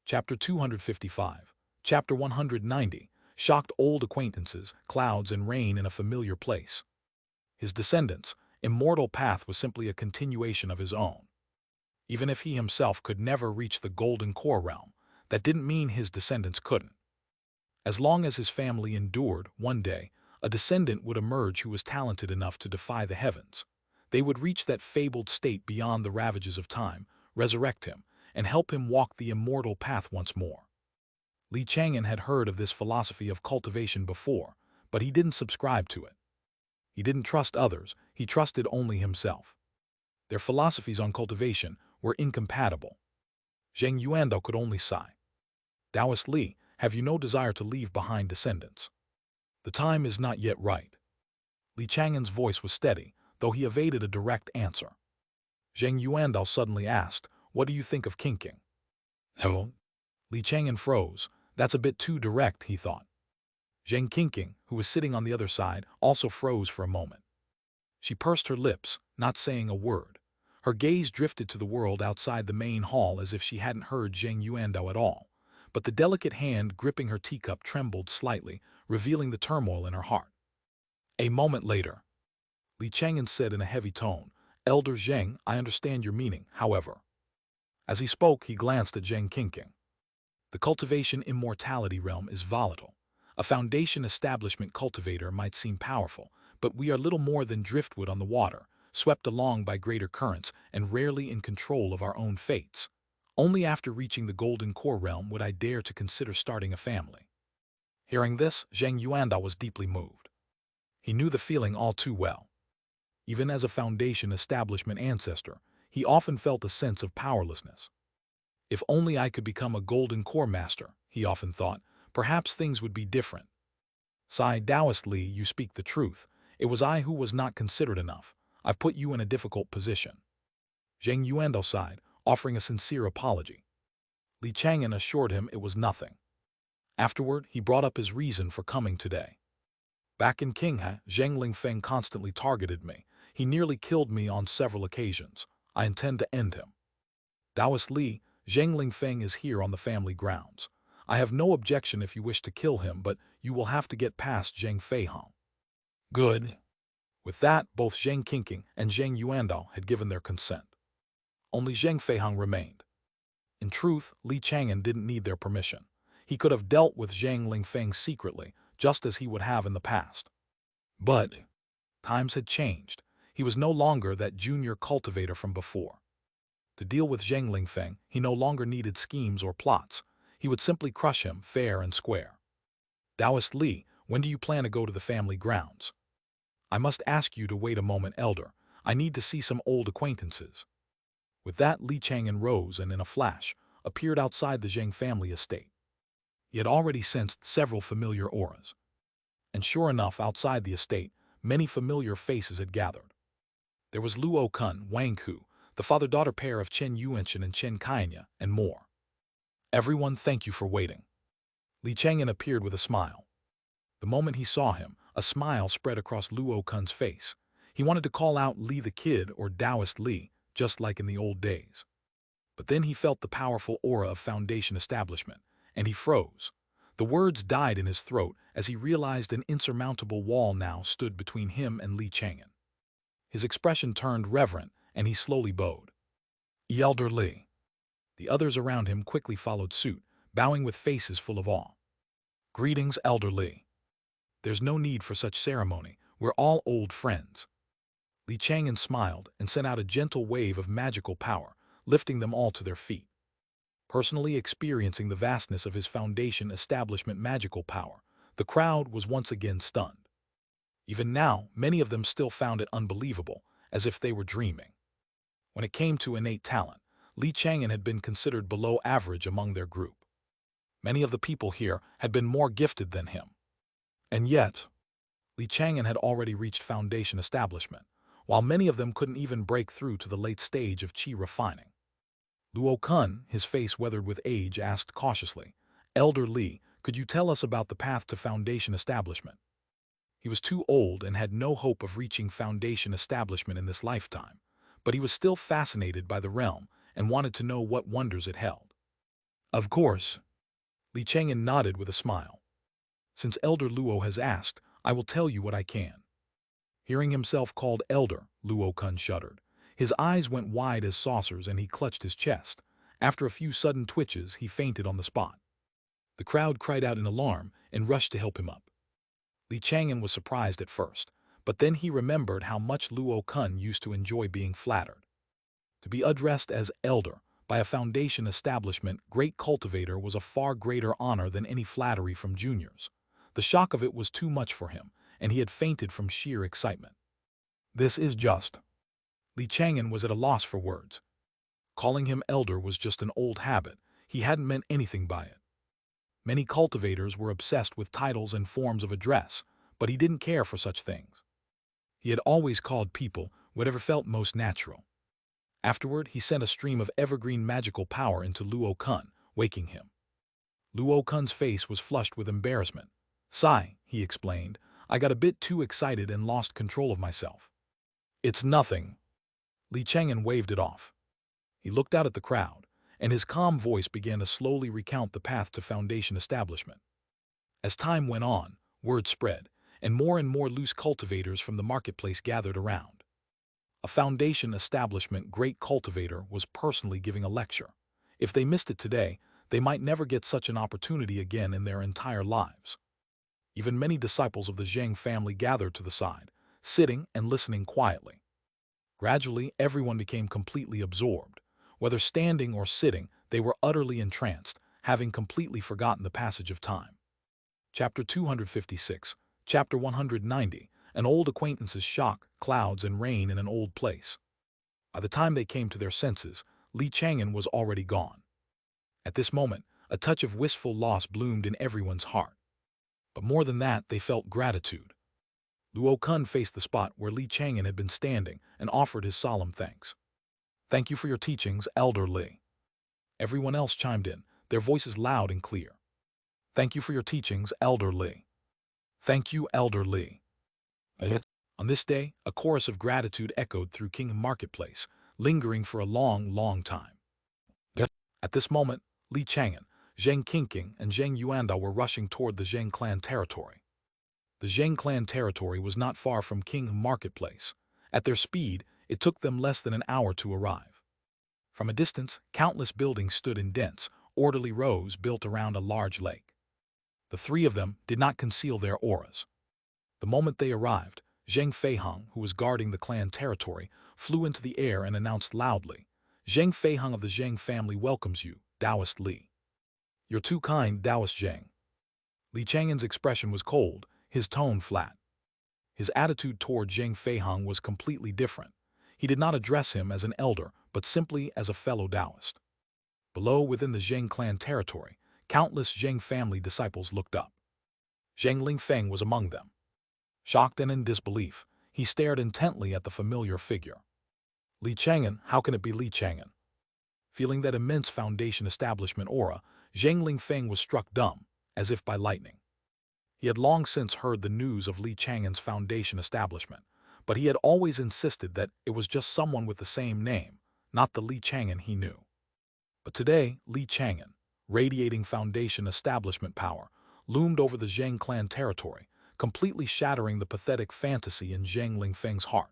Chapter 255. Chapter 190. Shocked old acquaintances, clouds and rain in a familiar place. His descendants' immortal path was simply a continuation of his own. Even if he himself could never reach the golden core realm, that didn't mean his descendants couldn't. As long as his family endured, one day, a descendant would emerge who was talented enough to defy the heavens. They would reach that fabled state beyond the ravages of time, resurrect him, and help him walk the immortal path once more. Chang'an had heard of this philosophy of cultivation before, but he didn't subscribe to it. He didn't trust others, he trusted only himself. Their philosophies on cultivation were incompatible. Zheng Yuandao could only sigh. Taoist Li, have you no desire to leave behind descendants? The time is not yet right. Chang'an's voice was steady, though he evaded a direct answer. Zheng Yuandao suddenly asked, what do you think of kinking? No. Chang'an froze. That's a bit too direct, he thought. Zheng Qingqing, who was sitting on the other side, also froze for a moment. She pursed her lips, not saying a word. Her gaze drifted to the world outside the main hall as if she hadn't heard Zheng Yuandao at all, but the delicate hand gripping her teacup trembled slightly, revealing the turmoil in her heart. A moment later, Chang'an said in a heavy tone, Elder Zheng, I understand your meaning, however. As he spoke, he glanced at Zheng Qingqing. The cultivation immortality realm is volatile. A foundation establishment cultivator might seem powerful, but we are little more than driftwood on the water, swept along by greater currents and rarely in control of our own fates. Only after reaching the golden core realm would I dare to consider starting a family. Hearing this, Zheng Yuandao was deeply moved. He knew the feeling all too well. Even as a foundation establishment ancestor, he often felt a sense of powerlessness. If only I could become a golden core master, he often thought, perhaps things would be different. Sigh, Taoist Li, you speak the truth. It was I who was not considerate enough. I've put you in a difficult position. Zheng Yuandao sighed, offering a sincere apology. Chang'an assured him it was nothing. Afterward, he brought up his reason for coming today. Back in Qinghe, Zheng Lingfeng constantly targeted me. He nearly killed me on several occasions. I intend to end him. Taoist Li, Zheng Lingfeng is here on the family grounds. I have no objection if you wish to kill him, but you will have to get past Zheng Feihang. Good. With that, both Zheng Qingqing and Zheng Yuandao had given their consent. Only Zheng Feihang remained. In truth, Chang'an didn't need their permission. He could have dealt with Zheng Lingfeng secretly, just as he would have in the past. But times had changed. He was no longer that junior cultivator from before. To deal with Zheng Lingfeng, he no longer needed schemes or plots. He would simply crush him fair and square. Taoist Li, when do you plan to go to the family grounds? I must ask you to wait a moment, Elder. I need to see some old acquaintances. With that, Chang'an rose and in a flash appeared outside the Zheng family estate. He had already sensed several familiar auras. And sure enough, outside the estate, many familiar faces had gathered. There was Luo Kun, Wang Hu, the father-daughter pair of Chen Yuanchen and Chen Xianxia, and more. Everyone, thank you for waiting. Chang'an appeared with a smile. The moment he saw him, a smile spread across Luo Kun's face. He wanted to call out Li the Kid or Taoist Li, just like in the old days. But then he felt the powerful aura of foundation establishment, and he froze. The words died in his throat as he realized an insurmountable wall now stood between him and Chang'an. His expression turned reverent, and he slowly bowed. Elder Li. The others around him quickly followed suit, bowing with faces full of awe. Greetings, Elder Li. There's no need for such ceremony. We're all old friends. Chang'an smiled and sent out a gentle wave of magical power, lifting them all to their feet. Personally experiencing the vastness of his foundation establishment magical power, the crowd was once again stunned. Even now, many of them still found it unbelievable, as if they were dreaming. When it came to innate talent, Chang'an had been considered below average among their group. Many of the people here had been more gifted than him. And yet, Chang'an had already reached foundation establishment, while many of them couldn't even break through to the late stage of qi refining. Luo Kun, his face weathered with age, asked cautiously, Elder Li, could you tell us about the path to foundation establishment? He was too old and had no hope of reaching foundation establishment in this lifetime, but he was still fascinated by the realm and wanted to know what wonders it held. Of course. Li Chang'an nodded with a smile. Since Elder Luo has asked, I will tell you what I can. Hearing himself called Elder, Luo Kun shuddered. His eyes went wide as saucers and he clutched his chest. After a few sudden twitches, he fainted on the spot. The crowd cried out in alarm and rushed to help him up. Li Chang'an was surprised at first, but then he remembered how much Luo Kun used to enjoy being flattered. To be addressed as Elder by a foundation establishment great cultivator was a far greater honor than any flattery from juniors. The shock of it was too much for him, and he had fainted from sheer excitement. This is just. Li Chang'an was at a loss for words. Calling him Elder was just an old habit. He hadn't meant anything by it. Many cultivators were obsessed with titles and forms of address, but he didn't care for such things. He had always called people whatever felt most natural. Afterward, he sent a stream of evergreen magical power into Luo Kun, waking him. Luo Kun's face was flushed with embarrassment. Sigh, he explained, I got a bit too excited and lost control of myself. It's nothing. Li Chang'an waved it off. He looked out at the crowd, and his calm voice began to slowly recount the path to foundation establishment. As time went on, word spread, and more loose cultivators from the marketplace gathered around. A foundation establishment great cultivator was personally giving a lecture. If they missed it today, they might never get such an opportunity again in their entire lives. Even many disciples of the Zhang family gathered to the side, sitting and listening quietly. Gradually, everyone became completely absorbed. Whether standing or sitting, they were utterly entranced, having completely forgotten the passage of time. Chapter 256, Chapter 190, An Old Acquaintance's Shock, Clouds and Rain in an Old Place. By the time they came to their senses, Li Chang'an was already gone. At this moment, a touch of wistful loss bloomed in everyone's heart. But more than that, they felt gratitude. Luo Kun faced the spot where Li Chang'an had been standing and offered his solemn thanks. Thank you for your teachings, Elder Li. Everyone else chimed in, their voices loud and clear. Thank you for your teachings, Elder Li. Thank you, Elder Li. On this day, a chorus of gratitude echoed through King Marketplace, lingering for a long time. At this moment, Li Chang'an, Zheng Qingqing, and Zheng Yuanda were rushing toward the Zheng clan territory. The Zheng clan territory was not far from King Marketplace. At their speed, it took them less than an hour to arrive. From a distance, countless buildings stood in dense, orderly rows built around a large lake. The three of them did not conceal their auras. The moment they arrived, Zheng Feihang, who was guarding the clan territory, flew into the air and announced loudly, Zheng Feihang of the Zheng family welcomes you, Taoist Li. You're too kind, Taoist Zheng. Li Chang'an's expression was cold, his tone flat. His attitude toward Zheng Feihang was completely different. He did not address him as an elder, but simply as a fellow Taoist. Below, within the Zheng clan territory, countless Zheng family disciples looked up. Zheng Lingfeng was among them. Shocked and in disbelief, he stared intently at the familiar figure. Li Chang'an, how can it be Li Chang'an? Feeling that immense foundation establishment aura, Zheng Lingfeng was struck dumb, as if by lightning. He had long since heard the news of Li Chang'an's foundation establishment, but he had always insisted that it was just someone with the same name, not the Li Chang'an he knew. But today, Li Chang'an, radiating foundation establishment power, loomed over the Zheng clan territory, completely shattering the pathetic fantasy in Zheng Lingfeng's heart.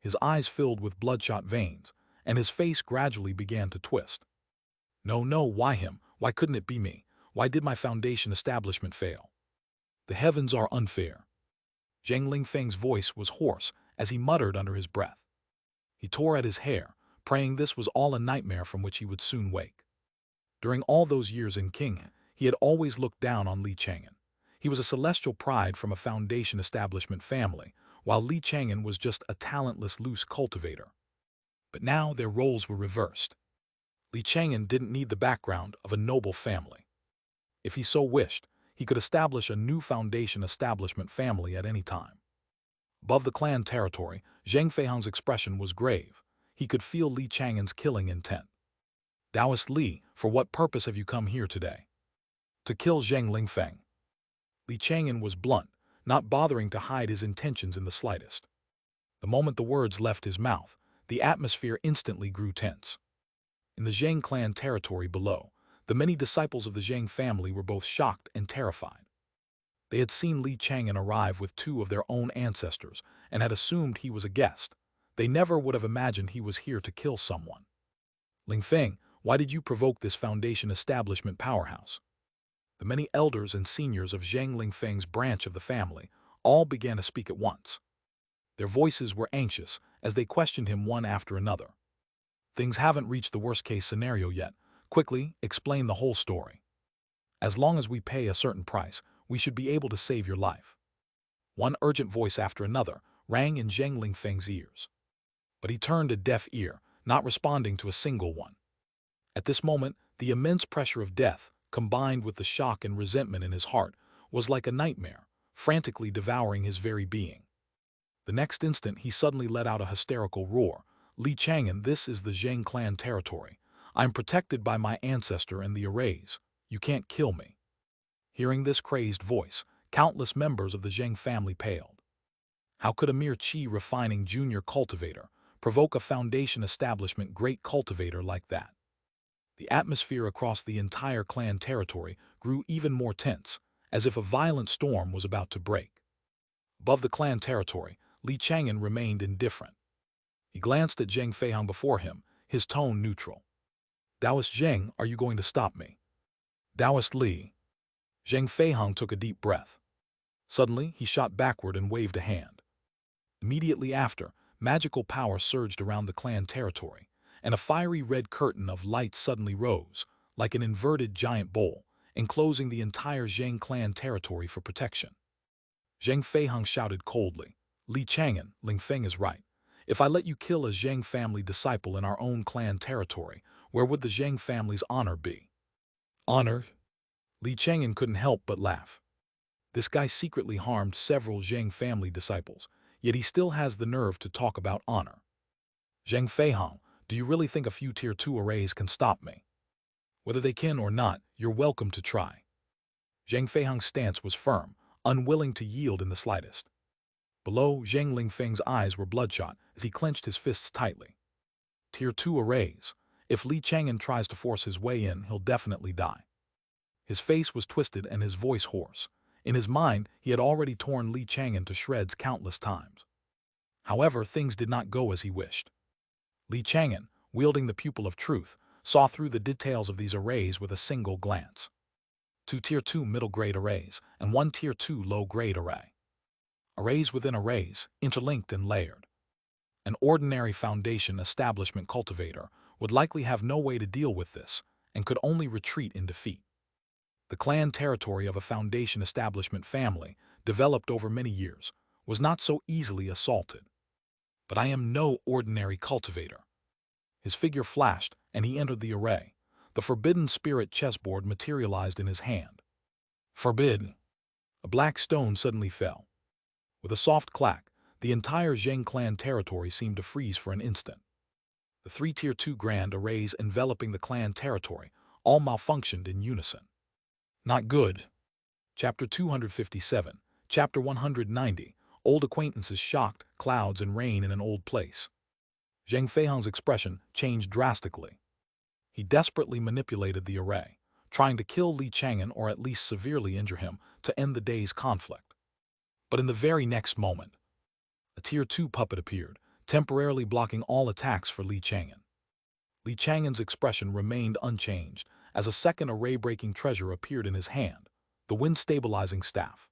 His eyes filled with bloodshot veins, and his face gradually began to twist. No, why him? Why couldn't it be me? Why did my foundation establishment fail? The heavens are unfair. Zheng Lingfeng's voice was hoarse as he muttered under his breath. He tore at his hair, praying this was all a nightmare from which he would soon wake. During all those years in King, he had always looked down on Li Chang'an. He was a celestial pride from a foundation establishment family, while Li Chang'an was just a talentless loose cultivator. But now their roles were reversed. Li Chang'an didn't need the background of a noble family. If he so wished, he could establish a new foundation establishment family at any time. Above the clan territory, Zheng Feihang's expression was grave. He could feel Li Chang'an's killing intent. Taoist Li, for what purpose have you come here today? To kill Zheng Lingfeng. Li Chang'an was blunt, not bothering to hide his intentions in the slightest. The moment the words left his mouth, the atmosphere instantly grew tense. In the Zheng clan territory below, The many disciples of the Zhang family were both shocked and terrified. They had seen Li Chang'an arrive with two of their own ancestors and had assumed he was a guest. They never would have imagined he was here to kill someone. Ling Feng, why did you provoke this foundation establishment powerhouse? The many elders and seniors of Zhang Lingfeng's branch of the family all began to speak at once. Their voices were anxious as they questioned him one after another. Things haven't reached the worst-case scenario yet. Quickly, explain the whole story. As long as we pay a certain price, we should be able to save your life. One urgent voice after another rang in Zhang Lingfeng's ears. But he turned a deaf ear, not responding to a single one. At this moment, the immense pressure of death, combined with the shock and resentment in his heart, was like a nightmare, frantically devouring his very being. The next instant, he suddenly let out a hysterical roar. Li Chang'an, this is the Zhang clan territory. I am protected by my ancestor and the arrays. You can't kill me. Hearing this crazed voice, countless members of the Zhang family paled. How could a mere chi-refining junior cultivator provoke a foundation establishment great cultivator like that? The atmosphere across the entire clan territory grew even more tense, as if a violent storm was about to break. Above the clan territory, Li Chang'an remained indifferent. He glanced at Zhang Feihang before him, his tone neutral. Taoist Zhang, are you going to stop me? Taoist Li. Zhang Feihang took a deep breath. Suddenly, he shot backward and waved a hand. Immediately after, magical power surged around the clan territory, and a fiery red curtain of light suddenly rose, like an inverted giant bowl, enclosing the entire Zhang clan territory for protection. Zhang Feihang shouted coldly, Li Chang'an, Ling Feng is right. If I let you kill a Zhang family disciple in our own clan territory, where would the Zhang family's honor be? Honor? Li Chang'an couldn't help but laugh. This guy secretly harmed several Zhang family disciples, yet he still has the nerve to talk about honor. Zhang Feihang, do you really think a few Tier 2 arrays can stop me? Whether they can or not, you're welcome to try. Zhang Feihang's stance was firm, unwilling to yield in the slightest. Below, Zhang Lingfeng's eyes were bloodshot as he clenched his fists tightly. Tier 2 arrays. If Li Chang'an tries to force his way in, he'll definitely die. His face was twisted and his voice hoarse. In his mind, he had already torn Li Chang'an to shreds countless times. However, things did not go as he wished. Li Chang'an, wielding the pupil of truth, saw through the details of these arrays with a single glance. 2 Tier 2 middle-grade arrays and 1 Tier 2 low-grade array. Arrays within arrays, interlinked and layered. An ordinary foundation establishment cultivator would likely have no way to deal with this and could only retreat in defeat. The clan territory of a foundation establishment family, developed over many years, was not so easily assaulted. But I am no ordinary cultivator. His figure flashed, and he entered the array. The forbidden spirit chessboard materialized in his hand. Forbid! A black stone suddenly fell. With a soft clack, the entire Zhang clan territory seemed to freeze for an instant. The 3 Tier 2 grand arrays enveloping the clan territory all malfunctioned in unison. Not good. Chapter 257, Chapter 190, Old Acquaintances Shocked, Clouds and Rain in an Old Place. Zhang Feihang's expression changed drastically. He desperately manipulated the array, trying to kill Li Chang'an or at least severely injure him to end the day's conflict. But in the very next moment, a Tier 2 puppet appeared, temporarily blocking all attacks for Li Chang'an. Li Chang'an's expression remained unchanged as a second array-breaking treasure appeared in his hand, the wind-stabilizing staff.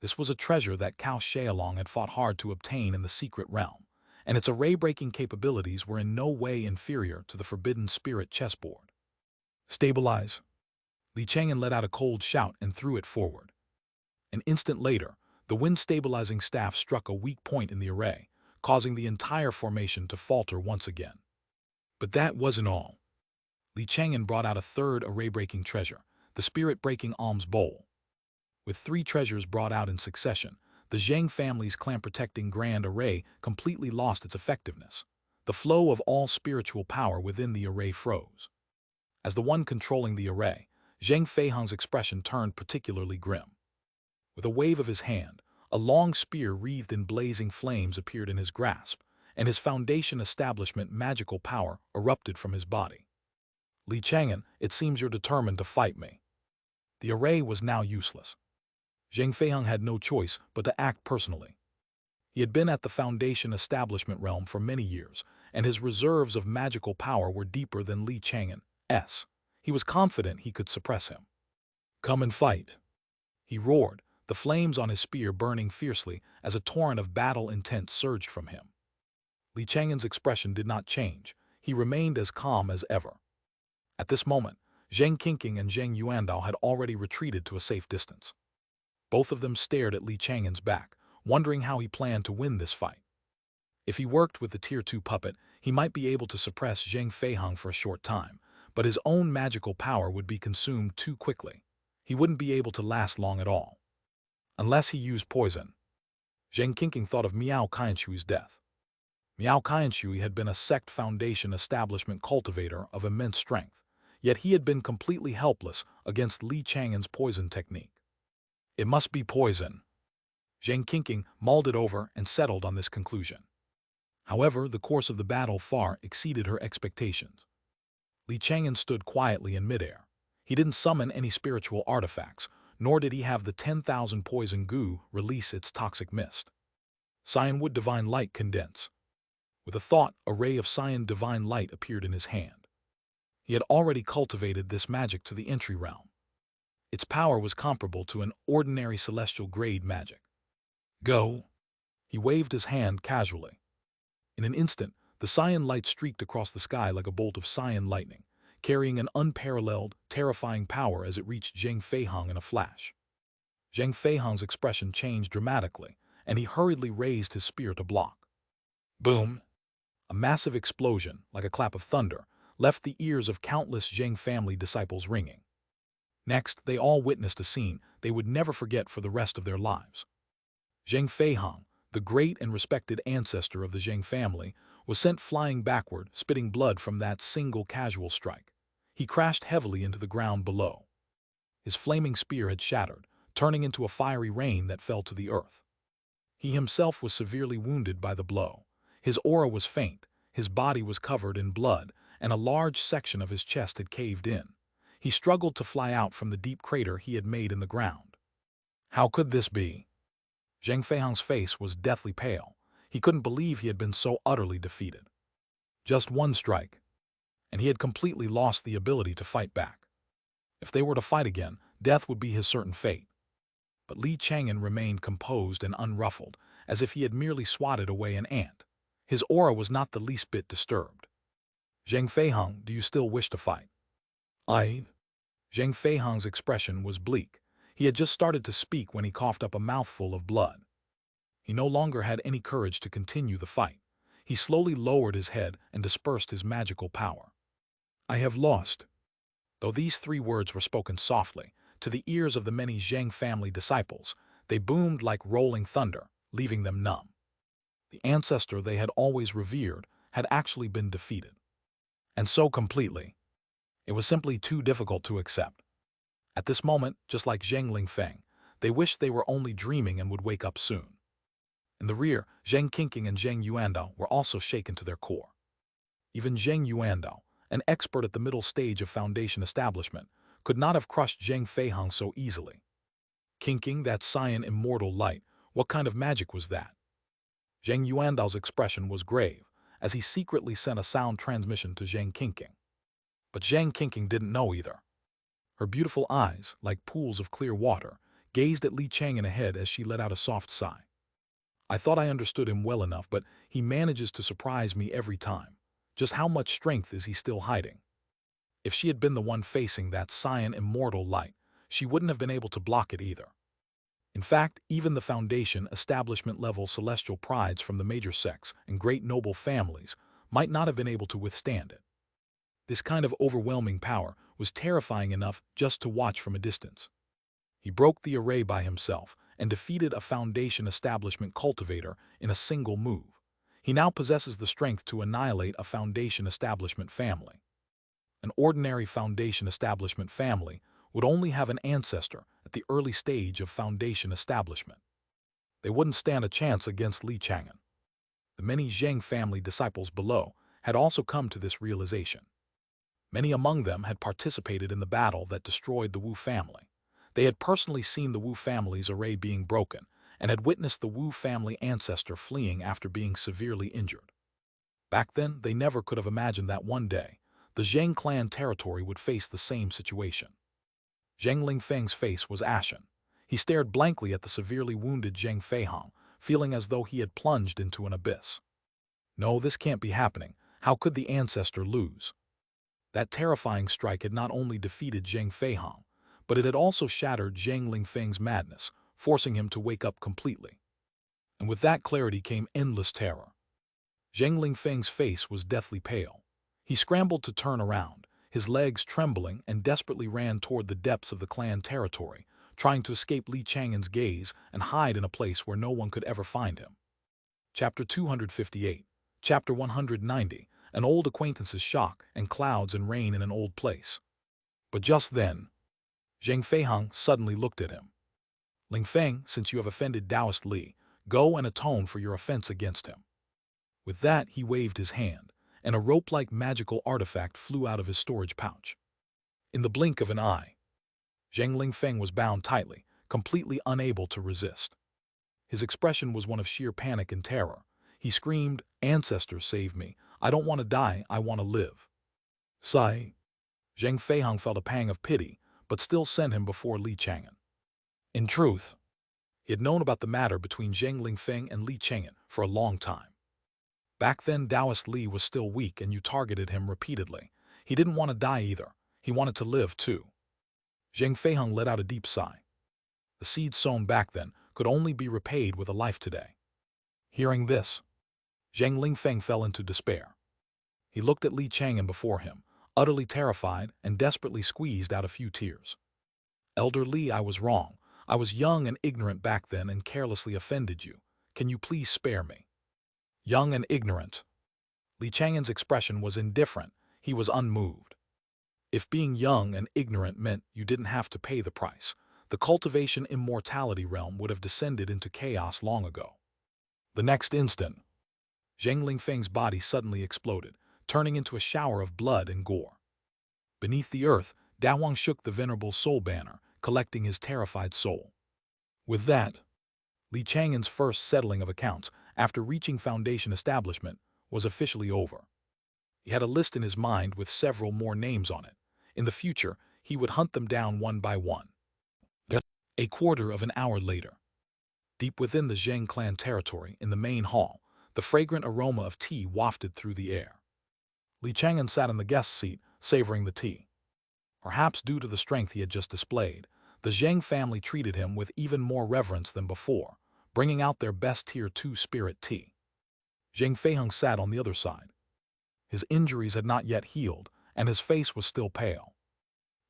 This was a treasure that Cao Xiaolong had fought hard to obtain in the secret realm, and its array-breaking capabilities were in no way inferior to the forbidden spirit chessboard. Stabilize! Li Chang'an let out a cold shout and threw it forward. An instant later, the wind-stabilizing staff struck a weak point in the array, causing the entire formation to falter once again. But that wasn't all. Li Chang'an brought out a third array-breaking treasure, the spirit-breaking alms bowl. With 3 treasures brought out in succession, the Zhang family's clan-protecting grand array completely lost its effectiveness. The flow of all spiritual power within the array froze. As the one controlling the array, Zhang Feihang's expression turned particularly grim. With a wave of his hand, a long spear wreathed in blazing flames appeared in his grasp, and his foundation establishment magical power erupted from his body. Li Chang'an, it seems you're determined to fight me." The array was now useless. Zhang Feiheng had no choice but to act personally. He had been at the Foundation establishment realm for many years, and his reserves of magical power were deeper than Li Chang'an's. He was confident he could suppress him. "Come and fight," he roared, the flames on his spear burning fiercely as a torrent of battle intent surged from him. Li Chang'an's expression did not change. He remained as calm as ever. At this moment, Zhang Qingqing and Zhang Yuandao had already retreated to a safe distance. Both of them stared at Li Chang'an's back, wondering how he planned to win this fight. If he worked with the Tier 2 puppet, he might be able to suppress Zhang Feiheng for a short time, but his own magical power would be consumed too quickly. He wouldn't be able to last long at all. Unless he used poison. Zhang Qingqing thought of Miao Qianshui's death. Miao Qianshui had been a sect Foundation establishment cultivator of immense strength, yet he had been completely helpless against Li Chang'an's poison technique. It must be poison. Zhang Qingqing mulled it over and settled on this conclusion. However, the course of the battle far exceeded her expectations. Li Chang'an stood quietly in midair. He didn't summon any spiritual artifacts, nor did he have the 10,000 poison goo release its toxic mist. Firewood divine light condense. With a thought, a ray of cyan divine light appeared in his hand. He had already cultivated this magic to the entry realm. Its power was comparable to an ordinary celestial grade magic. "Go!" He waved his hand casually. In an instant, the cyan light streaked across the sky like a bolt of cyan lightning, carrying an unparalleled, terrifying power as it reached Zhang Feiheng in a flash. Zhang Feiheng's expression changed dramatically, and he hurriedly raised his spear to block. Boom! A massive explosion, like a clap of thunder, left the ears of countless Zhang family disciples ringing. Next, they all witnessed a scene they would never forget for the rest of their lives. Zhang Feiheng, the great and respected ancestor of the Zhang family, was sent flying backward, spitting blood from that single casual strike. He crashed heavily into the ground below. His flaming spear had shattered, turning into a fiery rain that fell to the earth. He himself was severely wounded by the blow. His aura was faint, his body was covered in blood, and a large section of his chest had caved in. He struggled to fly out from the deep crater he had made in the ground. How could this be? Zhang Feiheng's face was deathly pale. He couldn't believe he had been so utterly defeated. Just one strike, and he had completely lost the ability to fight back. If they were to fight again, death would be his certain fate. But Li Chang'an remained composed and unruffled, as if he had merely swatted away an ant. His aura was not the least bit disturbed. "Zhang Feiheng, do you still wish to fight?" "I..." Zhang Feiheng's expression was bleak. He had just started to speak when he coughed up a mouthful of blood. He no longer had any courage to continue the fight. He slowly lowered his head and dispersed his magical power. "I have lost." Though these 3 words were spoken softly, to the ears of the many Zhang family disciples, they boomed like rolling thunder, leaving them numb. The ancestor they had always revered had actually been defeated. And so completely. It was simply too difficult to accept. At this moment, just like Zhang Lingfeng, they wished they were only dreaming and would wake up soon. In the rear, Zhang Qingqing and Zhang Yuandao were also shaken to their core. Even Zhang Yuandao, an expert at the middle stage of Foundation establishment, could not have crushed Zhang Feiheng so easily. Qingqing, that cyan immortal light, what kind of magic was that? Zhang Yuandao's expression was grave, as he secretly sent a sound transmission to Zhang Qingqing. But Zhang Qingqing didn't know either. Her beautiful eyes, like pools of clear water, gazed at Li Chang'an ahead as she let out a soft sigh. "I thought I understood him well enough, but he manages to surprise me every time. Just how much strength is he still hiding?" If she had been the one facing that cyan immortal light, she wouldn't have been able to block it either. In fact, even the Foundation establishment-level celestial prides from the major sects and great noble families might not have been able to withstand it. This kind of overwhelming power was terrifying enough just to watch from a distance. He broke the array by himself and defeated a Foundation establishment cultivator in a single move. He now possesses the strength to annihilate a Foundation establishment family. An ordinary Foundation establishment family would only have an ancestor at the early stage of Foundation establishment. They wouldn't stand a chance against Li Chang'an. The many Zhang family disciples below had also come to this realization. Many among them had participated in the battle that destroyed the Wu family. They had personally seen the Wu family's array being broken and had witnessed the Wu family ancestor fleeing after being severely injured. Back then, they never could have imagined that one day, the Zheng clan territory would face the same situation. Zheng Lingfeng's face was ashen. He stared blankly at the severely wounded Zheng Feihang, feeling as though he had plunged into an abyss. No, this can't be happening. How could the ancestor lose? That terrifying strike had not only defeated Zheng Feihang, but it had also shattered Zheng Lingfeng's madness, forcing him to wake up completely. And with that clarity came endless terror. Zheng Lingfeng's face was deathly pale. He scrambled to turn around, his legs trembling, and desperately ran toward the depths of the clan territory, trying to escape Li Chang'an's gaze and hide in a place where no one could ever find him. Chapter 258. Chapter 190. An old acquaintance's shock and clouds and rain in an old place. But just then, Zheng Feihang suddenly looked at him. Lingfeng, since you have offended Taoist Li, go and atone for your offense against him. With that, he waved his hand, and a rope-like magical artifact flew out of his storage pouch. In the blink of an eye, Zheng Lingfeng was bound tightly, completely unable to resist. His expression was one of sheer panic and terror. He screamed, "Ancestors, save me. I don't want to die, I want to live." Sigh. Zheng Feihang felt a pang of pity, but still sent him before Li Chang'an. In truth, he had known about the matter between Zheng Lingfeng and Li Chang'an for a long time. Back then, Taoist Li was still weak and you targeted him repeatedly. He didn't want to die either. He wanted to live too. Zheng Feihang let out a deep sigh. The seed sown back then could only be repaid with a life today. Hearing this, Zheng Lingfeng fell into despair. He looked at Li Chang'an before him, utterly terrified and desperately squeezed out a few tears. "Elder Li, I was wrong. I was young and ignorant back then and carelessly offended you. Can you please spare me?" Young and ignorant. Li Chang'an's expression was indifferent. He was unmoved. If being young and ignorant meant you didn't have to pay the price, the cultivation immortality realm would have descended into chaos long ago. The next instant, Zheng Lingfeng's body suddenly exploded, turning into a shower of blood and gore. Beneath the earth, Dahuang shook the venerable soul banner, collecting his terrified soul. With that, Li Chang'an's first settling of accounts after reaching Foundation establishment was officially over. He had a list in his mind with several more names on it. In the future, he would hunt them down one by one. A quarter of an hour later, deep within the Zheng clan territory in the main hall, the fragrant aroma of tea wafted through the air. Li Chang'an sat in the guest seat, savoring the tea. Perhaps due to the strength he had just displayed, the Zheng family treated him with even more reverence than before, bringing out their best Tier 2 spirit tea. Zheng Feihang sat on the other side. His injuries had not yet healed, and his face was still pale.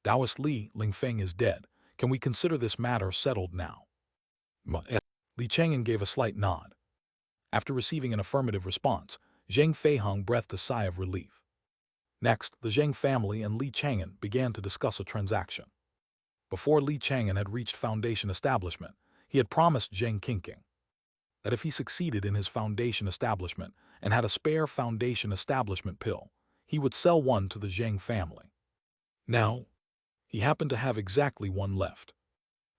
"Taoist Li, Lingfeng is dead. Can we consider this matter settled now?" Li Chang'an gave a slight nod. After receiving an affirmative response, Zheng Feihang breathed a sigh of relief. Next, the Zheng family and Li Chang'an began to discuss a transaction. Before Li Chang'an had reached Foundation establishment, he had promised Zheng Qingqing that if he succeeded in his Foundation establishment and had a spare Foundation establishment pill, he would sell one to the Zheng family. Now, he happened to have exactly one left.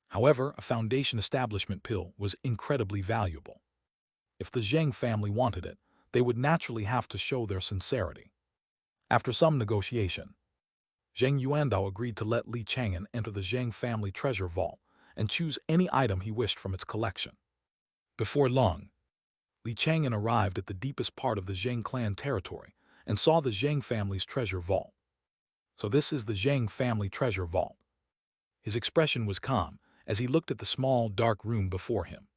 However, a Foundation establishment pill was incredibly valuable. If the Zheng family wanted it, they would naturally have to show their sincerity. After some negotiation, Zheng Yuandao agreed to let Li Chang'an enter the Zheng family treasure vault and choose any item he wished from its collection. Before long, Li Chang'an arrived at the deepest part of the Zheng clan territory and saw the Zheng family's treasure vault. "So this is the Zheng family treasure vault." His expression was calm as he looked at the small, dark room before him.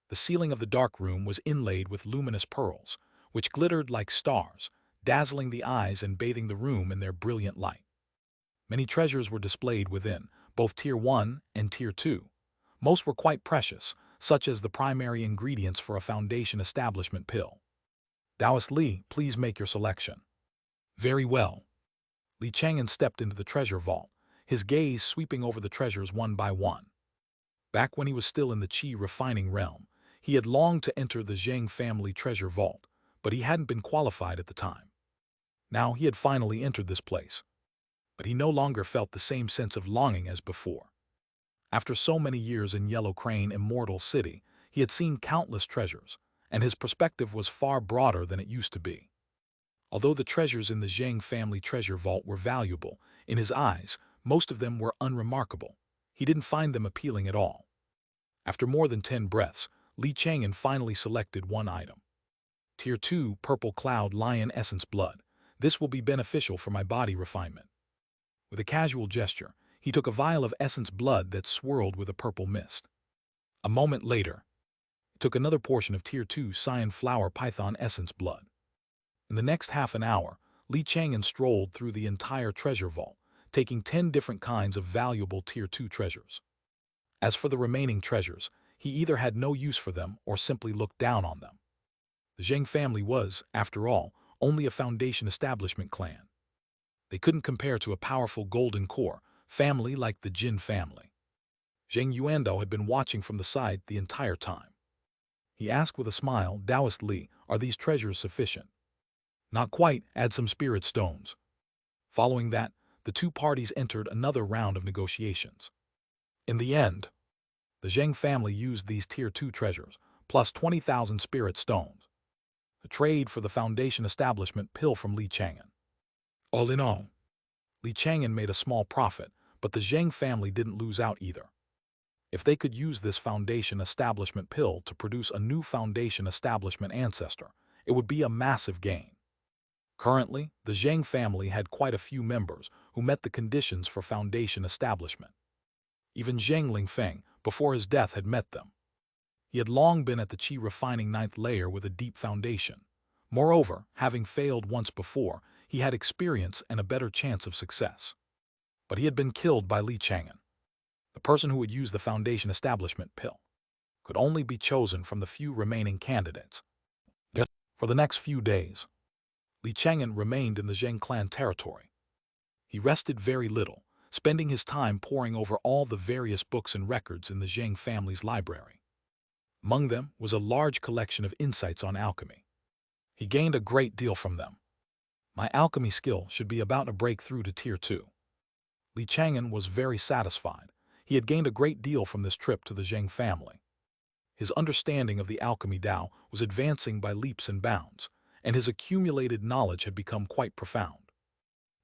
The ceiling of the dark room was inlaid with luminous pearls, which glittered like stars, dazzling the eyes and bathing the room in their brilliant light. Many treasures were displayed within, both Tier 1 and Tier 2. Most were quite precious, such as the primary ingredients for a Foundation establishment pill. "Taoist Li, please make your selection." "Very well." Li Chang'an stepped into the treasure vault, his gaze sweeping over the treasures one by one. Back when he was still in the Qi refining realm, he had longed to enter the Zheng family treasure vault, but he hadn't been qualified at the time. Now he had finally entered this place. but he no longer felt the same sense of longing as before. After so many years in Yellow Crane Immortal City, he had seen countless treasures, and his perspective was far broader than it used to be. Although the treasures in the Zhang family treasure vault were valuable, in his eyes, most of them were unremarkable. He didn't find them appealing at all. After more than 10 breaths, Chang'an finally selected one item. Tier 2 Purple Cloud Lion Essence Blood. This will be beneficial for my body refinement. With a casual gesture, he took a vial of essence blood that swirled with a purple mist. A moment later, he took another portion of Tier 2 Cyan Flower Python Essence Blood. In the next half an hour, Chang'an strolled through the entire treasure vault, taking 10 different kinds of valuable Tier 2 treasures. As for the remaining treasures, he either had no use for them or simply looked down on them. The Zhang family was, after all, only a foundation establishment clan. They couldn't compare to a powerful golden core family like the Jin family. Zhang Yuandao had been watching from the side the entire time. He asked with a smile, Taoist Li, are these treasures sufficient? Not quite, add some spirit stones. Following that, the two parties entered another round of negotiations. In the end, the Zhang family used these Tier 2 treasures, plus 20,000 spirit stones, to trade for the foundation establishment pill from Chang'an. All in all, Chang'an made a small profit, but the Zhang family didn't lose out either. If they could use this foundation establishment pill to produce a new foundation establishment ancestor, it would be a massive gain. Currently, the Zhang family had quite a few members who met the conditions for foundation establishment. Even Zhang Lingfeng, before his death, had met them. He had long been at the Qi refining 9th layer with a deep foundation. Moreover, having failed once before, he had experience and a better chance of success. But he had been killed by Chang'an. The person who would use the foundation establishment pill could only be chosen from the few remaining candidates. For the next few days, Chang'an remained in the Zhang clan territory. He rested very little, spending his time poring over all the various books and records in the Zhang family's library. Among them was a large collection of insights on alchemy. He gained a great deal from them. My alchemy skill should be about to break through to Tier 2. Chang'an was very satisfied. He had gained a great deal from this trip to the Zhang family. His understanding of the alchemy Tao was advancing by leaps and bounds, and his accumulated knowledge had become quite profound.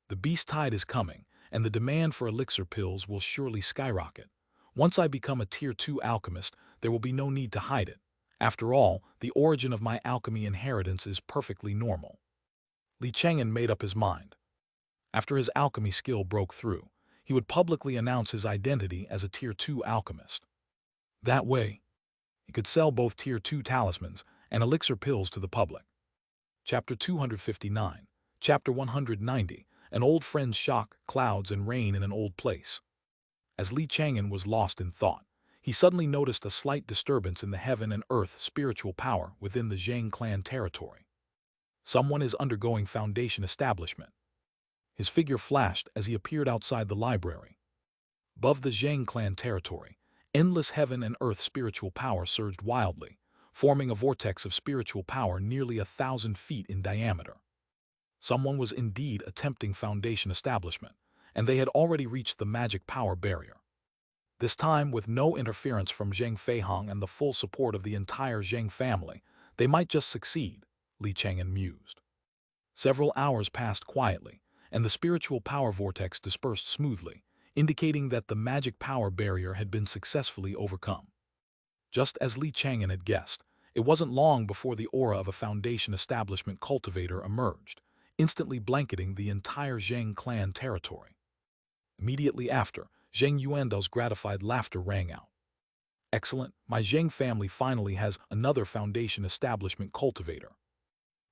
The beast tide is coming, and the demand for elixir pills will surely skyrocket. Once I become a Tier 2 alchemist, there will be no need to hide it. After all, the origin of my alchemy inheritance is perfectly normal. Chang'an made up his mind. After his alchemy skill broke through, he would publicly announce his identity as a Tier 2 alchemist. That way, he could sell both Tier 2 talismans and elixir pills to the public. Chapter 259, Chapter 190, An Old Friend's Shock, Clouds and Rain in an Old Place. As Chang'an was lost in thought, he suddenly noticed a slight disturbance in the heaven and earth spiritual power within the Zhang clan territory. Someone is undergoing foundation establishment. His figure flashed as he appeared outside the library. Above the Zhang clan territory, endless heaven and earth spiritual power surged wildly, forming a vortex of spiritual power nearly 1,000 feet in diameter. Someone was indeed attempting foundation establishment, and they had already reached the magic power barrier. This time, with no interference from Zhang Feihong and the full support of the entire Zhang family, they might just succeed, Chang'an mused. Several hours passed quietly, and the spiritual power vortex dispersed smoothly, indicating that the magic power barrier had been successfully overcome. Just as Chang'an had guessed, it wasn't long before the aura of a foundation establishment cultivator emerged, instantly blanketing the entire Zhang clan territory. Immediately after, Zhang Yuandao's gratified laughter rang out. Excellent, my Zhang family finally has another foundation establishment cultivator.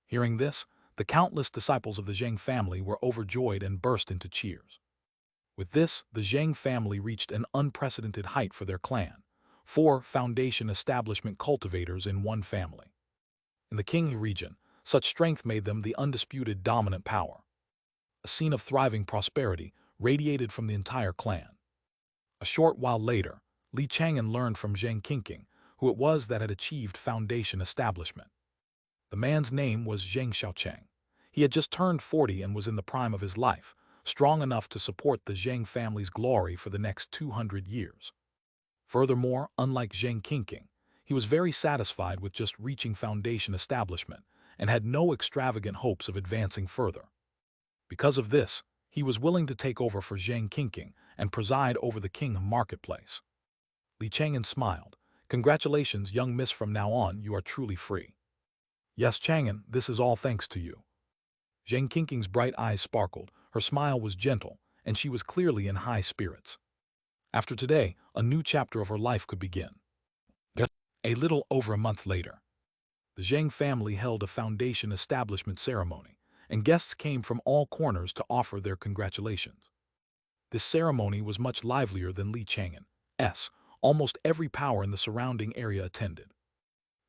Hearing this, the countless disciples of the Zhang family were overjoyed and burst into cheers. With this, the Zhang family reached an unprecedented height for their clan, 4 foundation establishment cultivators in one family. In the Qing region, such strength made them the undisputed dominant power. A scene of thriving prosperity radiated from the entire clan. A short while later, Chang'an learned from Zhang Qingqing who it was that had achieved foundation establishment. The man's name was Zhang Xiaocheng. He had just turned 40 and was in the prime of his life, strong enough to support the Zheng family's glory for the next 200 years. Furthermore, unlike Zheng Qingqing, he was very satisfied with just reaching foundation establishment and had no extravagant hopes of advancing further. Because of this, he was willing to take over for Zheng Qingqing and preside over the King marketplace. Li Chang'an smiled. "Congratulations, young miss, from now on you are truly free." "Yes, Chang'an, this is all thanks to you." Zheng Qingqing's bright eyes sparkled, her smile was gentle, and she was clearly in high spirits. After today, a new chapter of her life could begin. A little over a month later, the Zheng family held a foundation establishment ceremony, and guests came from all corners to offer their congratulations. This ceremony was much livelier than Li Chang'an's. Almost every power in the surrounding area attended.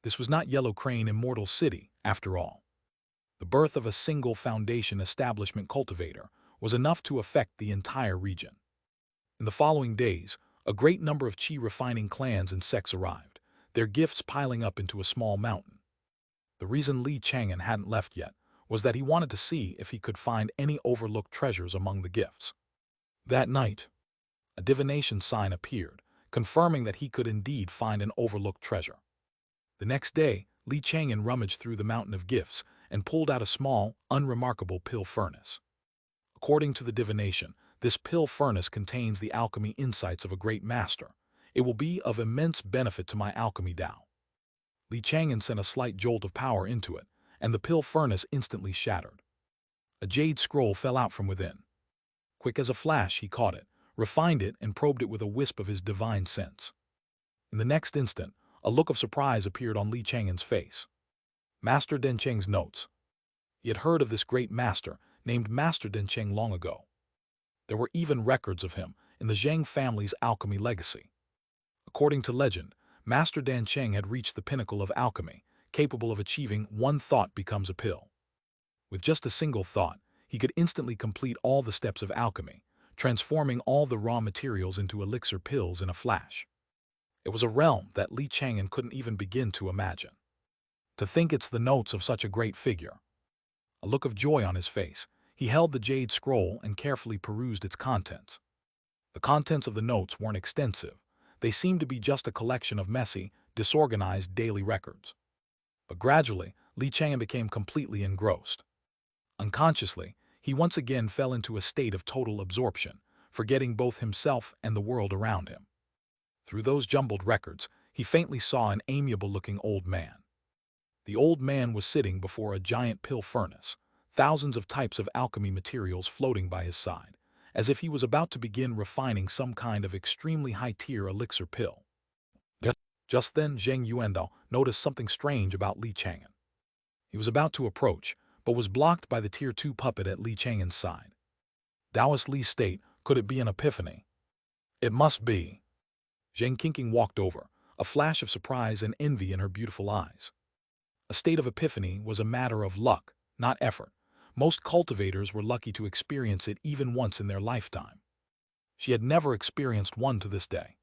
This was not Yellow Crane Immortal City, after all. The birth of a single foundation establishment cultivator was enough to affect the entire region. In the following days, a great number of chi refining clans and sects arrived, their gifts piling up into a small mountain. The reason Li Chang'an hadn't left yet was that he wanted to see if he could find any overlooked treasures among the gifts. That night, a divination sign appeared, confirming that he could indeed find an overlooked treasure. The next day, Li Chang'an rummaged through the mountain of gifts and pulled out a small, unremarkable pill furnace. According to the divination, this pill furnace contains the alchemy insights of a great master. It will be of immense benefit to my alchemy Tao. Li Chang'an sent a slight jolt of power into it, and the pill furnace instantly shattered. A jade scroll fell out from within. Quick as a flash, he caught it, refined it, and probed it with a wisp of his divine sense. In the next instant, a look of surprise appeared on Li Chang'an's face. Master Dencheng's notes. He had heard of this great master, named Master Dencheng, long ago. There were even records of him in the Zheng family's alchemy legacy. According to legend, Master Dencheng had reached the pinnacle of alchemy, capable of achieving one thought becomes a pill. With just a single thought, he could instantly complete all the steps of alchemy, transforming all the raw materials into elixir pills in a flash. It was a realm that Li Chang'an couldn't even begin to imagine. To think it's the notes of such a great figure. A look of joy on his face, he held the jade scroll and carefully perused its contents. The contents of the notes weren't extensive. They seemed to be just a collection of messy, disorganized daily records. But gradually, Li Chang'an became completely engrossed. Unconsciously, he once again fell into a state of total absorption, forgetting both himself and the world around him. Through those jumbled records, he faintly saw an amiable-looking old man. The old man was sitting before a giant pill furnace, thousands of types of alchemy materials floating by his side, as if he was about to begin refining some kind of extremely high-tier elixir pill. Just then, Zheng Yuandao noticed something strange about Li Chang'an. He was about to approach, but was blocked by the Tier 2 puppet at Li Chang'an's side. Taoist Li state, could it be an epiphany? It must be. Zheng Qingqing walked over, a flash of surprise and envy in her beautiful eyes. A state of epiphany was a matter of luck, not effort. Most cultivators were lucky to experience it even once in their lifetime. She had never experienced one to this day.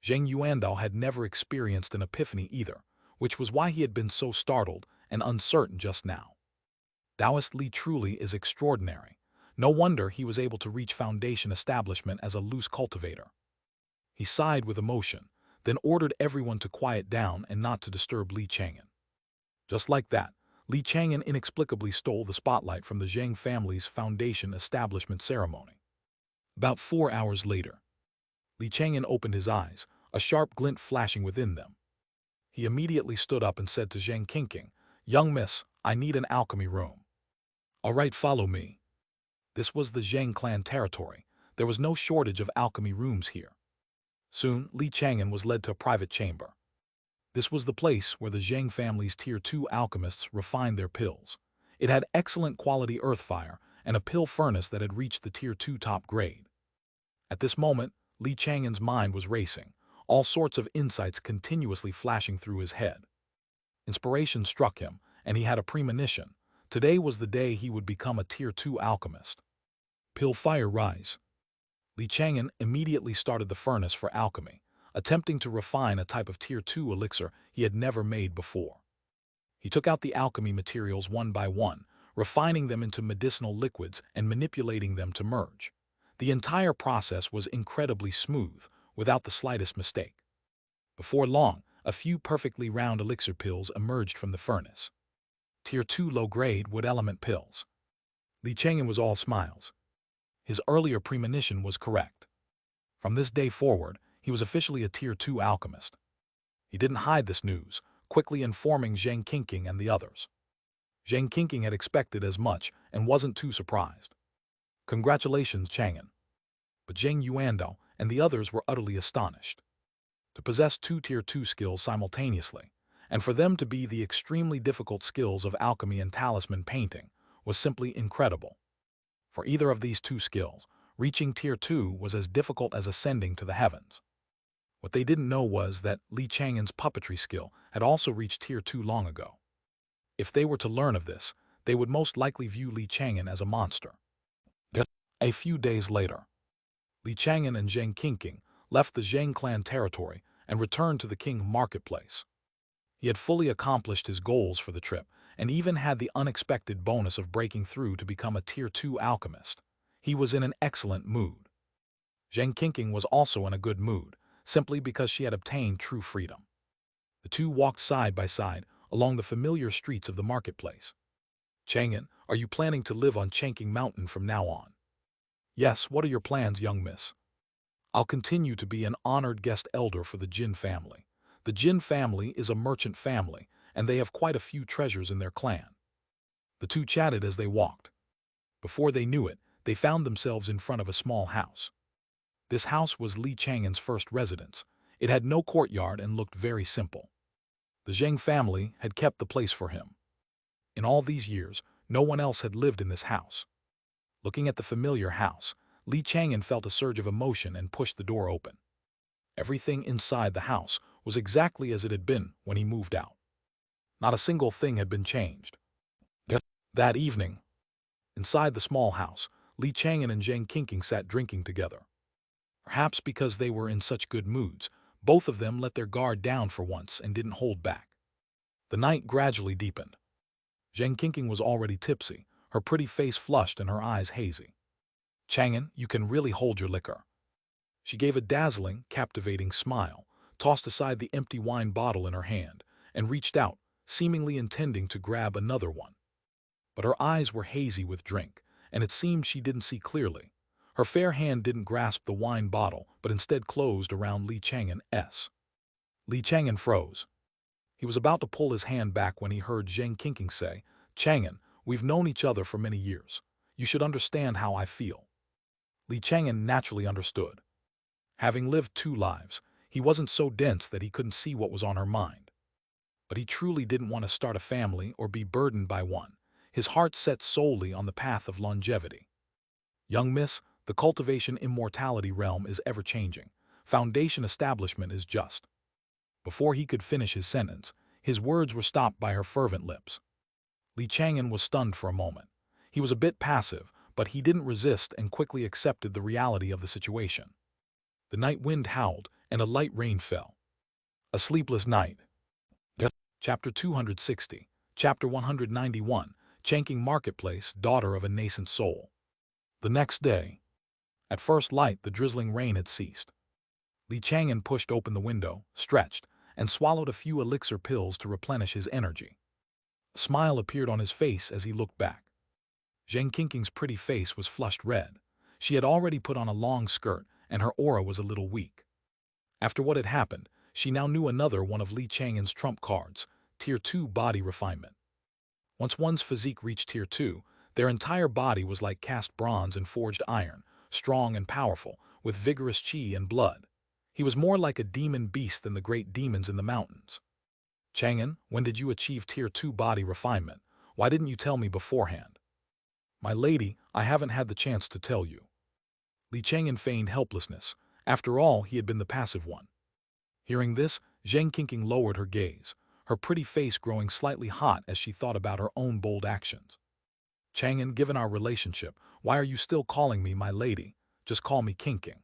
Zheng Yuandao had never experienced an epiphany either, which was why he had been so startled and uncertain just now. Taoist Li truly is extraordinary. No wonder he was able to reach foundation establishment as a loose cultivator. He sighed with emotion, then ordered everyone to quiet down and not to disturb Li Chang'an. Just like that, Li Chang'an inexplicably stole the spotlight from the Zheng family's foundation establishment ceremony. About 4 hours later, Li Chang'an opened his eyes, a sharp glint flashing within them. He immediately stood up and said to Zheng Qingqing, "Young miss, I need an alchemy room." "All right, follow me." This was the Zheng clan territory. There was no shortage of alchemy rooms here. Soon, Li Chang'an was led to a private chamber. This was the place where the Zheng family's Tier 2 alchemists refined their pills. It had excellent quality earth fire and a pill furnace that had reached the Tier 2 top grade. At this moment, Li Chang'an's mind was racing, all sorts of insights continuously flashing through his head. Inspiration struck him, and he had a premonition. Today was the day he would become a Tier 2 alchemist. Pill fire rise. Li Chang'an immediately started the furnace for alchemy, attempting to refine a type of Tier 2 elixir he had never made before. He took out the alchemy materials one by one, refining them into medicinal liquids and manipulating them to merge. The entire process was incredibly smooth, without the slightest mistake. Before long, a few perfectly round elixir pills emerged from the furnace. Tier 2 low-grade wood element pills. Li Chang'an was all smiles. His earlier premonition was correct. From this day forward, he was officially a Tier 2 alchemist. He didn't hide this news, quickly informing Zhang Qingqing and the others. Zhang Qingqing had expected as much and wasn't too surprised. Congratulations, Chang'an. But Zhang Yuando and the others were utterly astonished. To possess two Tier 2 skills simultaneously, and for them to be the extremely difficult skills of alchemy and talisman painting, was simply incredible. For either of these two skills, reaching Tier 2 was as difficult as ascending to the heavens. What they didn't know was that Li Chang'an's puppetry skill had also reached Tier 2 long ago. If they were to learn of this, they would most likely view Li Chang'an as a monster. A few days later, Li Chang'an and Zhang Qingqing left the Zhang clan territory and returned to the King marketplace. He had fully accomplished his goals for the trip and even had the unexpected bonus of breaking through to become a Tier 2 alchemist. He was in an excellent mood. Zhang Qingqing was also in a good mood, simply because she had obtained true freedom. The two walked side by side along the familiar streets of the marketplace. Chang'an, are you planning to live on Chang'an Mountain from now on? Yes, what are your plans, young miss? I'll continue to be an honored guest elder for the Jin family. The Jin family is a merchant family, and they have quite a few treasures in their clan. The two chatted as they walked. Before they knew it, they found themselves in front of a small house. This house was Li Chang'an's first residence. It had no courtyard and looked very simple. The Zhang family had kept the place for him. In all these years, no one else had lived in this house. Looking at the familiar house, Li Chang'an felt a surge of emotion and pushed the door open. Everything inside the house was exactly as it had been when he moved out. Not a single thing had been changed. That evening, inside the small house, Li Chang'an and Zhang Qingqing sat drinking together. Perhaps because they were in such good moods, both of them let their guard down for once and didn't hold back. The night gradually deepened. Zhang Qingqing was already tipsy, her pretty face flushed and her eyes hazy. Chang'an, you can really hold your liquor. She gave a dazzling, captivating smile, tossed aside the empty wine bottle in her hand, and reached out, seemingly intending to grab another one. But her eyes were hazy with drink, and it seemed she didn't see clearly. Her fair hand didn't grasp the wine bottle, but instead closed around Li Chang'an's. Li Chang'an froze. He was about to pull his hand back when he heard Zhang Qingqing say, Chang'an, we've known each other for many years. You should understand how I feel. Li Chang'an naturally understood. Having lived two lives, he wasn't so dense that he couldn't see what was on her mind. But he truly didn't want to start a family or be burdened by one, his heart set solely on the path of longevity. Young miss, the cultivation immortality realm is ever-changing. Foundation establishment is just. Before he could finish his sentence, his words were stopped by her fervent lips. Li Chang'an was stunned for a moment. He was a bit passive, but he didn't resist and quickly accepted the reality of the situation. The night wind howled, and a light rain fell. A sleepless night. Chapter 260, Chapter 191, Chang'an Marketplace, Daughter of a Nascent Soul. The next day. At first light, the drizzling rain had ceased. Li Chang'an pushed open the window, stretched, and swallowed a few elixir pills to replenish his energy. A smile appeared on his face as he looked back. Zhang Qingqing's pretty face was flushed red. She had already put on a long skirt, and her aura was a little weak. After what had happened, she now knew another one of Li Chang'an's trump cards, Tier 2 body refinement. Once one's physique reached Tier 2, their entire body was like cast bronze and forged iron, strong and powerful, with vigorous chi and blood. He was more like a demon beast than the great demons in the mountains. Chang'an, when did you achieve Tier 2 body refinement? Why didn't you tell me beforehand? My lady, I haven't had the chance to tell you. Li Chang'an feigned helplessness. After all, he had been the passive one. Hearing this, Zhang Qingqing lowered her gaze, her pretty face growing slightly hot as she thought about her own bold actions. Chang'an, given our relationship, why are you still calling me my lady? Just call me Qingqing.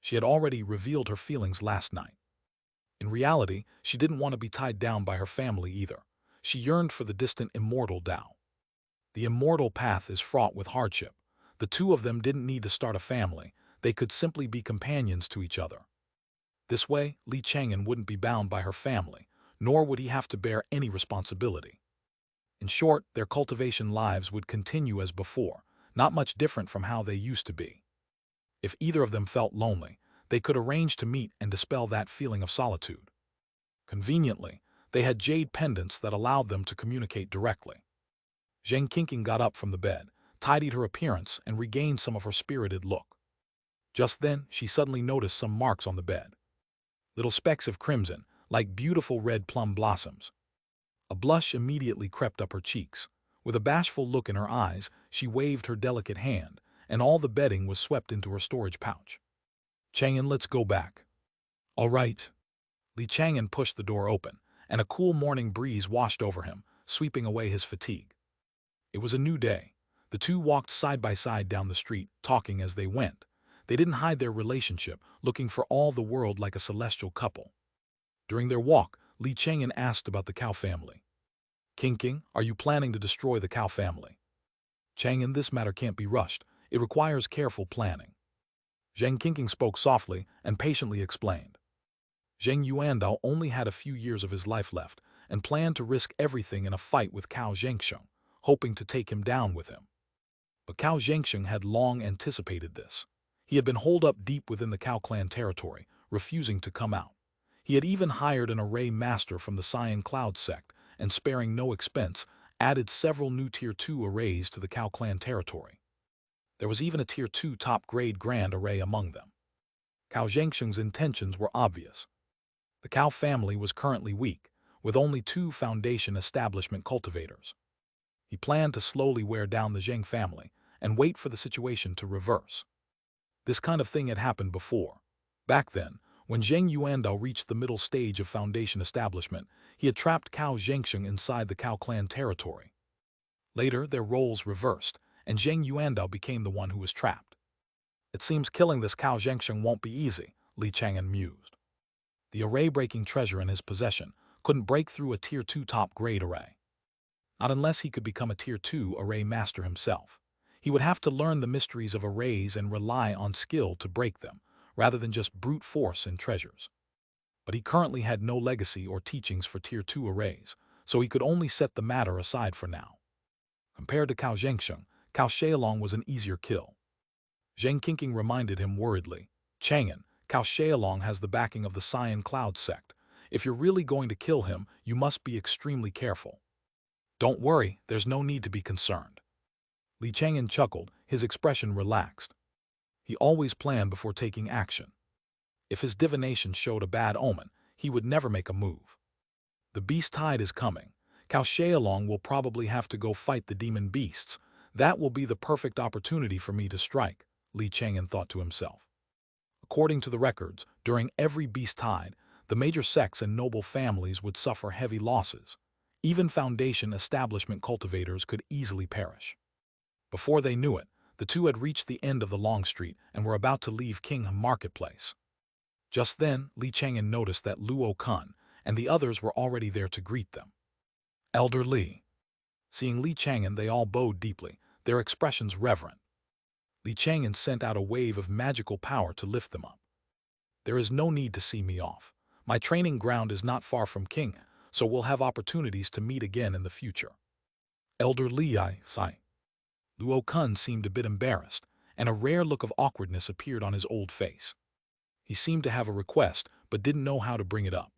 She had already revealed her feelings last night. In reality, she didn't want to be tied down by her family either. She yearned for the distant immortal Tao. The immortal path is fraught with hardship. The two of them didn't need to start a family, they could simply be companions to each other. This way, Chang'an wouldn't be bound by her family, nor would he have to bear any responsibility. In short, their cultivation lives would continue as before, not much different from how they used to be. If either of them felt lonely, they could arrange to meet and dispel that feeling of solitude. Conveniently, they had jade pendants that allowed them to communicate directly. Zheng Qingqing got up from the bed, tidied her appearance, and regained some of her spirited look. Just then, she suddenly noticed some marks on the bed. Little specks of crimson, like beautiful red plum blossoms. A blush immediately crept up her cheeks. With a bashful look in her eyes, she waved her delicate hand, and all the bedding was swept into her storage pouch. Chang'an, let's go back. All right. Chang'an pushed the door open, and a cool morning breeze washed over him, sweeping away his fatigue. It was a new day. The two walked side by side down the street, talking as they went. They didn't hide their relationship, looking for all the world like a celestial couple. During their walk, Chang'an asked about the cow family. Qingqing, are you planning to destroy the cow family? Chang'an, this matter can't be rushed. It requires careful planning. Zheng Qingqing spoke softly and patiently explained. Zheng Yuandao only had a few years of his life left and planned to risk everything in a fight with Cao Zhengsheng, hoping to take him down with him. But Cao Zhengsheng had long anticipated this. He had been holed up deep within the Cao clan territory, refusing to come out. He had even hired an array master from the Cyan Cloud sect and, sparing no expense, added several new Tier 2 arrays to the Cao clan territory. There was even a Tier 2 top-grade grand array among them. Cao Zhengsheng's intentions were obvious. The Cao family was currently weak, with only 2 foundation establishment cultivators. He planned to slowly wear down the Zheng family and wait for the situation to reverse. This kind of thing had happened before. Back then, when Zheng Yuandao reached the middle stage of foundation establishment, he had trapped Cao Zhengsheng inside the Cao clan territory. Later, their roles reversed, and Zheng Yuandao became the one who was trapped. It seems killing this Cao Zhengsheng won't be easy, Chang'an mused. The array-breaking treasure in his possession couldn't break through a Tier 2 top-grade array. Not unless he could become a Tier 2 array master himself. He would have to learn the mysteries of arrays and rely on skill to break them, rather than just brute force and treasures. But he currently had no legacy or teachings for Tier 2 arrays, so he could only set the matter aside for now. Compared to Cao Zhengsheng, Cao Xiaolong was an easier kill. Zheng Qingqing reminded him worriedly, Chang'an, Cao Xiaolong has the backing of the Cyan Cloud sect. If you're really going to kill him, you must be extremely careful. Don't worry, there's no need to be concerned. Chang'an chuckled, his expression relaxed. He always planned before taking action. If his divination showed a bad omen, he would never make a move. The beast tide is coming. Cao Xiaolong will probably have to go fight the demon beasts. That will be the perfect opportunity for me to strike, Chang'an thought to himself. According to the records, during every beast tide, the major sects and noble families would suffer heavy losses. Even foundation establishment cultivators could easily perish. Before they knew it, the two had reached the end of the long street and were about to leave King Marketplace. Just then, Chang'an noticed that Luo Kun and the others were already there to greet them. Elder Li. Seeing Chang'an, they all bowed deeply, their expressions reverent. Chang'an sent out a wave of magical power to lift them up. There is no need to see me off. My training ground is not far from King, so we'll have opportunities to meet again in the future. Elder Li, I sigh. Luo Kun seemed a bit embarrassed, and a rare look of awkwardness appeared on his old face. He seemed to have a request, but didn't know how to bring it up.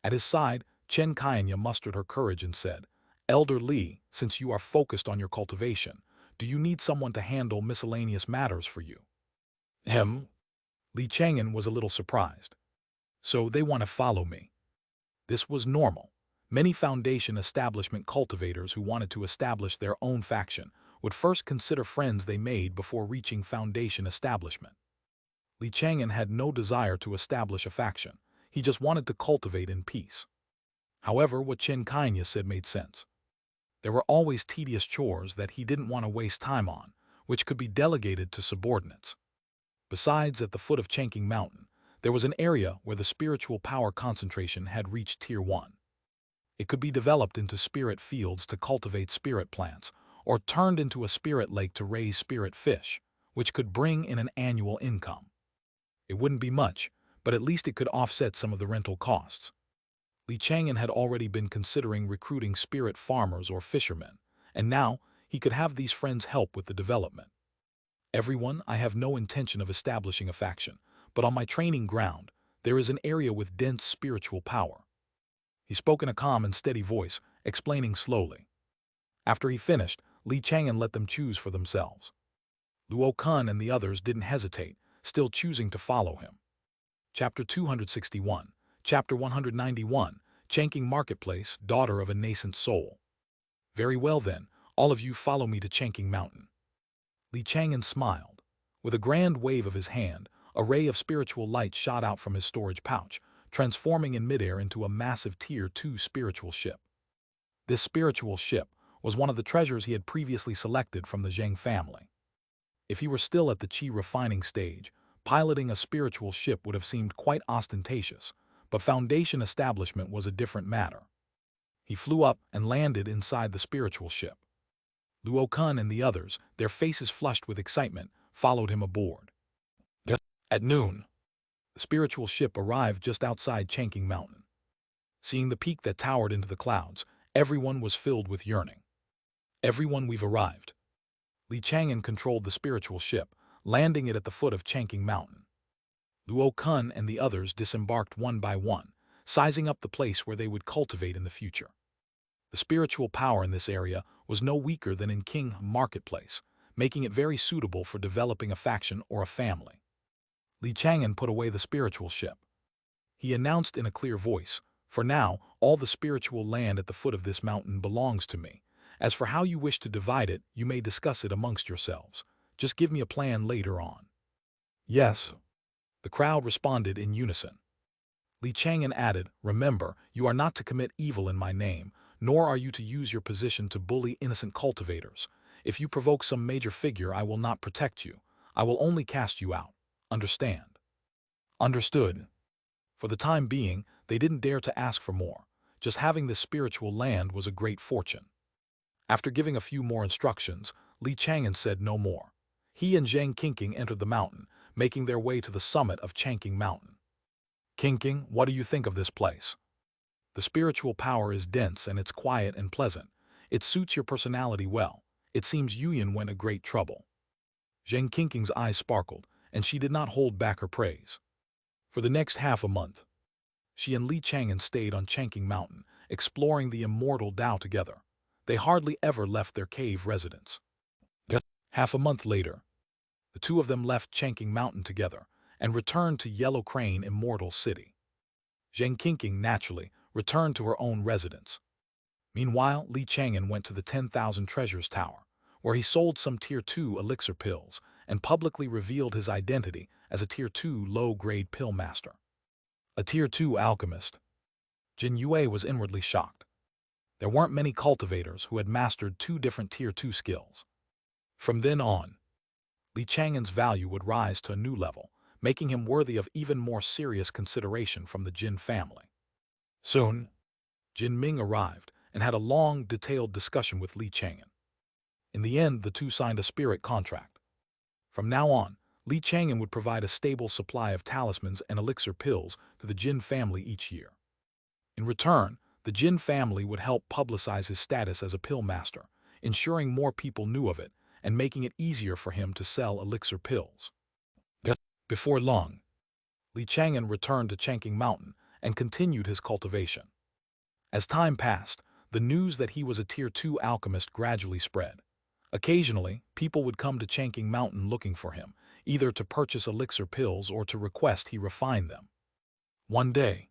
At his side, Chen Qianya mustered her courage and said, Elder Li, since you are focused on your cultivation, do you need someone to handle miscellaneous matters for you? Chang'an was a little surprised. So they want to follow me. This was normal. Many foundation establishment cultivators who wanted to establish their own faction would first consider friends they made before reaching foundation establishment. Chang'an had no desire to establish a faction. He just wanted to cultivate in peace. However, what Chen Qianya said made sense. There were always tedious chores that he didn't want to waste time on, which could be delegated to subordinates. Besides, at the foot of Chang'an Mountain, there was an area where the spiritual power concentration had reached Tier 1. It could be developed into spirit fields to cultivate spirit plants, or turned into a spirit lake to raise spirit fish, which could bring in an annual income. It wouldn't be much, but at least it could offset some of the rental costs. Chang'an had already been considering recruiting spirit farmers or fishermen, and now he could have these friends help with the development. Everyone, I have no intention of establishing a faction, but on my training ground, there is an area with dense spiritual power. He spoke in a calm and steady voice, explaining slowly. After he finished, Chang'an let them choose for themselves. Luo Kun and the others didn't hesitate, still choosing to follow him. Chapter 261, Chapter 191, Chang'an Marketplace, Daughter of a Nascent Soul. Very well then, all of you follow me to Chang'an Mountain. Chang'an smiled. With a grand wave of his hand, a ray of spiritual light shot out from his storage pouch, transforming in midair into a massive Tier 2 spiritual ship. This spiritual ship was one of the treasures he had previously selected from the Zheng family. If he were still at the Qi refining stage, piloting a spiritual ship would have seemed quite ostentatious, but foundation establishment was a different matter. He flew up and landed inside the spiritual ship. Luo Kun and the others, their faces flushed with excitement, followed him aboard. At noon, the spiritual ship arrived just outside Chang'an Mountain. Seeing the peak that towered into the clouds, everyone was filled with yearning. Everyone, we've arrived. Chang'an controlled the spiritual ship, landing it at the foot of Chang'an Mountain. Luo Kun and the others disembarked one by one, sizing up the place where they would cultivate in the future. The spiritual power in this area was no weaker than in King Marketplace, making it very suitable for developing a faction or a family. Chang'an put away the spiritual ship. He announced in a clear voice, "For now, all the spiritual land at the foot of this mountain belongs to me. As for how you wish to divide it, you may discuss it amongst yourselves. Just give me a plan later on." "Yes." The crowd responded in unison. Chang'an added, "Remember, you are not to commit evil in my name, nor are you to use your position to bully innocent cultivators. If you provoke some major figure, I will not protect you. I will only cast you out. Understand?" Understood. For the time being, they didn't dare to ask for more. Just having this spiritual land was a great fortune. After giving a few more instructions, Chang'an said no more. He and Zhang Qingqing entered the mountain, making their way to the summit of Chang'an Mountain. "Qingqing, what do you think of this place?" "The spiritual power is dense and it's quiet and pleasant. It suits your personality well. It seems Yuyan went a great trouble." Zhang Qingqing's eyes sparkled, and she did not hold back her praise. For the next half a month, she and Chang'an stayed on Chang'an Mountain, exploring the immortal Tao together. They hardly ever left their cave residence. Half a month later, the two of them left Chang'an Mountain together and returned to Yellow Crane Immortal City. Zhang Qingqing naturally returned to her own residence. Meanwhile, Chang'an went to the 10,000 Treasures Tower, where he sold some Tier 2 elixir pills and publicly revealed his identity as a Tier 2 low-grade pill master. A Tier 2 alchemist. Jin Yue was inwardly shocked. There weren't many cultivators who had mastered 2 different Tier 2 skills. From then on, Chang'an's value would rise to a new level, making him worthy of even more serious consideration from the Jin family. Soon, Jin Ming arrived and had a long, detailed discussion with Chang'an. In the end, the two signed a spirit contract. From now on, Chang'an would provide a stable supply of talismans and elixir pills to the Jin family each year. In return, the Jin family would help publicize his status as a pill master, ensuring more people knew of it and making it easier for him to sell elixir pills. Before long, Chang'an returned to Chang'an Mountain and continued his cultivation. As time passed, the news that he was a Tier 2 alchemist gradually spread. Occasionally, people would come to Chang'an Mountain looking for him, either to purchase elixir pills or to request he refine them. One day,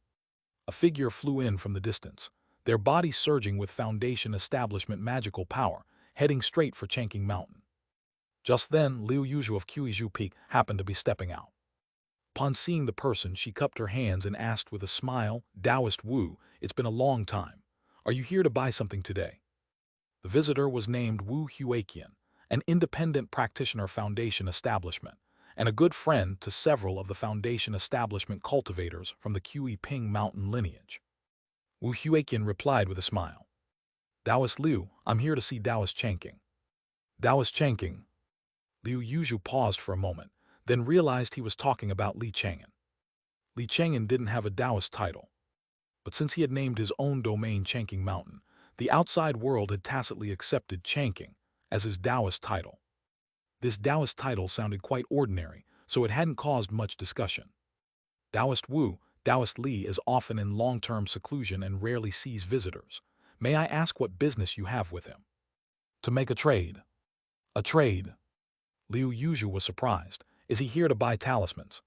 a figure flew in from the distance, their body surging with foundation establishment magical power, heading straight for Chang'an Mountain. Just then, Liu Yuzhu of Qiuzhu Peak happened to be stepping out. Upon seeing the person, she cupped her hands and asked with a smile, "Taoist Wu, it's been a long time. Are you here to buy something today?" The visitor was named Wu Huaqian, an independent practitioner foundation establishment, and a good friend to several of the foundation establishment cultivators from the Qi Ping mountain lineage. Wu Huaqian replied with a smile, "Taoist Liu, I'm here to see Taoist Chang'an." Taoist Chang'an. Liu Yuzhu paused for a moment, then realized he was talking about Li Chang'an. Li Chang'an didn't have a Taoist title, but since he had named his own domain Chang'an Mountain, the outside world had tacitly accepted Chang'an as his Taoist title. This Taoist title sounded quite ordinary, so it hadn't caused much discussion. Taoist Wu, Taoist Li is often in long-term seclusion and rarely sees visitors. May I ask what business you have with him? To make a trade. A trade? Liu Yuzhu was surprised. Is he here to buy talismans?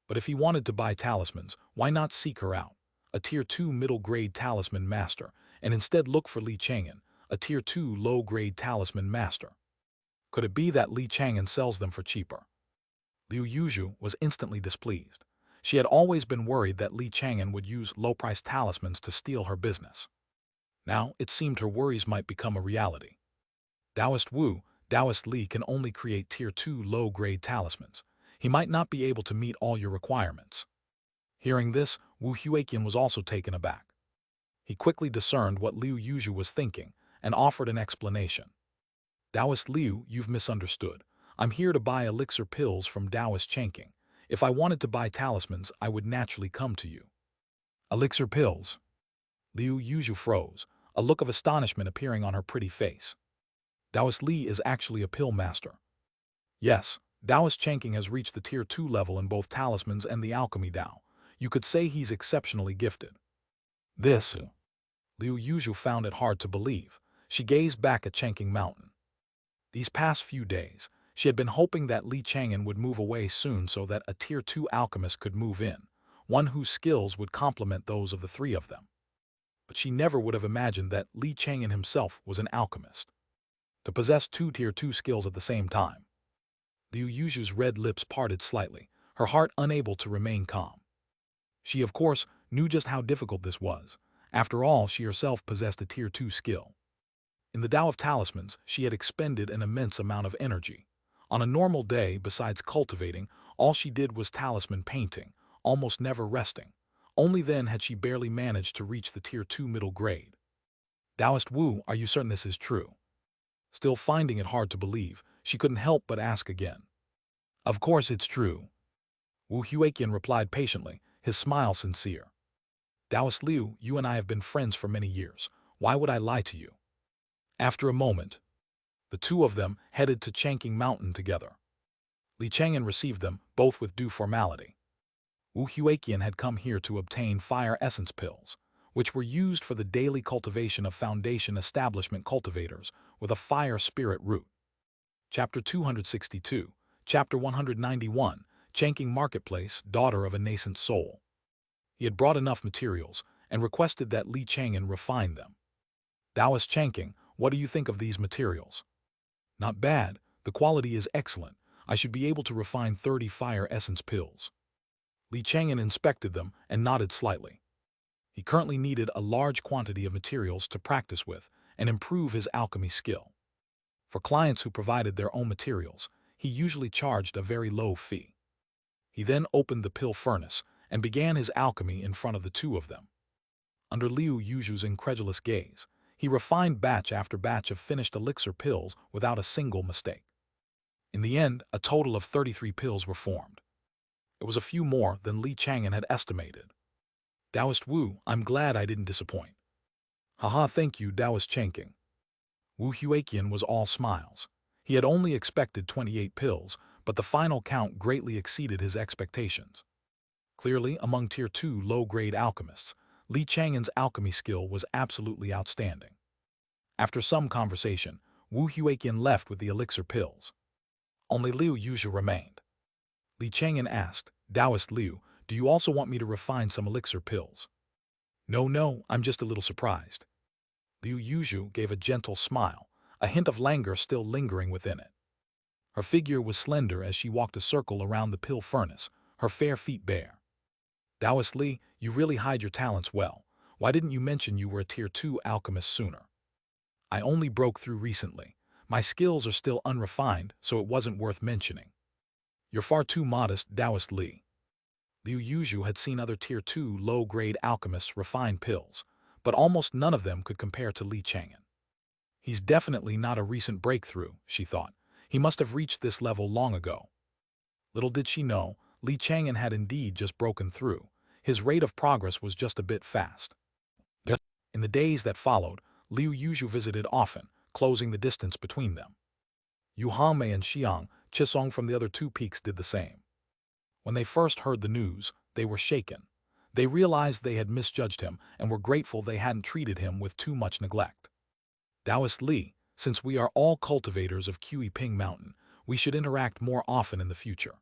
But if he wanted to buy talismans, why not seek her out, a Tier 2 middle-grade talisman master, and instead look for Li Chang'an, a Tier 2 low-grade talisman master? Could it be that Li Chang'an sells them for cheaper? Liu Yuzhu was instantly displeased. She had always been worried that Li Chang'an would use low-priced talismans to steal her business. Now, it seemed her worries might become a reality. Taoist Wu, Taoist Li can only create Tier 2 low-grade talismans. He might not be able to meet all your requirements. Hearing this, Wu Huaqian was also taken aback. He quickly discerned what Liu Yuzhu was thinking and offered an explanation. Taoist Liu, you've misunderstood. I'm here to buy elixir pills from Taoist Chang'an. If I wanted to buy talismans, I would naturally come to you. Elixir pills? Liu Yuzhu froze, a look of astonishment appearing on her pretty face. Taoist Li is actually a pill master. Yes, Taoist Chang'an has reached the Tier 2 level in both talismans and the alchemy Tao. You could say he's exceptionally gifted. This, Liu Yuzhu found it hard to believe. She gazed back at Chang'an Mountain. These past few days, she had been hoping that Li Chang'an would move away soon so that a Tier 2 alchemist could move in, one whose skills would complement those of the three of them. But she never would have imagined that Li Chang'an himself was an alchemist. To possess two Tier 2 skills at the same time. Liu Yuzhu's red lips parted slightly, her heart unable to remain calm. She, of course, knew just how difficult this was. After all, she herself possessed a Tier 2 skill. In the Tao of Talismans, she had expended an immense amount of energy. On a normal day, besides cultivating, all she did was talisman painting, almost never resting. Only then had she barely managed to reach the Tier 2 middle grade. Taoist Wu, are you certain this is true? Still finding it hard to believe, she couldn't help but ask again. Of course it's true. Wu Huaqian replied patiently, his smile sincere. Taoist Liu, you and I have been friends for many years. Why would I lie to you? After a moment, the two of them headed to Chang'an Mountain together. Li Chang'an received them, both with due formality. Wu Huaqian had come here to obtain fire essence pills, which were used for the daily cultivation of Foundation establishment cultivators with a fire spirit root. Chapter 262, Chapter 191, Chang'an Marketplace, Daughter of a Nascent Soul. He had brought enough materials and requested that Li Chang'an refine them. Taoist Chang'an, what do you think of these materials? Not bad, the quality is excellent. I should be able to refine 30 fire essence pills. Li Chang'an inspected them and nodded slightly. He currently needed a large quantity of materials to practice with and improve his alchemy skill. For clients who provided their own materials, he usually charged a very low fee. He then opened the pill furnace and began his alchemy in front of the two of them. Under Liu Yuzhu's incredulous gaze, he refined batch after batch of finished elixir pills without a single mistake. In the end, a total of 33 pills were formed. It was a few more than Li Chang'an had estimated. Taoist Wu, I'm glad I didn't disappoint. Haha, thank you, Taoist Chang'an. Wu Huaqian was all smiles. He had only expected 28 pills, but the final count greatly exceeded his expectations. Clearly, among Tier 2 low-grade alchemists, Li Chang'an's alchemy skill was absolutely outstanding. After some conversation, Wu Huaqian left with the elixir pills. Only Liu Yuzhu remained. Li Chang'an asked, Taoist Liu, do you also want me to refine some elixir pills? No, I'm just a little surprised. Liu Yuzhu gave a gentle smile, a hint of languor still lingering within it. Her figure was slender as she walked a circle around the pill furnace, her fair feet bare. Taoist Li, you really hide your talents well. Why didn't you mention you were a Tier 2 alchemist sooner? I only broke through recently. My skills are still unrefined, so it wasn't worth mentioning. You're far too modest, Taoist Li. Liu Yuzhu had seen other Tier 2 low-grade alchemists refine pills, but almost none of them could compare to Li Chang'an. He's definitely not a recent breakthrough, she thought. He must have reached this level long ago. Little did she know, Li Chang'an had indeed just broken through. His rate of progress was just a bit fast. In the days that followed, Liu Yuzhu visited often, closing the distance between them. Yu Hangmei and Chisong from the other two peaks did the same. When they first heard the news, they were shaken. They realized they had misjudged him and were grateful they hadn't treated him with too much neglect. Taoist Li, since we are all cultivators of Ping Mountain, we should interact more often in the future.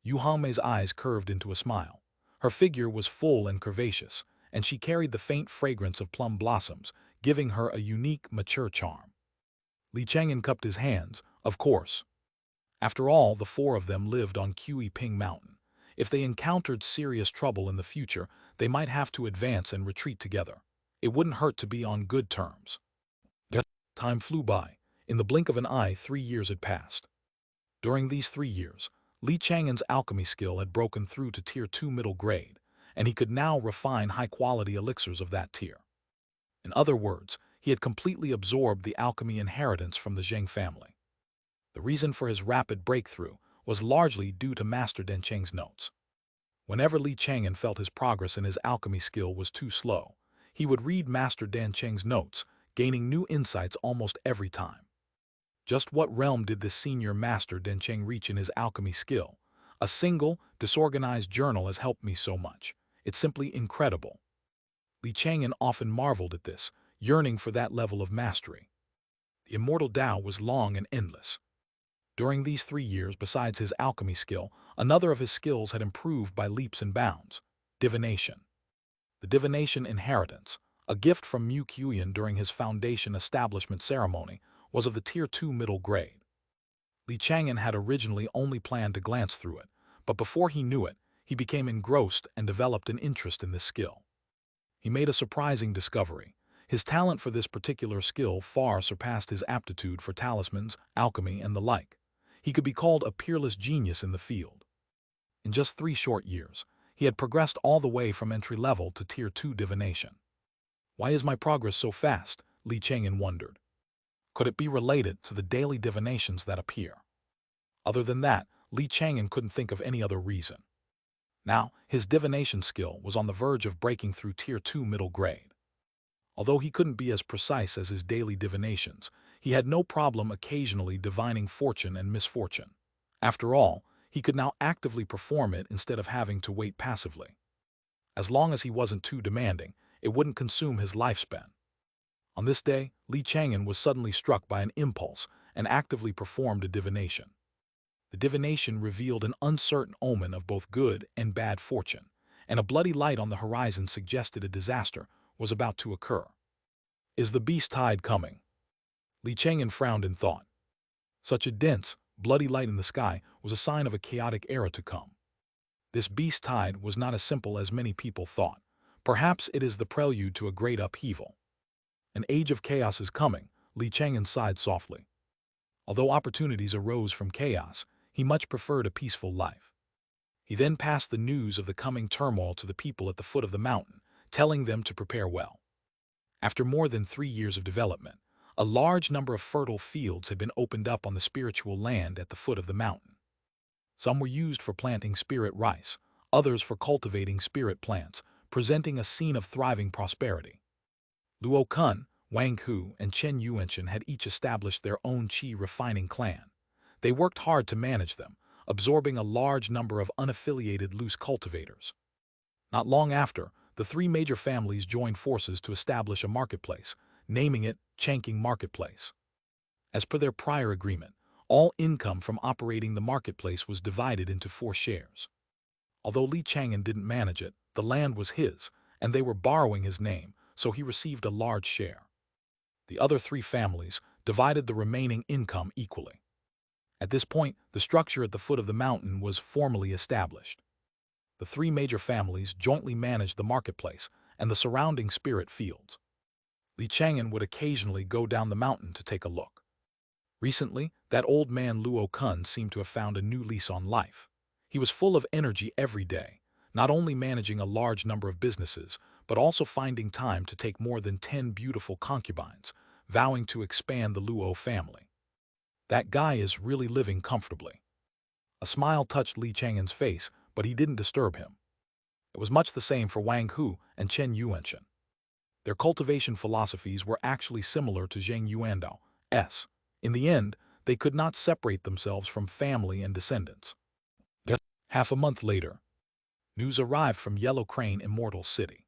Yu Hangmei's eyes curved into a smile. Her figure was full and curvaceous, and she carried the faint fragrance of plum blossoms, giving her a unique, mature charm. Li Chang'an cupped his hands, of course. After all, the four of them lived on Ping Mountain. If they encountered serious trouble in the future, they might have to advance and retreat together. It wouldn't hurt to be on good terms. Time flew by. In the blink of an eye, 3 years had passed. During these 3 years, Li Chang'an's alchemy skill had broken through to Tier 2 middle grade, and he could now refine high-quality elixirs of that tier. In other words, he had completely absorbed the alchemy inheritance from the Zheng family. The reason for his rapid breakthrough was largely due to Master Dencheng's notes. Whenever Li Chang'an felt his progress in his alchemy skill was too slow, he would read Master Dencheng's notes, gaining new insights almost every time. Just what realm did this senior Master Dencheng reach in his alchemy skill? A single, disorganized journal has helped me so much. It's simply incredible. Li Chang'an often marveled at this, yearning for that level of mastery. The immortal Tao was long and endless. During these 3 years, besides his alchemy skill, another of his skills had improved by leaps and bounds: divination. The divination inheritance, a gift from Mu Qiuyan during his foundation establishment ceremony, was of the Tier 2 middle grade. Li Chang'an had originally only planned to glance through it, but before he knew it, he became engrossed and developed an interest in this skill. He made a surprising discovery. His talent for this particular skill far surpassed his aptitude for talismans, alchemy, and the like. He could be called a peerless genius in the field. In just 3 short years, he had progressed all the way from entry-level to Tier 2 divination. Why is my progress so fast? Li Chang'an wondered. Could it be related to the daily divinations that appear? Other than that, Li Chang'an couldn't think of any other reason. Now, his divination skill was on the verge of breaking through Tier 2 middle grade. Although he couldn't be as precise as his daily divinations, he had no problem occasionally divining fortune and misfortune. After all, he could now actively perform it instead of having to wait passively. As long as he wasn't too demanding, it wouldn't consume his lifespan. On this day, Li Chang'an was suddenly struck by an impulse and actively performed a divination. The divination revealed an uncertain omen of both good and bad fortune, and a bloody light on the horizon suggested a disaster was about to occur. Is the beast tide coming? Li Chang'an frowned in thought. Such a dense, bloody light in the sky was a sign of a chaotic era to come. This beast tide was not as simple as many people thought. Perhaps it is the prelude to a great upheaval. An age of chaos is coming, Li Chang'an sighed softly. Although opportunities arose from chaos, he much preferred a peaceful life. He then passed the news of the coming turmoil to the people at the foot of the mountain, telling them to prepare well. After more than 3 years of development, a large number of fertile fields had been opened up on the spiritual land at the foot of the mountain. Some were used for planting spirit rice, others for cultivating spirit plants, presenting a scene of thriving prosperity. Luo Kun, Wang Hu, and Chen Yuanshan had each established their own qi refining clan. They worked hard to manage them, absorbing a large number of unaffiliated loose cultivators. Not long after, the 3 major families joined forces to establish a marketplace, naming it Chang'an Marketplace. As per their prior agreement, all income from operating the marketplace was divided into 4 shares. Although Li Chang'an didn't manage it, the land was his, and they were borrowing his name, so he received a large share. The other 3 families divided the remaining income equally. At this point, the structure at the foot of the mountain was formally established. The 3 major families jointly managed the marketplace and the surrounding spirit fields. Li Chang'an would occasionally go down the mountain to take a look. Recently, that old man Luo Kun seemed to have found a new lease on life. He was full of energy every day, not only managing a large number of businesses, but also finding time to take more than 10 beautiful concubines, vowing to expand the Luo family. That guy is really living comfortably. A smile touched Li Chang'an's face, but he didn't disturb him. It was much the same for Wang Hu and Chen Yuanshan. Their cultivation philosophies were actually similar to Zheng Yuandao's. In the end, they could not separate themselves from family and descendants. Half a month later, news arrived from Yellow Crane Immortal City.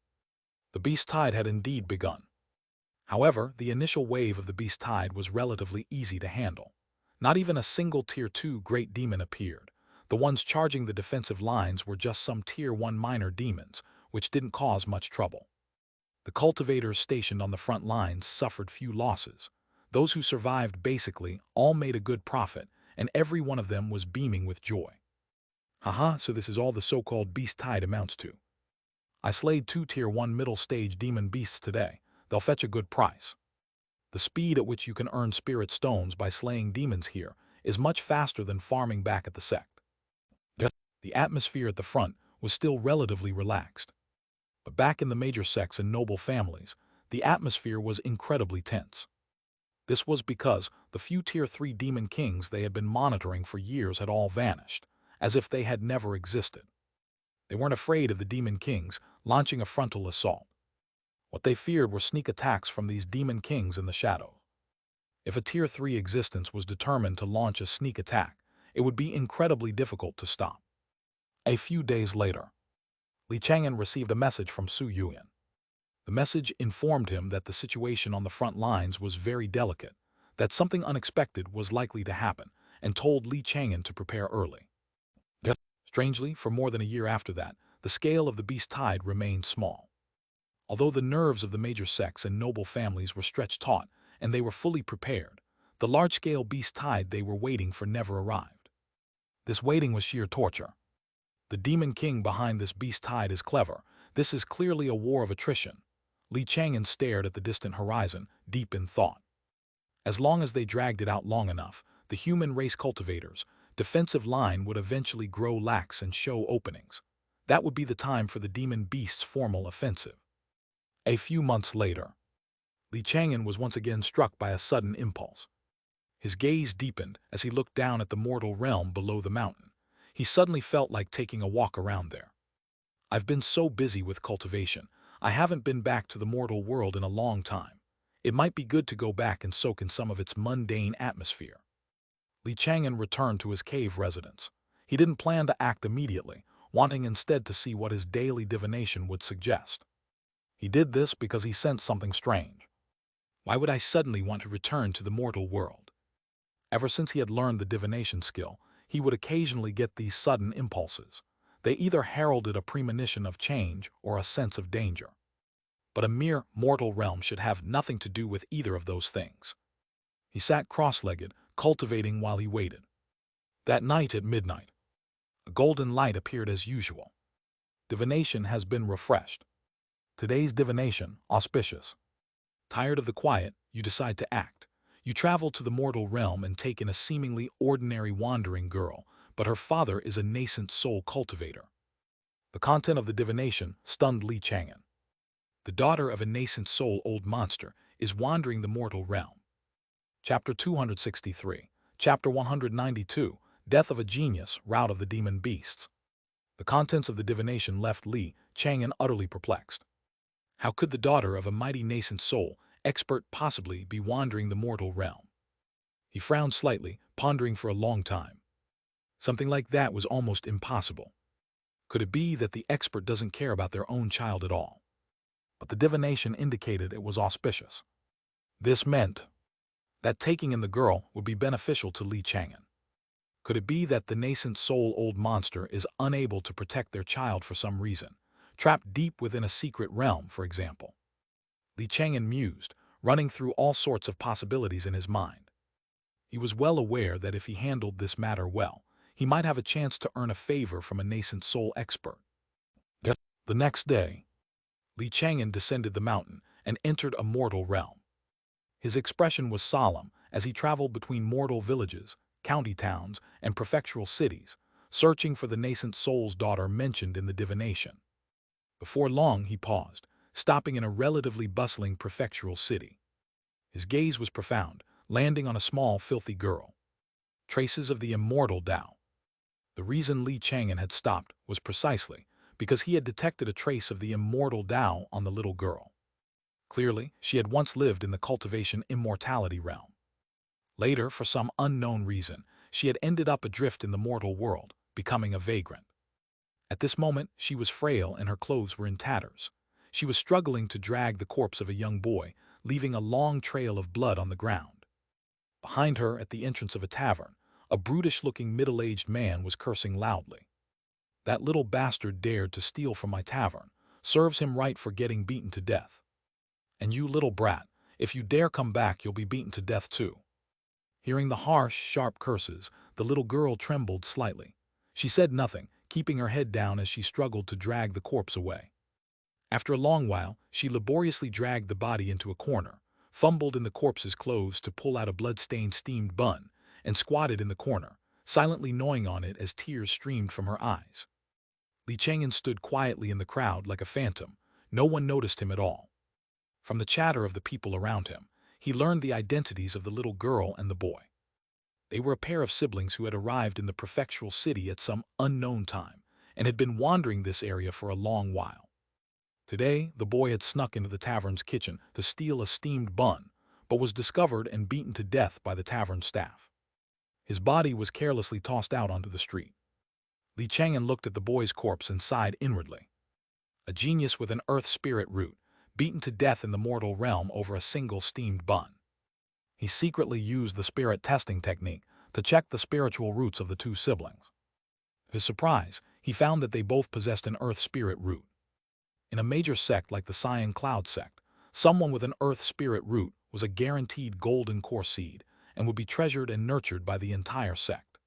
The beast tide had indeed begun. However, the initial wave of the beast tide was relatively easy to handle. Not even a single Tier 2 great demon appeared. The ones charging the defensive lines were just some Tier 1 minor demons, which didn't cause much trouble. The cultivators stationed on the front lines suffered few losses. Those who survived basically all made a good profit, and every one of them was beaming with joy. Haha, so this is all the so-called beast tide amounts to. I slayed 2 Tier 1 middle stage demon beasts today. They'll fetch a good price. The speed at which you can earn spirit stones by slaying demons here is much faster than farming back at the sect. The atmosphere at the front was still relatively relaxed. But back in the major sects and noble families, the atmosphere was incredibly tense. This was because the few Tier 3 demon kings they had been monitoring for years had all vanished, as if they had never existed. They weren't afraid of the demon kings launching a frontal assault. What they feared were sneak attacks from these demon kings in the shadow. If a Tier 3 existence was determined to launch a sneak attack, it would be incredibly difficult to stop. A few days later, Li Chang'an received a message from Su Yuan. The message informed him that the situation on the front lines was very delicate, that something unexpected was likely to happen, and told Li Chang'an to prepare early. Strangely, for more than a year after that, the scale of the beast tide remained small. Although the nerves of the major sects and noble families were stretched taut, and they were fully prepared, the large-scale beast tide they were waiting for never arrived. This waiting was sheer torture. The demon king behind this beast tide is clever. This is clearly a war of attrition. Li Chang'an stared at the distant horizon, deep in thought. As long as they dragged it out long enough, the human race cultivators' defensive line would eventually grow lax and show openings. That would be the time for the demon beast's formal offensive. A few months later, Li Chang'an was once again struck by a sudden impulse. His gaze deepened as he looked down at the mortal realm below the mountain. He suddenly felt like taking a walk around there. I've been so busy with cultivation, I haven't been back to the mortal world in a long time. It might be good to go back and soak in some of its mundane atmosphere. Li Chang'an returned to his cave residence. He didn't plan to act immediately, wanting instead to see what his daily divination would suggest. He did this because he sensed something strange. Why would I suddenly want to return to the mortal world? Ever since he had learned the divination skill, he would occasionally get these sudden impulses. They either heralded a premonition of change or a sense of danger. But a mere mortal realm should have nothing to do with either of those things. He sat cross-legged, cultivating while he waited. That night at midnight, a golden light appeared as usual. Divination has been refreshed. Today's divination, Auspicious. Tired of the quiet, you decide to act. You travel to the mortal realm and take in a seemingly ordinary wandering girl, but her father is a nascent soul cultivator. The content of the divination stunned Li Chang'an. The daughter of a nascent soul old monster is wandering the mortal realm. Chapter 263, Chapter 192, Death of a Genius, Rout of the Demon Beasts. The contents of the divination left Li Chang'an utterly perplexed. How could the daughter of a mighty nascent soul expert possibly be wandering the mortal realm? He frowned slightly, pondering for a long time. Something like that was almost impossible. Could it be that the expert doesn't care about their own child at all? But the divination indicated it was auspicious. This meant that taking in the girl would be beneficial to Li Chang'an. Could it be that the nascent soul old monster is unable to protect their child for some reason, trapped deep within a secret realm, for example? Li Chang'an mused, running through all sorts of possibilities in his mind. He was well aware that if he handled this matter well, he might have a chance to earn a favor from a nascent soul expert. The next day, Li Chang'an descended the mountain and entered a mortal realm. His expression was solemn as he traveled between mortal villages, county towns, and prefectural cities, searching for the nascent soul's daughter mentioned in the divination. Before long he paused, stopping in a relatively bustling prefectural city. His gaze was profound, landing on a small, filthy girl. Traces of the immortal Tao. The reason Li Chang'an had stopped was precisely because he had detected a trace of the immortal Tao on the little girl. Clearly, she had once lived in the cultivation immortality realm. Later, for some unknown reason, she had ended up adrift in the mortal world, becoming a vagrant. At this moment, she was frail and her clothes were in tatters. She was struggling to drag the corpse of a young boy, leaving a long trail of blood on the ground. Behind her, at the entrance of a tavern, a brutish-looking middle-aged man was cursing loudly. "That little bastard dared to steal from my tavern. Serves him right for getting beaten to death. And you little brat, if you dare come back, you'll be beaten to death too." Hearing the harsh, sharp curses, the little girl trembled slightly. She said nothing, keeping her head down as she struggled to drag the corpse away. After a long while, she laboriously dragged the body into a corner, fumbled in the corpse's clothes to pull out a blood-stained steamed bun, and squatted in the corner, silently gnawing on it as tears streamed from her eyes. Li Chang'an stood quietly in the crowd like a phantom. No one noticed him at all. From the chatter of the people around him, he learned the identities of the little girl and the boy. They were a pair of siblings who had arrived in the prefectural city at some unknown time and had been wandering this area for a long while. Today, the boy had snuck into the tavern's kitchen to steal a steamed bun, but was discovered and beaten to death by the tavern staff. His body was carelessly tossed out onto the street. Li Chang'an looked at the boy's corpse and sighed inwardly. A genius with an earth spirit root, beaten to death in the mortal realm over a single steamed bun. He secretly used the spirit testing technique to check the spiritual roots of the two siblings. To his surprise, he found that they both possessed an earth spirit root. In a major sect like the Cyan Cloud sect, someone with an earth spirit root was a guaranteed golden core seed and would be treasured and nurtured by the entire sect.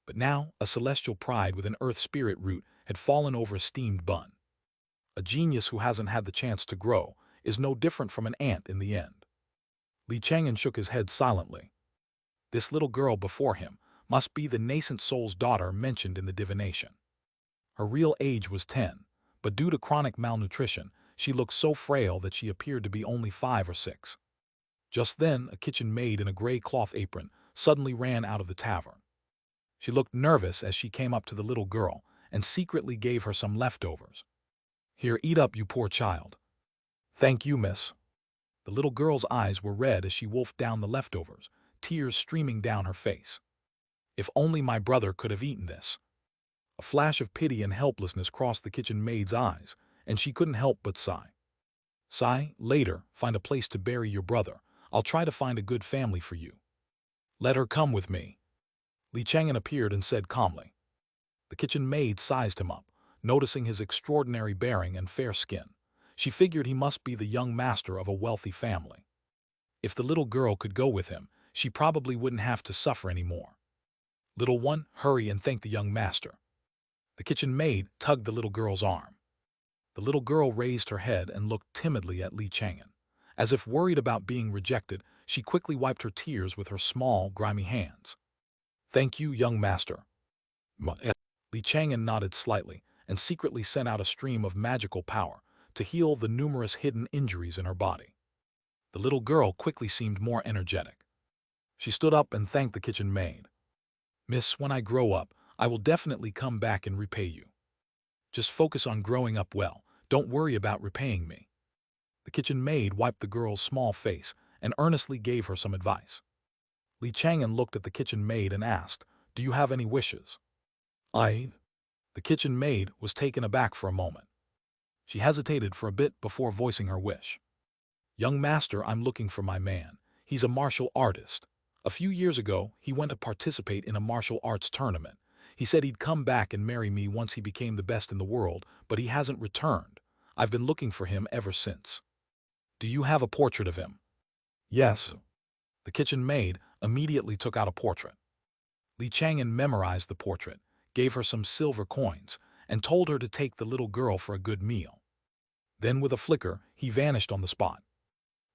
But now, a celestial pride with an earth spirit root had fallen over a steamed bun. A genius who hasn't had the chance to grow is no different from an ant in the end. Li Chang'an shook his head silently. This little girl before him must be the nascent soul's daughter mentioned in the divination. Her real age was 10, but due to chronic malnutrition, she looked so frail that she appeared to be only 5 or 6. Just then, a kitchen maid in a gray cloth apron suddenly ran out of the tavern. She looked nervous as she came up to the little girl and secretly gave her some leftovers. "Here, eat up, you poor child." "Thank you, miss." The little girl's eyes were red as she wolfed down the leftovers, tears streaming down her face. "If only my brother could have eaten this." A flash of pity and helplessness crossed the kitchen maid's eyes, and she couldn't help but sigh. "Sigh, later, find a place to bury your brother. I'll try to find a good family for you." "Let her come with me." Li Chang'an appeared and said calmly. The kitchen maid sized him up, noticing his extraordinary bearing and fair skin. She figured he must be the young master of a wealthy family. If the little girl could go with him, she probably wouldn't have to suffer anymore. "Little one, hurry and thank the young master." The kitchen maid tugged the little girl's arm. The little girl raised her head and looked timidly at Li Chang'an. As if worried about being rejected, she quickly wiped her tears with her small, grimy hands. "Thank you, young master." Li Chang'an nodded slightly and secretly sent out a stream of magical power to heal the numerous hidden injuries in her body. The little girl quickly seemed more energetic. She stood up and thanked the kitchen maid. "Miss, when I grow up, I will definitely come back and repay you. Just focus on growing up well. Don't worry about repaying me." The kitchen maid wiped the girl's small face and earnestly gave her some advice. Li Chang'an looked at the kitchen maid and asked, "Do you have any wishes?" "I..." The kitchen maid was taken aback for a moment. She hesitated for a bit before voicing her wish. "Young master, I'm looking for my man. He's a martial artist. A few years ago, he went to participate in a martial arts tournament. He said he'd come back and marry me once he became the best in the world, but he hasn't returned. I've been looking for him ever since. Do you have a portrait of him?" "Yes." The kitchen maid immediately took out a portrait. Li Chang'an memorized the portrait, gave her some silver coins, and told her to take the little girl for a good meal. Then with a flicker, he vanished on the spot.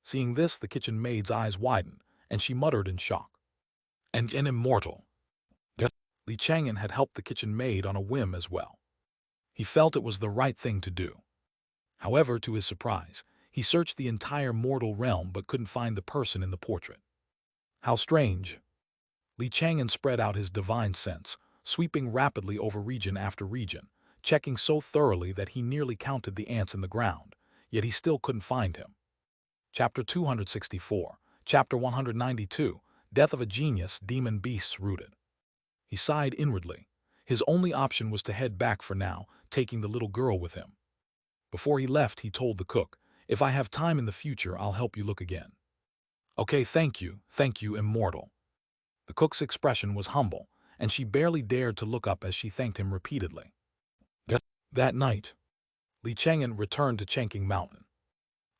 Seeing this, the kitchen maid's eyes widened, and she muttered in shock. "And an immortal." Li Chang'an had helped the kitchen maid on a whim as well. He felt it was the right thing to do. However, to his surprise, He searched the entire mortal realm but couldn't find the person in the portrait. How strange. Li Chang'an spread out his divine sense, sweeping rapidly over region after region, checking so thoroughly that he nearly counted the ants in the ground, yet he still couldn't find him. Chapter 264, Chapter 192, Death of a Genius, Demon Beasts Rooted. He sighed inwardly. His only option was to head back for now, taking the little girl with him. Before he left, he told the cook, "If I have time in the future, I'll help you look again." "Okay, thank you, immortal." The cook's expression was humble, and she barely dared to look up as she thanked him repeatedly. That night, Li Chang'an returned to Chang'an Mountain.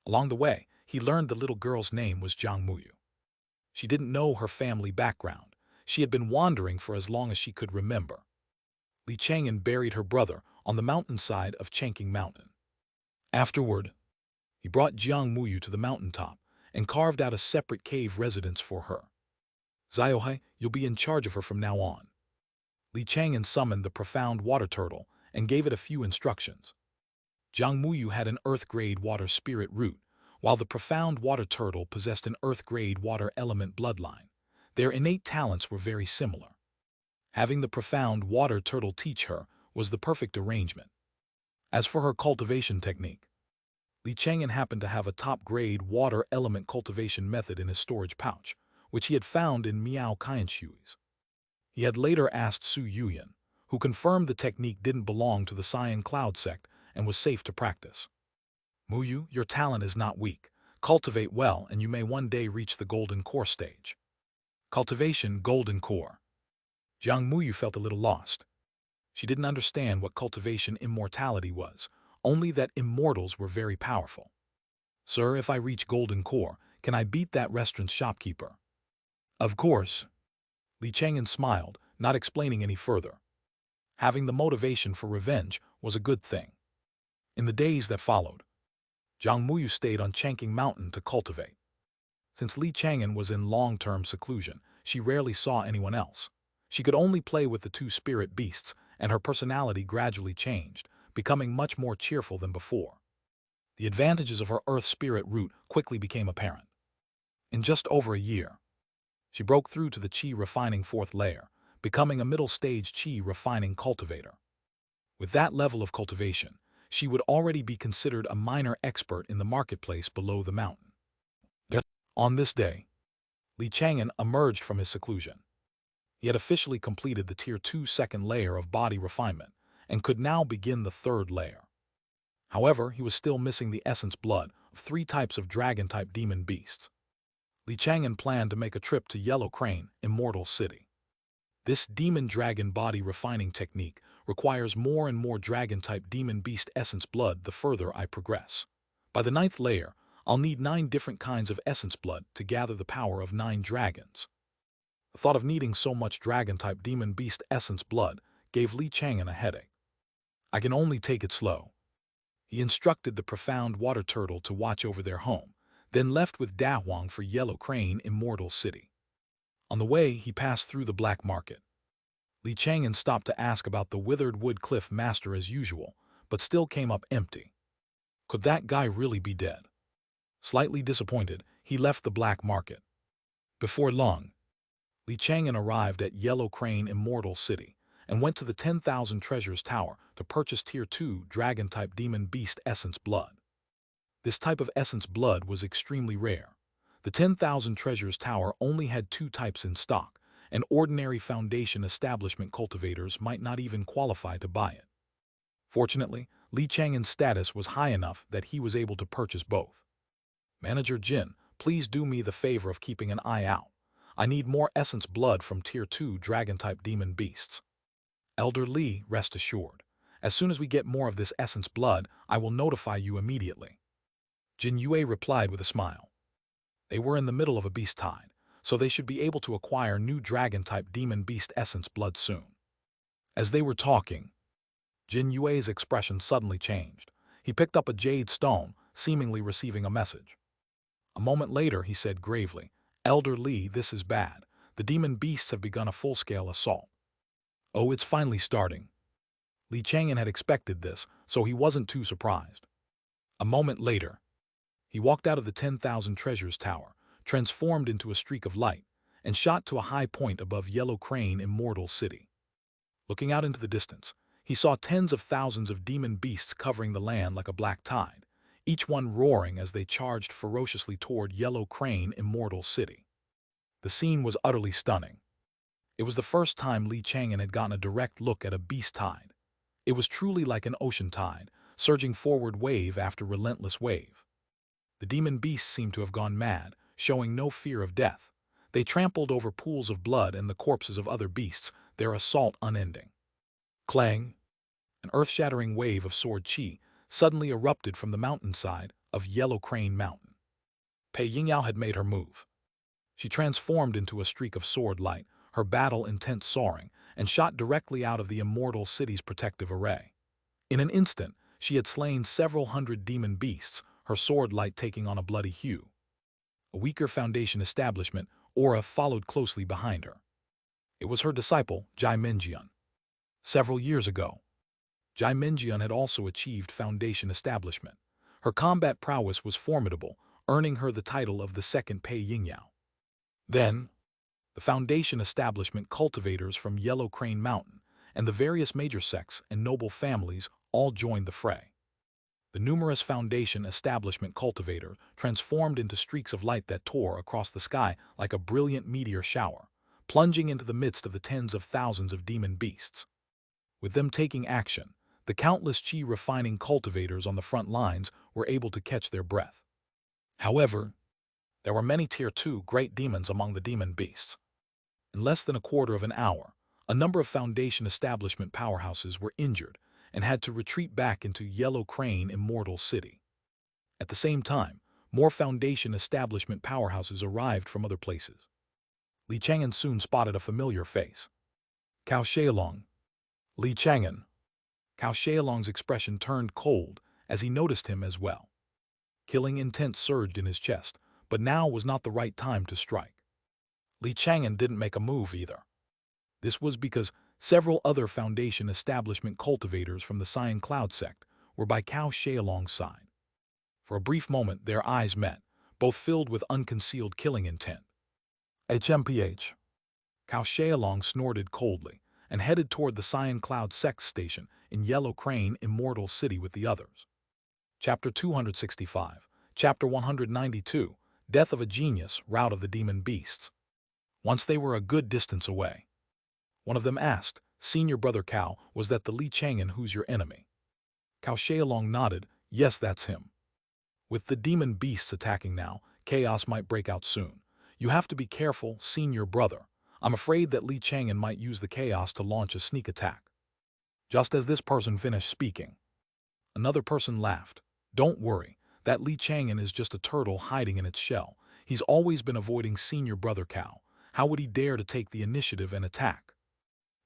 Along the way, he learned the little girl's name was Jiang Muyu. She didn't know her family background. She had been wandering for as long as she could remember. Li Chang'an buried her brother on the mountainside of Chang'an Mountain. Afterward, he brought Jiang Muyu to the mountaintop and carved out a separate cave residence for her. "Ziohai, you'll be in charge of her from now on." Li Chang'an summoned the profound water turtle and gave it a few instructions. Jiang Muyu had an earth-grade water spirit root, while the profound water turtle possessed an earth-grade water element bloodline. Their innate talents were very similar. Having the profound water turtle teach her was the perfect arrangement. As for her cultivation technique, Li Chang'an happened to have a top-grade water element cultivation method in his storage pouch, which he had found in Miao Qianshui's. He had later asked Su Yuyan, who confirmed the technique didn't belong to the Cyan Cloud sect and was safe to practice. "Muyu, your talent is not weak. Cultivate well and you may one day reach the golden core stage." Cultivation, golden core. Jiang Muyu felt a little lost. She didn't understand what cultivation immortality was, only that immortals were very powerful. "Sir, if I reach golden core, can I beat that restaurant's shopkeeper?" "Of course." Li Chang'an smiled, not explaining any further. Having the motivation for revenge was a good thing. In the days that followed, Jiang Muyu stayed on Chang'an Mountain to cultivate. Since Li Chang'an was in long-term seclusion, she rarely saw anyone else. She could only play with the two spirit beasts, and her personality gradually changed, becoming much more cheerful than before. The advantages of her earth spirit root quickly became apparent. In just over a year, she broke through to the Qi refining fourth layer, becoming a middle-stage Qi refining cultivator. With that level of cultivation, she would already be considered a minor expert in the marketplace below the mountain. On this day, Li Chang'an emerged from his seclusion. He had officially completed the Tier 2 second layer of body refinement and could now begin the third layer. However, he was still missing the essence blood of 3 types of dragon-type demon beasts. Li Chang'an planned to make a trip to Yellow Crane, Immortal City. This demon-dragon body refining technique requires more and more dragon-type demon beast essence blood the further I progress. By the 9th layer, I'll need 9 different kinds of essence blood to gather the power of 9 dragons. The thought of needing so much dragon-type demon beast essence blood gave Li Chang'an a headache. "I can only take it slow." He instructed the profound water turtle to watch over their home, then left with Da Huang for Yellow Crane, Immortal City. On the way, he passed through the black market. Li Chang'an stopped to ask about the withered wood cliff master as usual, but still came up empty. Could that guy really be dead? Slightly disappointed, he left the black market. Before long, Li Chang'an arrived at Yellow Crane, Immortal City, and went to the 10,000 Treasures Tower to purchase Tier 2 Dragon-type Demon Beast Essence Blood. This type of essence blood was extremely rare. The 10,000 Treasures Tower only had 2 types in stock, and ordinary Foundation establishment cultivators might not even qualify to buy it. Fortunately, Li Chang'an's status was high enough that he was able to purchase both. "Manager Jin, please do me the favor of keeping an eye out. I need more essence blood from Tier 2 Dragon-type Demon Beasts." "Elder Li, rest assured. As soon as we get more of this essence blood, I will notify you immediately." Jin Yue replied with a smile. They were in the middle of a beast tide, so they should be able to acquire new Dragon-type Demon Beast essence blood soon. As they were talking, Jin Yue's expression suddenly changed. He picked up a jade stone, seemingly receiving a message. A moment later, he said gravely, "Elder Li, this is bad. The demon beasts have begun a full-scale assault." "Oh, it's finally starting." Li Chang'an had expected this, so he wasn't too surprised. A moment later, He walked out of the 10,000 Treasures Tower, transformed into a streak of light, and shot to a high point above Yellow Crane Immortal City. Looking out into the distance, he saw tens of thousands of demon beasts covering the land like a black tide, each one roaring as they charged ferociously toward Yellow Crane Immortal City. The scene was utterly stunning. It was the first time Li Chang'an had gotten a direct look at a beast tide. It was truly like an ocean tide, surging forward wave after relentless wave. The demon beasts seemed to have gone mad, showing no fear of death. They trampled over pools of blood and the corpses of other beasts, their assault unending. Clang! An earth-shattering wave of sword chi suddenly erupted from the mountainside of Yellow Crane Mountain. Pei Yingyao had made her move. She transformed into a streak of sword light, her battle intent soaring, and shot directly out of the Immortal City's protective array. In an instant, she had slain several hundred demon beasts, her sword light taking on a bloody hue. A weaker foundation establishment, Aura, followed closely behind her. It was her disciple, Jai Minjian. Several years ago, Jai Minjian had also achieved foundation establishment. Her combat prowess was formidable, earning her the title of the second Pei Yingyao. Then, the foundation establishment cultivators from Yellow Crane Mountain and the various major sects and noble families all joined the fray. The numerous foundation establishment cultivator transformed into streaks of light that tore across the sky like a brilliant meteor shower, plunging into the midst of the tens of thousands of demon beasts. With them taking action, the countless chi-refining cultivators on the front lines were able to catch their breath. However, there were many Tier 2 great demons among the demon beasts. In less than a quarter of an hour, a number of foundation establishment powerhouses were injured and had to retreat back into Yellow Crane Immortal City. At the same time, more foundation establishment powerhouses arrived from other places. Li Chang'an soon spotted a familiar face. Cao Xiaolong. Li Chang'an. Cao Xiaolong's expression turned cold as he noticed him as well. Killing intent surged in his chest, but now was not the right time to strike. Li Chang'an didn't make a move either. This was because several other foundation establishment cultivators from the Cyan Cloud sect were by Cao Xiaolong's side. For a brief moment their eyes met, both filled with unconcealed killing intent. HMPH. Cao Xiaolong snorted coldly and headed toward the Cyan Cloud sect station in Yellow Crane Immortal City with the others. Chapter 265, Chapter 192, Death of a Genius, Rout of the Demon Beasts. Once they were a good distance away, one of them asked, "Senior Brother Cao, was that the Li Chang'an who's your enemy?" Cao Xiaolong nodded, "Yes, that's him. With the demon beasts attacking now, chaos might break out soon. You have to be careful, Senior Brother. I'm afraid that Li Chang'an might use the chaos to launch a sneak attack." Just as this person finished speaking, another person laughed. "Don't worry, that Li Chang'an is just a turtle hiding in its shell. He's always been avoiding Senior Brother Cao. How would he dare to take the initiative and attack?"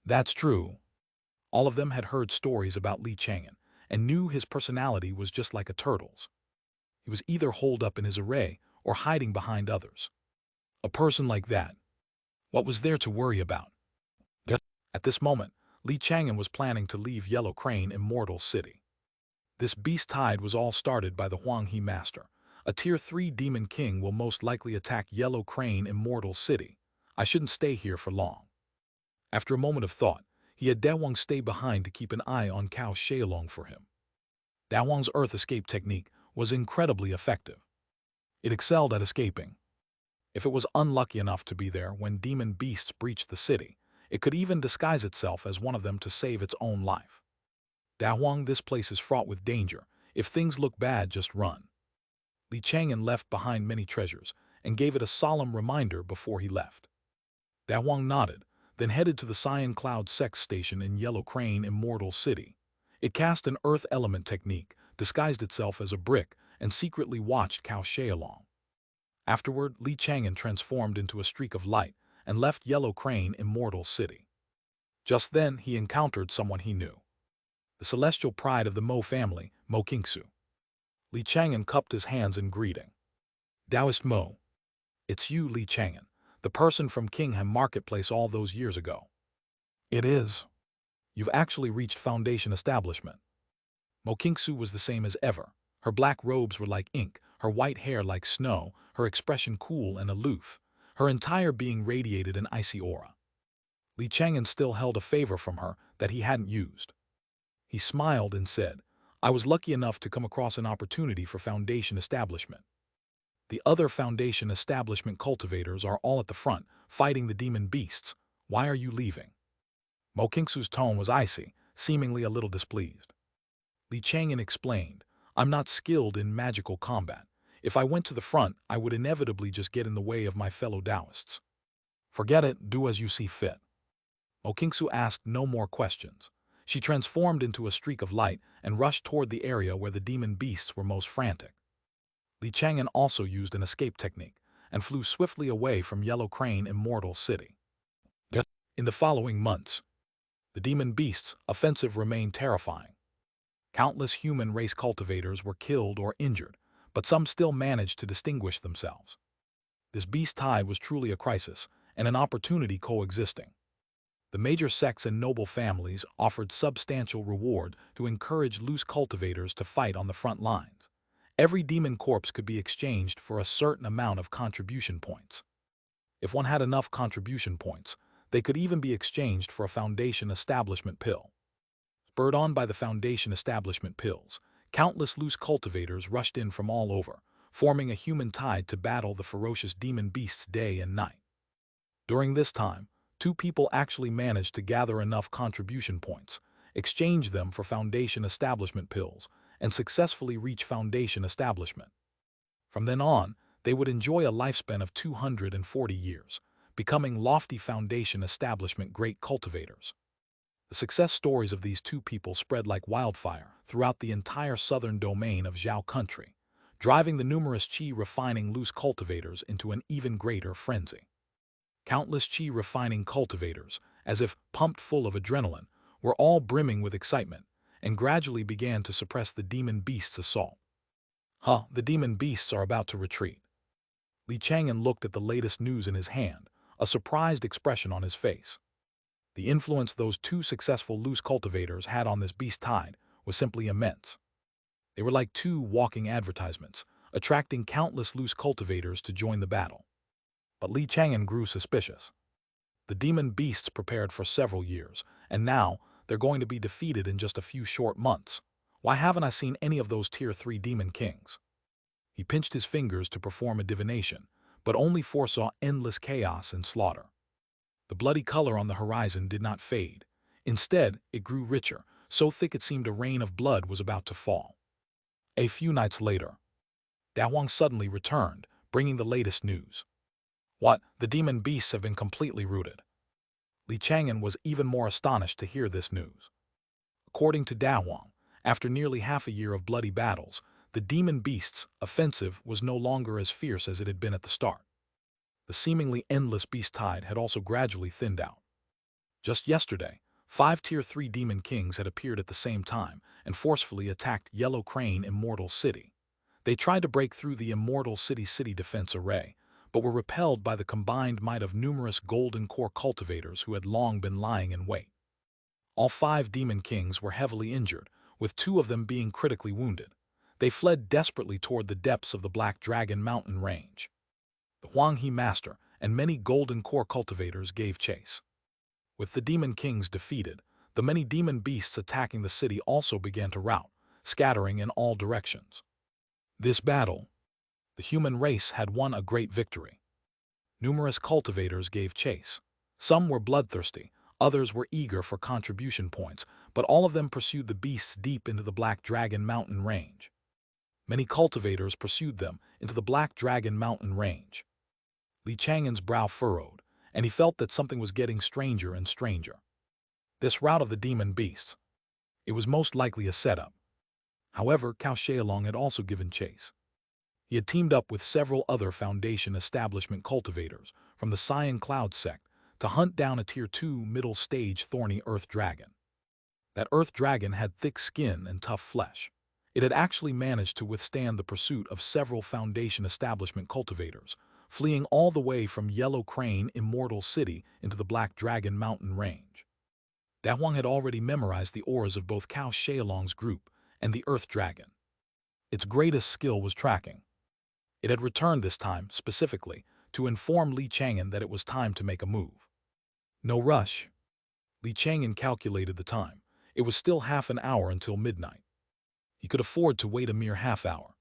That's true. All of them had heard stories about Li Chang'an and knew his personality was just like a turtle's. He was either holed up in his array or hiding behind others. A person like that, what was there to worry about? At this moment, Li Chang'an was planning to leave Yellow Crane Immortal City. This beast tide was all started by the Huang He Master. A Tier 3 Demon King will most likely attack Yellow Crane Immortal City. I shouldn't stay here for long. After a moment of thought, he had Dawang stay behind to keep an eye on Cao Xiaolong for him. Dawang's earth escape technique was incredibly effective. It excelled at escaping. If it was unlucky enough to be there when demon beasts breached the city, it could even disguise itself as one of them to save its own life. Dawang, this place is fraught with danger. If things look bad, just run. Li Chang'an left behind many treasures and gave it a solemn reminder before he left. Dawang nodded, then headed to the Cyan Cloud sect station in Yellow Crane Immortal City. It cast an earth element technique, disguised itself as a brick, and secretly watched Cao Xiaolong. Afterward, Li Chang'an transformed into a streak of light and left Yellow Crane Immortal City. Just then, he encountered someone he knew. The celestial pride of the Mo family, Mo Qingsu. Li Chang'an cupped his hands in greeting. "Taoist Mo. It's you, Li Chang'an, the person from Kingham Marketplace all those years ago." "It is. You've actually reached foundation establishment." Mo Qingsu was the same as ever. Her black robes were like ink, her white hair like snow, her expression cool and aloof. Her entire being radiated an icy aura. Chang'an still held a favor from her that he hadn't used. He smiled and said, "I was lucky enough to come across an opportunity for Foundation establishment. The other Foundation establishment cultivators are all at the front, fighting the demon beasts. Why are you leaving?" Mokinksu's tone was icy, seemingly a little displeased. Chang'an explained, "I'm not skilled in magical combat. If I went to the front, I would inevitably just get in the way of my fellow Taoists." "Forget it, do as you see fit." Mokinksu asked no more questions. She transformed into a streak of light and rushed toward the area where the demon beasts were most frantic. Chang'an also used an escape technique and flew swiftly away from Yellow Crane Immortal City. In the following months, the demon beasts' offensive remained terrifying. Countless human race cultivators were killed or injured, but some still managed to distinguish themselves. This beast tide was truly a crisis and an opportunity coexisting. The major sects and noble families offered substantial reward to encourage loose cultivators to fight on the front lines. Every demon corpse could be exchanged for a certain amount of contribution points. If one had enough contribution points, they could even be exchanged for a Foundation establishment pill. Spurred on by the Foundation establishment pills, countless loose cultivators rushed in from all over, forming a human tide to battle the ferocious demon beasts day and night. During this time, 2 people actually managed to gather enough contribution points, exchange them for Foundation establishment pills, and successfully reach Foundation establishment. From then on, they would enjoy a lifespan of 240 years, becoming lofty Foundation establishment great cultivators. The success stories of these 2 people spread like wildfire throughout the entire southern domain of Zhao country, driving the numerous qi refining loose cultivators into an even greater frenzy. Countless qi refining cultivators, as if pumped full of adrenaline, were all brimming with excitement, and gradually began to suppress the demon beasts' assault. The demon beasts are about to retreat. Chang'an looked at the latest news in his hand, a surprised expression on his face. The influence those 2 successful loose cultivators had on this beast tide was simply immense. They were like 2 walking advertisements, attracting countless loose cultivators to join the battle. But Chang'an grew suspicious. The demon beasts prepared for several years, and now they're going to be defeated in just a few short months. Why haven't I seen any of those Tier 3 demon kings? He pinched his fingers to perform a divination, but only foresaw endless chaos and slaughter. The bloody color on the horizon did not fade. Instead, it grew richer, so thick it seemed a rain of blood was about to fall. A few nights later, Dahuang suddenly returned, bringing the latest news. "What? The demon beasts have been completely routed." Chang'an was even more astonished to hear this news. According to Dahuang, after nearly half a year of bloody battles, the demon beasts' offensive was no longer as fierce as it had been at the start. The seemingly endless beast tide had also gradually thinned out. Just yesterday, 5 Tier 3 demon kings had appeared at the same time and forcefully attacked Yellow Crane Immortal City. They tried to break through the Immortal City defense array, but were repelled by the combined might of numerous golden core cultivators who had long been lying in wait. All 5 demon kings were heavily injured, with 2 of them being critically wounded. They fled desperately toward the depths of the Black Dragon Mountain range. The Huanghe Master and many golden core cultivators gave chase. With the demon kings defeated, the many demon beasts attacking the city also began to rout, scattering in all directions. This battle, the human race had won a great victory. Numerous cultivators gave chase. Some were bloodthirsty, others were eager for contribution points, but all of them pursued the beasts deep into the Black Dragon Mountain range. Many cultivators pursued them into the Black Dragon Mountain range. Chang'an's brow furrowed, and he felt that something was getting stranger and stranger. This rout of the demon beasts, it was most likely a setup. However, Cao Xiaolong had also given chase. He had teamed up with several other Foundation establishment cultivators from the Cyan Cloud sect to hunt down a Tier 2 middle-stage thorny earth dragon. That earth dragon had thick skin and tough flesh. It had actually managed to withstand the pursuit of several Foundation establishment cultivators, fleeing all the way from Yellow Crane Immortal City into the Black Dragon Mountain range. Dahuang had already memorized the auras of both Cao Xiaolong's group and the earth dragon. Its greatest skill was tracking. It had returned this time, specifically, to inform Li Chang'an that it was time to make a move. No rush. Li Chang'an calculated the time. It was still half an hour until midnight. He could afford to wait a mere half hour.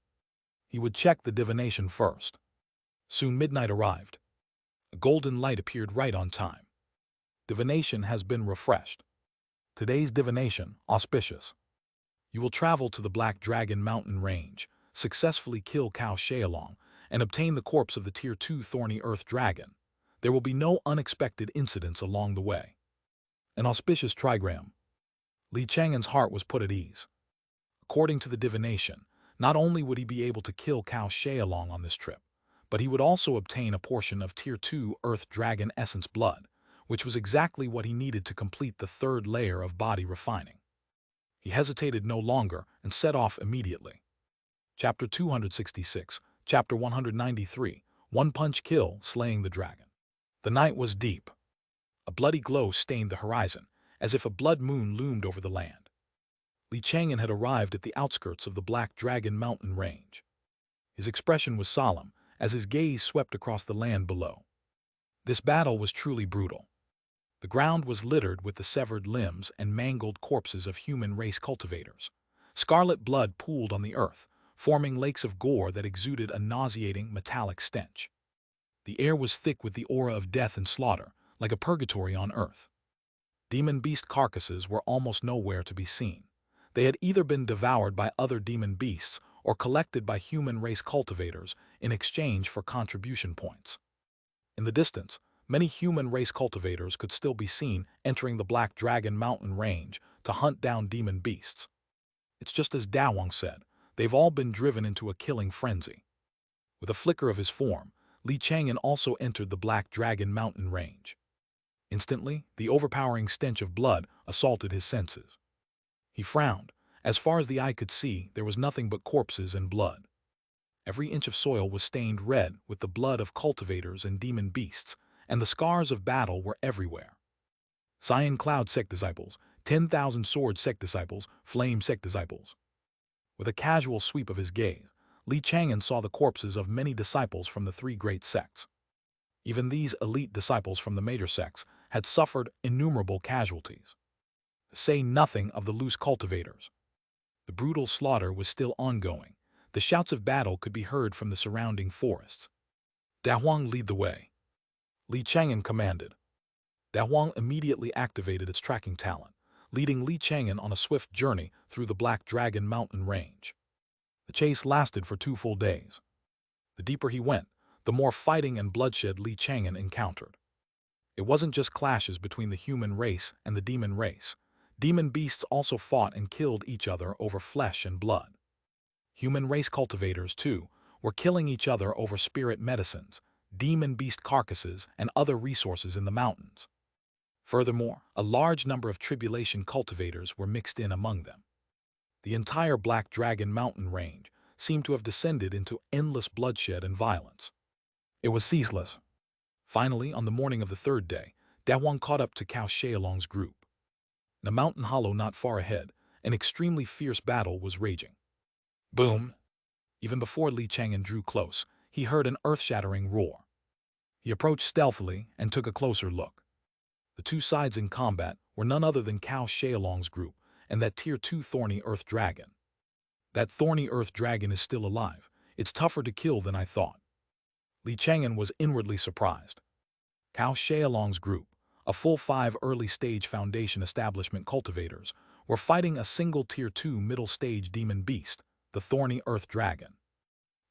He would check the divination first. Soon midnight arrived. A golden light appeared right on time. Divination has been refreshed. Today's divination, Auspicious. You will travel to the Black Dragon mountain range, successfully kill Xianxia, and obtain the corpse of the Tier 2 thorny earth dragon. There will be no unexpected incidents along the way. An auspicious trigram. Li Chang'an's heart was put at ease. According to the divination, not only would he be able to kill Xianxia on this trip, but he would also obtain a portion of Tier 2 earth dragon essence blood, which was exactly what he needed to complete the third layer of body refining. He hesitated no longer and set off immediately. Chapter 266, Chapter 193, One Punch Kill, Slaying the Dragon. The night was deep. A bloody glow stained the horizon, as if a blood moon loomed over the land. Li Chang'an had arrived at the outskirts of the Black Dragon mountain range. His expression was solemn, as his gaze swept across the land below. This battle was truly brutal. The ground was littered with the severed limbs and mangled corpses of human race cultivators. Scarlet blood pooled on the earth, forming lakes of gore that exuded a nauseating metallic stench. The air was thick with the aura of death and slaughter, like a purgatory on earth. Demon beast carcasses were almost nowhere to be seen. They had either been devoured by other demon beasts or collected by human race cultivators in exchange for contribution points. In the distance, many human race cultivators could still be seen entering the Black Dragon mountain range to hunt down demon beasts. It's just as Dawang said, they've all been driven into a killing frenzy. With a flicker of his form, Li Chang'an also entered the Black Dragon mountain range. Instantly, the overpowering stench of blood assaulted his senses. He frowned. As far as the eye could see, there was nothing but corpses and blood. Every inch of soil was stained red with the blood of cultivators and demon beasts, and the scars of battle were everywhere. Cyan Cloud sect disciples, 10,000 sword sect disciples, flame sect disciples. With a casual sweep of his gaze, Li Chang'an saw the corpses of many disciples from the three great sects. Even these elite disciples from the major sects had suffered innumerable casualties. To say nothing of the loose cultivators. The brutal slaughter was still ongoing. The shouts of battle could be heard from the surrounding forests. Dawang, lead the way. Li Chang'an commanded. Dawang immediately activated its tracking talent, leading Li Chang'an on a swift journey through the Black Dragon mountain range. The chase lasted for 2 full days. The deeper he went, the more fighting and bloodshed Li Chang'an encountered. It wasn't just clashes between the human race and the demon race. Demon beasts also fought and killed each other over flesh and blood. Human race cultivators, too, were killing each other over spirit medicines, demon beast carcasses, and other resources in the mountains. Furthermore, a large number of tribulation cultivators were mixed in among them. The entire Black Dragon mountain range seemed to have descended into endless bloodshed and violence. It was ceaseless. Finally, on the morning of the third day, Dawang caught up to Xianxia's group. In a mountain hollow not far ahead, an extremely fierce battle was raging. Boom! Even before Li Chang'an drew close, he heard an earth-shattering roar. He approached stealthily and took a closer look. The two sides in combat were none other than Xianxia's group and that Tier 2 thorny earth dragon. That thorny earth dragon is still alive. It's tougher to kill than I thought. Li Chang'an was inwardly surprised. Xianxia's group, a full 5 early-stage foundation establishment cultivators, were fighting a single Tier 2 middle-stage demon beast, the thorny earth dragon.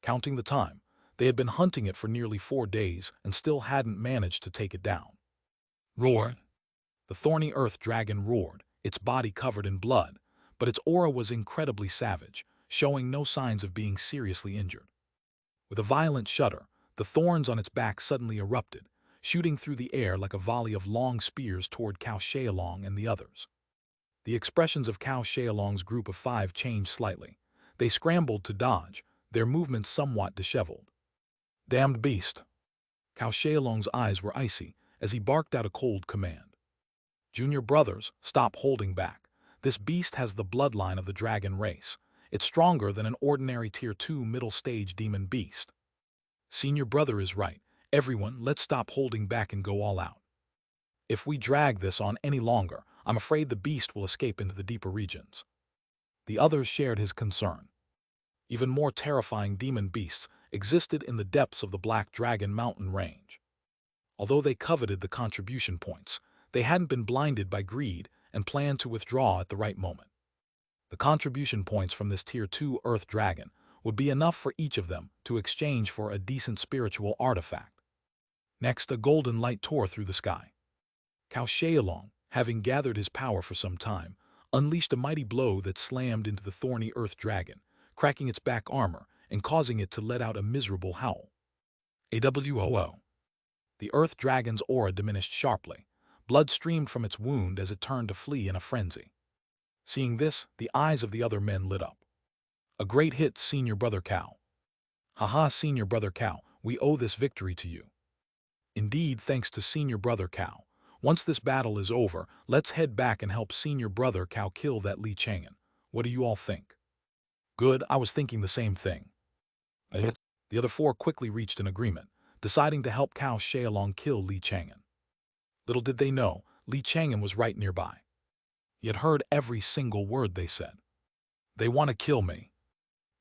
Counting the time, they had been hunting it for nearly 4 days and still hadn't managed to take it down. Roar! The thorny earth dragon roared, its body covered in blood, but its aura was incredibly savage, showing no signs of being seriously injured. With a violent shudder, the thorns on its back suddenly erupted, shooting through the air like a volley of long spears toward Xianxia and the others. The expressions of Xianxia's group of 5 changed slightly. They scrambled to dodge, their movements somewhat disheveled. Damned beast! Xianxia's eyes were icy as he barked out a cold command. Junior brothers, stop holding back. This beast has the bloodline of the dragon race. It's stronger than an ordinary Tier 2 middle-stage demon beast. Senior brother is right. Everyone, let's stop holding back and go all out. If we drag this on any longer, I'm afraid the beast will escape into the deeper regions. The others shared his concern. Even more terrifying demon beasts existed in the depths of the Black Dragon mountain range. Although they coveted the contribution points, they hadn't been blinded by greed and planned to withdraw at the right moment. The contribution points from this Tier 2 Earth Dragon would be enough for each of them to exchange for a decent spiritual artifact. Next, a golden light tore through the sky. Xianxia, having gathered his power for some time, unleashed a mighty blow that slammed into the thorny Earth Dragon, cracking its back armor and causing it to let out a miserable howl. AWOO. The Earth Dragon's aura diminished sharply. Blood streamed from its wound as it turned to flee in a frenzy. Seeing this, the eyes of the other men lit up. A great hit, Senior Brother Cow. Haha, Senior Brother Cow, we owe this victory to you. Indeed, thanks to Senior Brother Cow. Once this battle is over, let's head back and help Senior Brother Cow kill that Chang'an. What do you all think? Good, I was thinking the same thing. The other four quickly reached an agreement, deciding to help Xianxia kill Chang'an. Little did they know, Chang'an was right nearby. He had heard every single word they said. They want to kill me.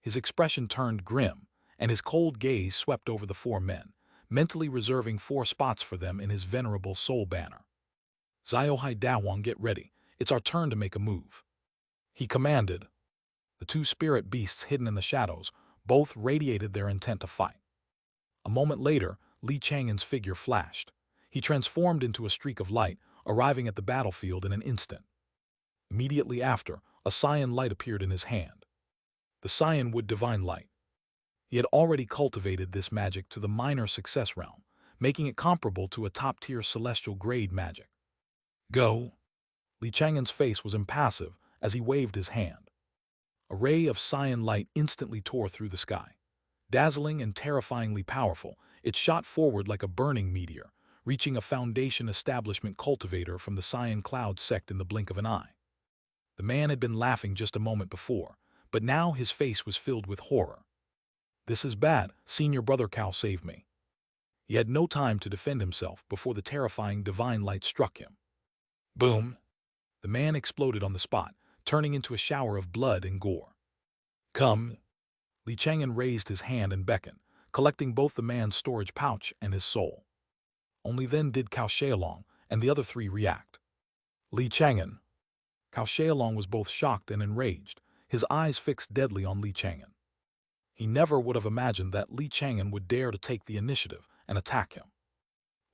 His expression turned grim, and his cold gaze swept over the four men, mentally reserving 4 spots for them in his venerable soul banner. Ziohai Dawang, get ready. It's our turn to make a move. He commanded. The 2 spirit beasts hidden in the shadows both radiated their intent to fight. A moment later, Chang'an's figure flashed. He transformed into a streak of light, arriving at the battlefield in an instant. Immediately after, a cyan light appeared in his hand. The cyanwood divine light. He had already cultivated this magic to the minor success realm, making it comparable to a top-tier celestial grade magic. Go! Chang'an's face was impassive as he waved his hand. A ray of cyan light instantly tore through the sky. Dazzling and terrifyingly powerful, it shot forward like a burning meteor, reaching a foundation establishment cultivator from the Cyan Cloud sect in the blink of an eye. The man had been laughing just a moment before, but now his face was filled with horror. This is bad, Senior Brother Cow, save me. He had no time to defend himself before the terrifying divine light struck him. Boom! The man exploded on the spot, turning into a shower of blood and gore. Come! Chang'an raised his hand and beckoned, collecting both the man's storage pouch and his soul. Only then did Xianxia and the other 3 react. Chang'an. Xianxia was both shocked and enraged, his eyes fixed deadly on Chang'an. He never would have imagined that Chang'an would dare to take the initiative and attack him.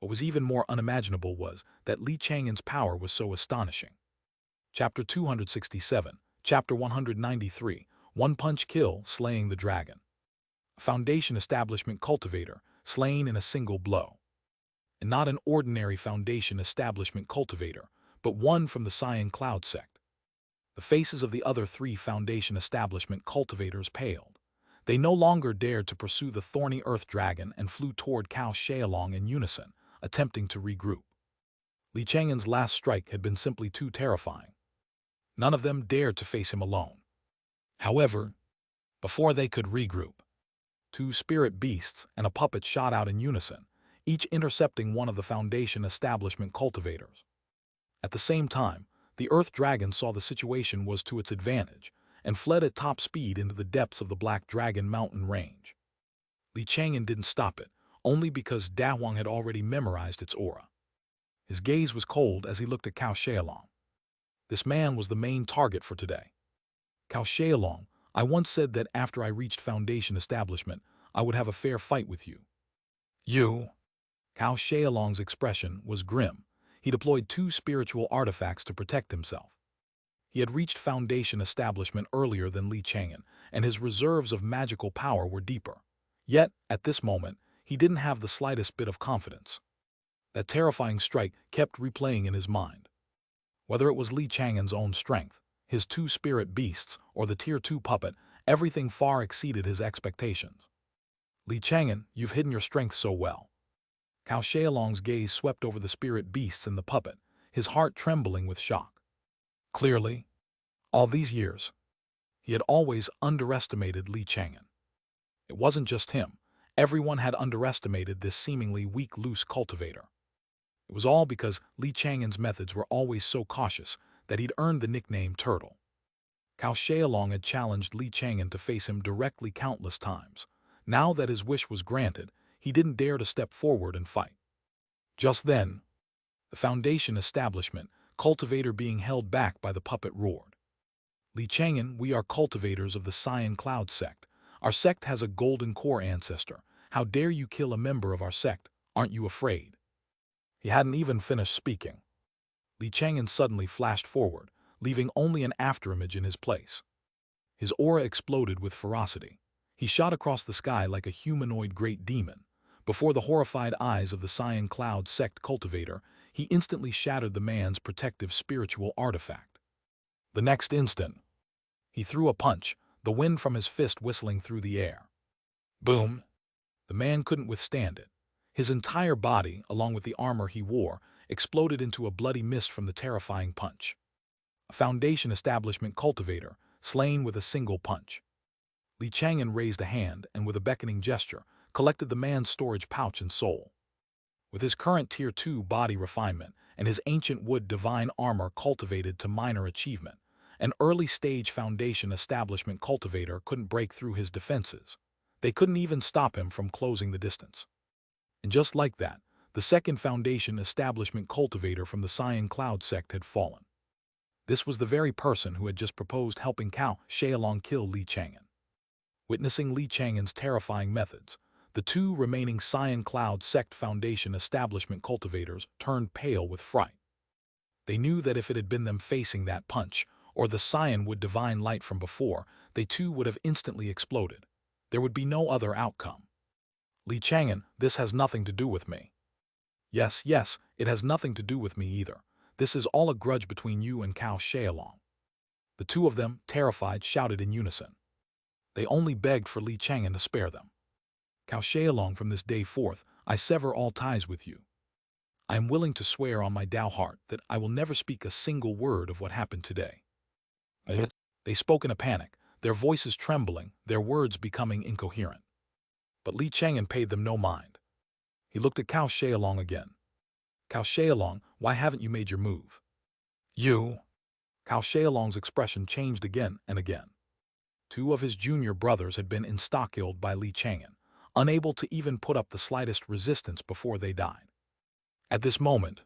What was even more unimaginable was that Chang'an's power was so astonishing. Chapter 267, Chapter 193, One Punch Kill, Slaying the Dragon. A foundation establishment cultivator, slain in a single blow. And not an ordinary foundation establishment cultivator, but one from the Cyan Cloud sect. The faces of the other 3 foundation establishment cultivators paled. They no longer dared to pursue the thorny Earth Dragon and flew toward Xianxia in unison, attempting to regroup. Chang'an's last strike had been simply too terrifying. None of them dared to face him alone. However, before they could regroup, 2 spirit beasts and a puppet shot out in unison, each intercepting one of the foundation establishment cultivators. At the same time, the Earth Dragon saw the situation was to its advantage and fled at top speed into the depths of the Black Dragon mountain range. Chang'an didn't stop it, only because Dawang had already memorized its aura. His gaze was cold as he looked at Xianxia. This man was the main target for today. Xianxia, I once said that after I reached foundation establishment, I would have a fair fight with you. You? Xianxia's expression was grim. He deployed 2 spiritual artifacts to protect himself. He had reached foundation establishment earlier than Chang'an, and his reserves of magical power were deeper. Yet, at this moment, he didn't have the slightest bit of confidence. That terrifying strike kept replaying in his mind. Whether it was Chang'an's own strength, his 2 spirit beasts, or the Tier 2 puppet, everything far exceeded his expectations. Chang'an, you've hidden your strength so well. Xianxia's gaze swept over the spirit beasts and the puppet, his heart trembling with shock. Clearly, all these years, he had always underestimated Chang'an. It wasn't just him. Everyone had underestimated this seemingly weak, loose cultivator. It was all because Li Chang'an's methods were always so cautious that he'd earned the nickname Turtle. Cao Xiaolong had challenged Li Chang'an to face him directly countless times. Now that his wish was granted, he didn't dare to step forward and fight. Just then, the Foundation establishment, cultivator being held back by the puppet, roared. Li Chang'an, we are cultivators of the Cyan Cloud sect. Our sect has a golden core ancestor. How dare you kill a member of our sect? Aren't you afraid? He hadn't even finished speaking. Li Chang'an suddenly flashed forward, leaving only an afterimage in his place. His aura exploded with ferocity. He shot across the sky like a humanoid great demon. Before the horrified eyes of the Cyan Cloud sect cultivator, he instantly shattered the man's protective spiritual artifact. The next instant, he threw a punch, the wind from his fist whistling through the air. Boom! The man couldn't withstand it. His entire body, along with the armor he wore, exploded into a bloody mist from the terrifying punch. A Foundation establishment cultivator, slain with a single punch. Li Chang'an raised a hand and, with a beckoning gesture, collected the man's storage pouch and soul. With his current Tier 2 body refinement and his ancient wood divine armor cultivated to minor achievement, an early-stage Foundation establishment cultivator couldn't break through his defenses. They couldn't even stop him from closing the distance. And just like that, the second Foundation establishment cultivator from the Cyan Cloud sect had fallen. This was the very person who had just proposed helping Cao Xiaolong kill Li Chang'an. Witnessing Li Chang'an's terrifying methods, the two remaining Cyan Cloud sect Foundation establishment cultivators turned pale with fright. They knew that if it had been them facing that punch, or the Cyan wood divine light from before, they too would have instantly exploded. There would be no other outcome. Li Chang'an, this has nothing to do with me. Yes, it has nothing to do with me either. This is all a grudge between you and Cao Xiaolong. The two of them, terrified, shouted in unison. They only begged for Li Chang'an to spare them. Cao Xiaolong, from this day forth, I sever all ties with you. I am willing to swear on my Tao heart that I will never speak a single word of what happened today. They spoke in a panic, their voices trembling, their words becoming incoherent. But Li Chang'an paid them no mind. He looked at Cao Xiaolong again. Cao Xiaolong, why haven't you made your move? You? Cao Xiaolong's expression changed again and again. Two of his junior brothers had been insta-killed by Li Chang'an, unable to even put up the slightest resistance before they died. At this moment,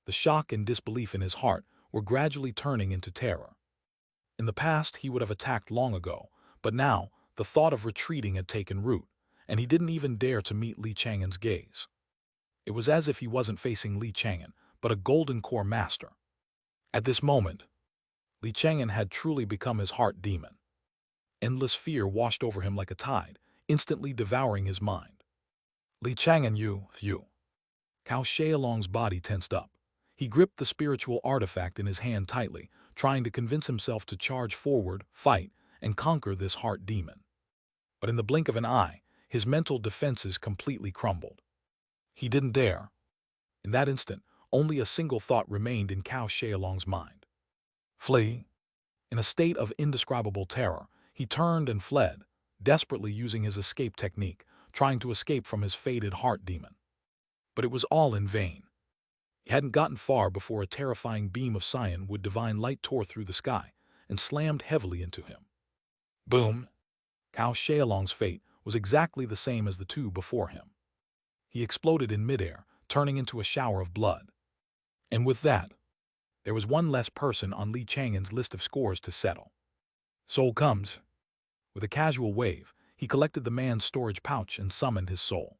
the shock and disbelief in his heart were gradually turning into terror. In the past, he would have attacked long ago, but now the thought of retreating had taken root, and he didn't even dare to meet Li Chang'an's gaze. It was as if he wasn't facing Li Chang'an, but a golden core master. At this moment, Li Chang'an had truly become his heart demon. Endless fear washed over him like a tide, instantly devouring his mind. Li Chang'an, you. Cao Xiaolong's body tensed up. He gripped the spiritual artifact in his hand tightly, trying to convince himself to charge forward, fight, and conquer this heart demon. But in the blink of an eye, his mental defenses completely crumbled. He didn't dare. In that instant, only a single thought remained in Cao Xiaolong's mind. Flee. In a state of indescribable terror, he turned and fled, desperately using his escape technique, trying to escape from his fated heart demon. But it was all in vain. He hadn't gotten far before a terrifying beam of Cyan wood divine light tore through the sky and slammed heavily into him. Boom! Cao Xiaolong's fate was exactly the same as the two before him. He exploded in midair, turning into a shower of blood. And with that, there was one less person on Li Chang'an's list of scores to settle. Soul comes. With a casual wave, he collected the man's storage pouch and summoned his soul.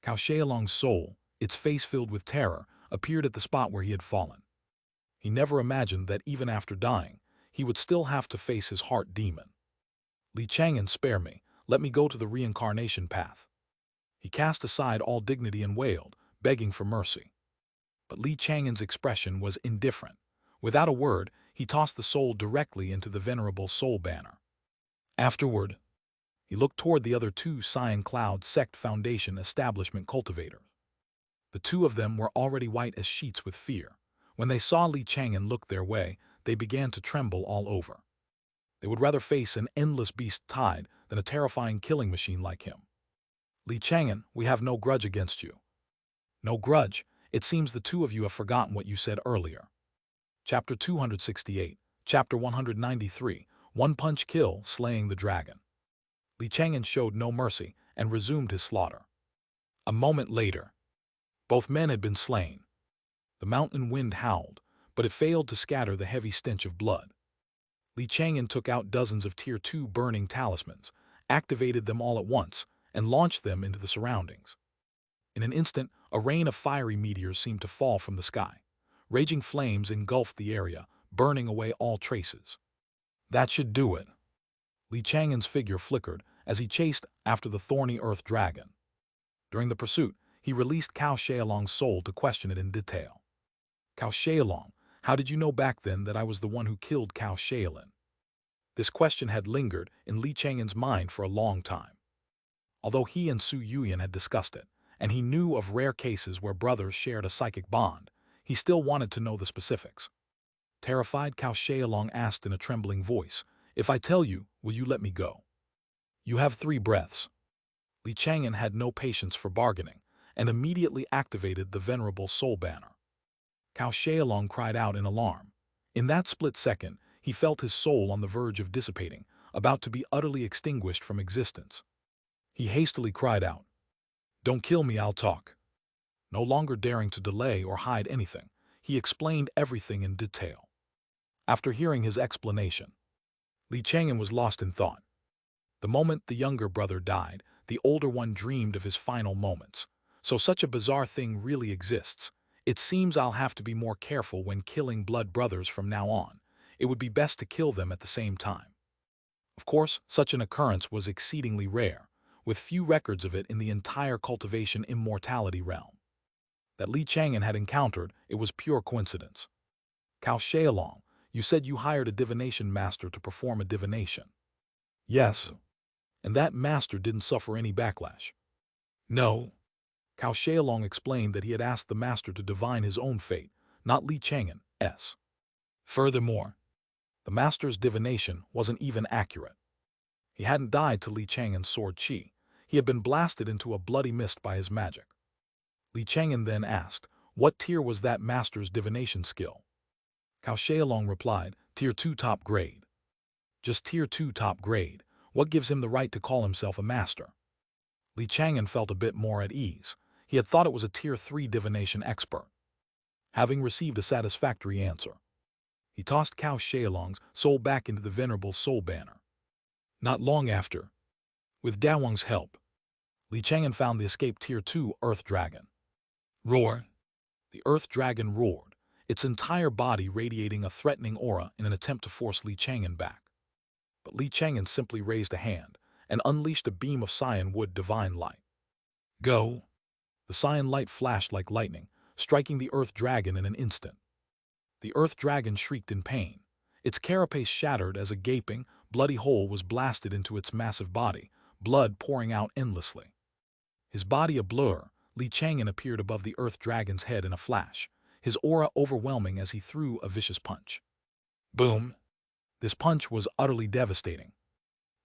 Cao Xiaolong's soul, its face filled with terror, appeared at the spot where he had fallen. He never imagined that even after dying, he would still have to face his heart demon. Li Chang'an, spare me, let me go to the reincarnation path. He cast aside all dignity and wailed, begging for mercy. But Li Chang'an's expression was indifferent. Without a word, he tossed the soul directly into the venerable soul banner. Afterward, he looked toward the other two Cyan Cloud sect Foundation establishment cultivators. The two of them were already white as sheets with fear. When they saw Li Chang'an look their way, they began to tremble all over. They would rather face an endless beast tide than a terrifying killing machine like him. Li Chang'an, we have no grudge against you. No grudge. It seems the two of you have forgotten what you said earlier. Chapter 268, Chapter 193, One Punch Kill, Slaying the Dragon. Li Chang'an showed no mercy and resumed his slaughter. A moment later, both men had been slain. The mountain wind howled, but it failed to scatter the heavy stench of blood. Li Chang'an took out dozens of Tier 2 burning talismans, activated them all at once, and launched them into the surroundings. In an instant, a rain of fiery meteors seemed to fall from the sky. Raging flames engulfed the area, burning away all traces. That should do it. Li Chang'an's figure flickered as he chased after the thorny earth dragon. During the pursuit, he released Cao Xiaolong's soul to question it in detail. Cao Xiaolong, how did you know back then that I was the one who killed Cao Xiaolin? This question had lingered in Li Chang'an's mind for a long time. Although he and Su Yuyan had discussed it, and he knew of rare cases where brothers shared a psychic bond, he still wanted to know the specifics. Terrified, Cao Xiaolong asked in a trembling voice, "If I tell you, will you let me go?" "You have 3 breaths." Li Chang'an had no patience for bargaining, and immediately activated the venerable soul banner. Cao Xiaolong cried out in alarm. In that split second, he felt his soul on the verge of dissipating, about to be utterly extinguished from existence. He hastily cried out, "Don't kill me, I'll talk." No longer daring to delay or hide anything, he explained everything in detail. After hearing his explanation, Li Chang'an was lost in thought. The moment the younger brother died, the older one dreamed of his final moments. So such a bizarre thing really exists. It seems I'll have to be more careful when killing blood brothers from now on. It would be best to kill them at the same time. Of course, such an occurrence was exceedingly rare, with few records of it in the entire cultivation immortality realm. That Li Chang'an had encountered, it was pure coincidence. Cao Xiaolong, you said you hired a divination master to perform a divination. Yes. And that master didn't suffer any backlash. No. Cao Xiaolong explained that he had asked the master to divine his own fate, not Li Chang'an's. Furthermore, the master's divination wasn't even accurate. He hadn't died to Li Chang'an's sword qi. He had been blasted into a bloody mist by his magic. Li Chang'an then asked, what tier was that master's divination skill? Cao Xiaolong replied, Tier 2 top grade. Just Tier 2 top grade. What gives him the right to call himself a master? Li Chang'an felt a bit more at ease. He had thought it was a Tier 3 divination expert. Having received a satisfactory answer, he tossed Cao Xiaolong's soul back into the venerable soul banner. Not long after, with Dawang's help, Li Chang'an found the escaped Tier 2 Earth Dragon. Roar! The Earth Dragon roared, its entire body radiating a threatening aura in an attempt to force Li Chang'an back. But Li Chang'an simply raised a hand and unleashed a beam of firewood divine light. Go! The cyan light flashed like lightning, striking the Earth Dragon in an instant. The Earth Dragon shrieked in pain. Its carapace shattered as a gaping, bloody hole was blasted into its massive body, blood pouring out endlessly. His body a blur, Li Chang'an appeared above the Earth Dragon's head in a flash, his aura overwhelming as he threw a vicious punch. Boom! This punch was utterly devastating.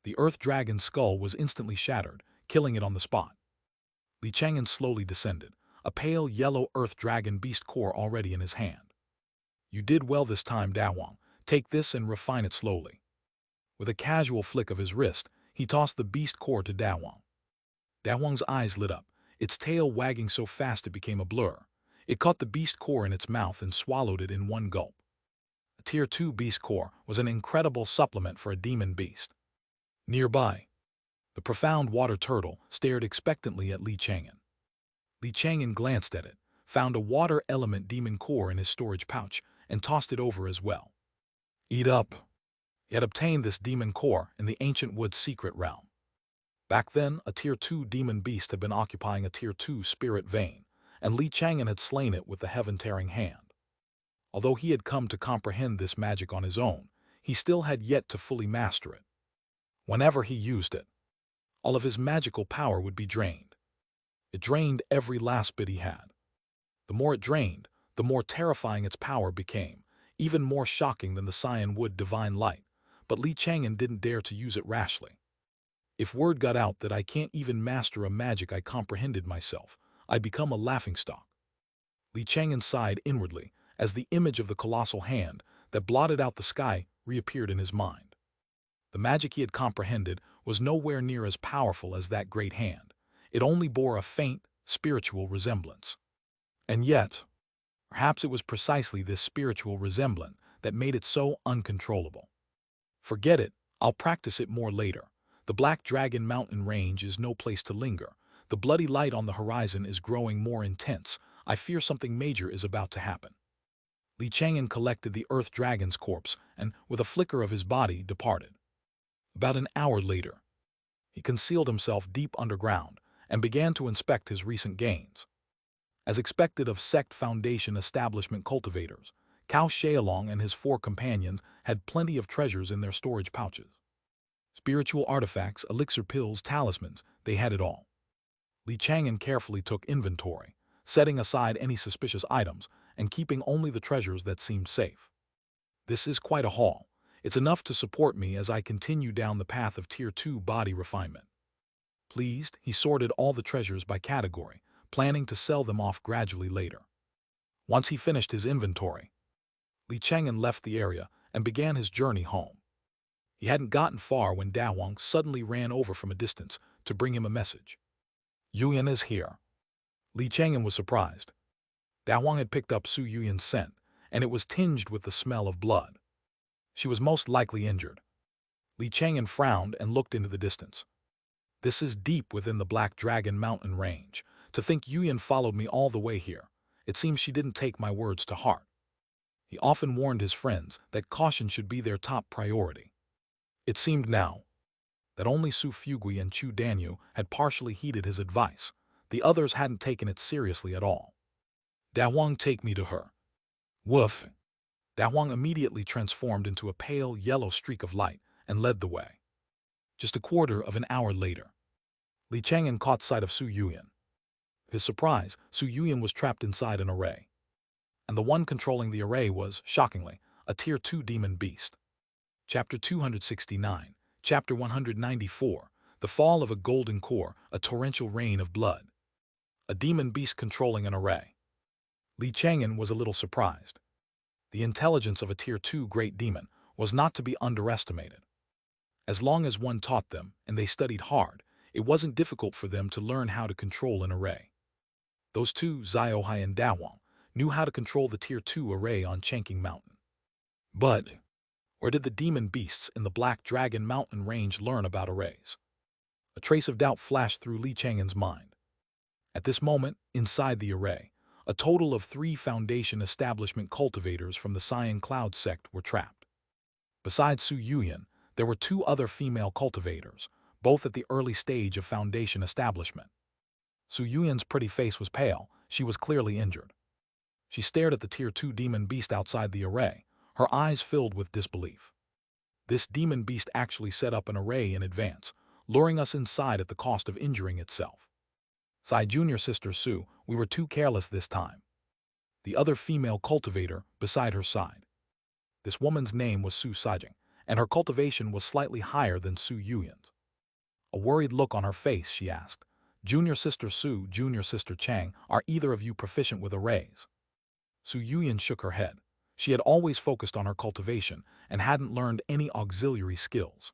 The Earth Dragon's skull was instantly shattered, killing it on the spot. Li Chang'an slowly descended, a pale yellow Earth Dragon beast core already in his hand. You did well this time, Dawang. Take this and refine it slowly. With a casual flick of his wrist, he tossed the beast core to Dawang. Dawang's eyes lit up, its tail wagging so fast it became a blur. It caught the beast core in its mouth and swallowed it in one gulp. A Tier 2 beast core was an incredible supplement for a demon beast. Nearby, the profound water turtle stared expectantly at Li Chang'an. Li Chang'an glanced at it, found a water element demon core in his storage pouch, and tossed it over as well. Eat up. He had obtained this demon core in the ancient wood's secret realm. Back then, a Tier 2 demon beast had been occupying a Tier 2 spirit vein, and Li Chang'an had slain it with the heaven-tearing hand. Although he had come to comprehend this magic on his own, he still had yet to fully master it. Whenever he used it, all of his magical power would be drained. It drained every last bit he had. The more it drained, the more terrifying its power became, even more shocking than the cyan wood divine light, but Li Chang'an didn't dare to use it rashly. If word got out that I can't even master a magic I comprehended myself, I become a laughingstock. Li Chang'an sighed inwardly as the image of the colossal hand that blotted out the sky reappeared in his mind. The magic he had comprehended was nowhere near as powerful as that great hand. It only bore a faint, spiritual resemblance. And yet, perhaps it was precisely this spiritual resemblance that made it so uncontrollable. Forget it, I'll practice it more later. The Black Dragon mountain range is no place to linger. The bloody light on the horizon is growing more intense. I fear something major is about to happen. Li Chang'an collected the Earth Dragon's corpse and, with a flicker of his body, departed. About an hour later, he concealed himself deep underground and began to inspect his recent gains. As expected of sect foundation establishment cultivators, Cao Xiaolong and his 4 companions had plenty of treasures in their storage pouches. Spiritual artifacts, elixir pills, talismans, they had it all. Li Chang'an carefully took inventory, setting aside any suspicious items and keeping only the treasures that seemed safe. This is quite a haul. It's enough to support me as I continue down the path of Tier 2 body refinement. Pleased, he sorted all the treasures by category, planning to sell them off gradually later. Once he finished his inventory, Li Chang'an left the area and began his journey home. He hadn't gotten far when Dawang suddenly ran over from a distance to bring him a message. Yuyan is here. Li Chang'an was surprised. Dawang had picked up Su Yuyan's scent, and it was tinged with the smell of blood. She was most likely injured. Li Chang'an frowned and looked into the distance. This is deep within the Black Dragon mountain range. To think Yuyan followed me all the way here. It seems she didn't take my words to heart. He often warned his friends that caution should be their top priority. It seemed now that only Su Fugui and Chu Danyu had partially heeded his advice. The others hadn't taken it seriously at all. Dawang, take me to her. Woof. Dawang immediately transformed into a pale yellow streak of light and led the way. Just a quarter of an hour later, Li Chang'an caught sight of Su Yuyan. His surprise, Su Yuyan was trapped inside an array. And the one controlling the array was, shockingly, a Tier 2 demon beast. Chapter 269, Chapter 194, The Fall of a Golden Core, a Torrential Rain of Blood. A demon beast controlling an array. Li Chang'an was a little surprised. The intelligence of a Tier 2 great demon was not to be underestimated. As long as one taught them, and they studied hard, it wasn't difficult for them to learn how to control an array. Those two, Ziohai and Dawang, knew how to control the Tier 2 array on Chang'an Mountain. But where did the demon beasts in the Black Dragon mountain range learn about arrays? A trace of doubt flashed through Li Chang'an's mind. At this moment, inside the array, a total of 3 foundation establishment cultivators from the Cyan Cloud sect were trapped. Besides Su Yuyan, there were 2 other female cultivators, both at the early stage of foundation establishment. Su Yuyan's pretty face was pale. She was clearly injured. She stared at the Tier 2 demon beast outside the array, her eyes filled with disbelief. This demon beast actually set up an array in advance, luring us inside at the cost of injuring itself. Sighed junior sister Su, we were too careless this time. The other female cultivator beside her sighed. This woman's name was Su Sajing, and her cultivation was slightly higher than Su Yuyan's. A worried look on her face, she asked, Junior sister Su, junior sister Chang, are either of you proficient with arrays? Su Yuyan shook her head. She had always focused on her cultivation and hadn't learned any auxiliary skills.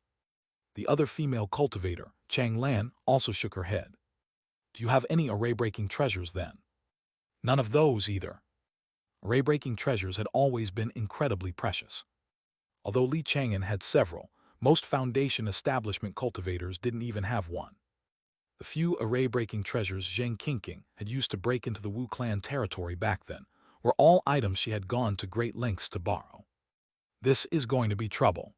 The other female cultivator, Chang Lan, also shook her head. Do you have any array-breaking treasures then? None of those either. Array-breaking treasures had always been incredibly precious. Although Li Chang'an had several, most foundation establishment cultivators didn't even have one. The few array-breaking treasures Zheng Qingqing had used to break into the Wu clan territory back then were all items she had gone to great lengths to borrow. This is going to be trouble.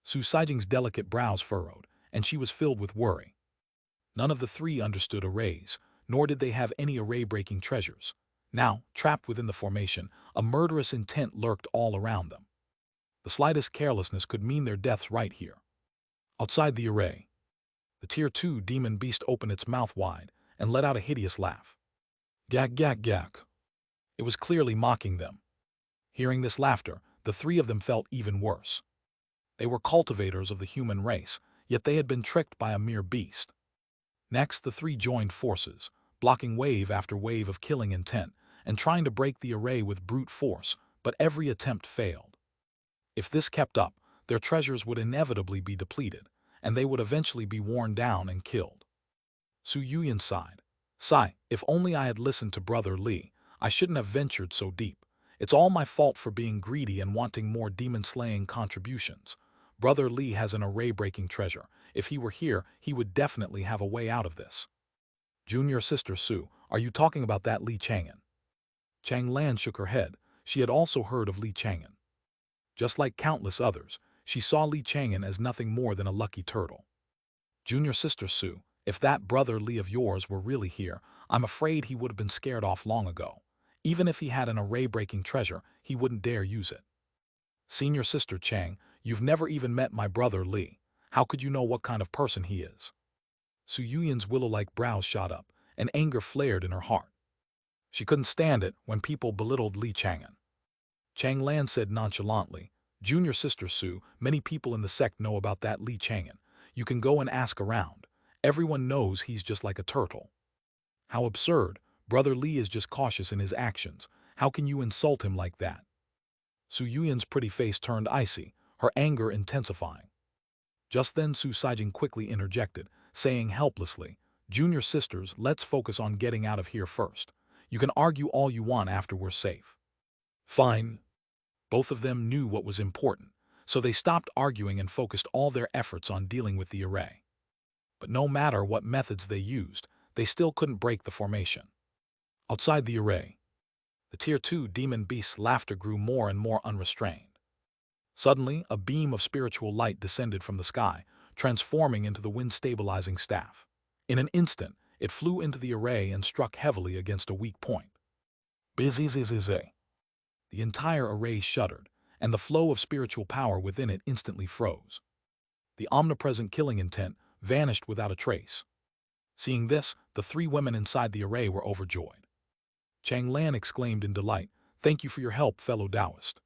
Su Saijing's delicate brows furrowed, and she was filled with worry. None of the 3 understood arrays, nor did they have any array-breaking treasures. Now, trapped within the formation, a murderous intent lurked all around them. The slightest carelessness could mean their deaths right here. Outside the array, the Tier 2 demon beast opened its mouth wide and let out a hideous laugh. Gak gak gak. It was clearly mocking them. Hearing this laughter, the 3 of them felt even worse. They were cultivators of the human race, yet they had been tricked by a mere beast. Next, the three joined forces, blocking wave after wave of killing intent, and trying to break the array with brute force, but every attempt failed. If this kept up, their treasures would inevitably be depleted, and they would eventually be worn down and killed. Su Yuyan sighed. Sigh, if only I had listened to Brother Li, I shouldn't have ventured so deep. It's all my fault for being greedy and wanting more demon-slaying contributions. Brother Li has an array-breaking treasure. If he were here, he would definitely have a way out of this. Junior sister Su, are you talking about that Li Chang'an? Chang'an shook her head. She had also heard of Li Chang'an. Just like countless others, she saw Li Chang'an as nothing more than a lucky turtle. Junior sister Su, if that Brother Li of yours were really here, I'm afraid he would have been scared off long ago. Even if he had an array-breaking treasure, he wouldn't dare use it. Senior sister Chang, you've never even met my brother Li. How could you know what kind of person he is? Su Yuyan's willow-like brows shot up, and anger flared in her heart. She couldn't stand it when people belittled Li Chang'an. Chang'an said nonchalantly, Junior sister Su, many people in the sect know about that Li Chang'an. You can go and ask around. Everyone knows he's just like a turtle. How absurd. Brother Li is just cautious in his actions. How can you insult him like that? Su Yuyan's pretty face turned icy, her anger intensifying. Just then Su Saijing quickly interjected, saying helplessly, Junior sisters, let's focus on getting out of here first. You can argue all you want after we're safe. Fine. Both of them knew what was important, so they stopped arguing and focused all their efforts on dealing with the array. But no matter what methods they used, they still couldn't break the formation. Outside the array, the Tier 2 demon beast's laughter grew more and more unrestrained. Suddenly, a beam of spiritual light descended from the sky, transforming into the wind-stabilizing staff. In an instant, it flew into the array and struck heavily against a weak point. Bzzz. The entire array shuddered, and the flow of spiritual power within it instantly froze. The omnipresent killing intent vanished without a trace. Seeing this, the three women inside the array were overjoyed. Chang'an exclaimed in delight, Thank you for your help, fellow Taoist.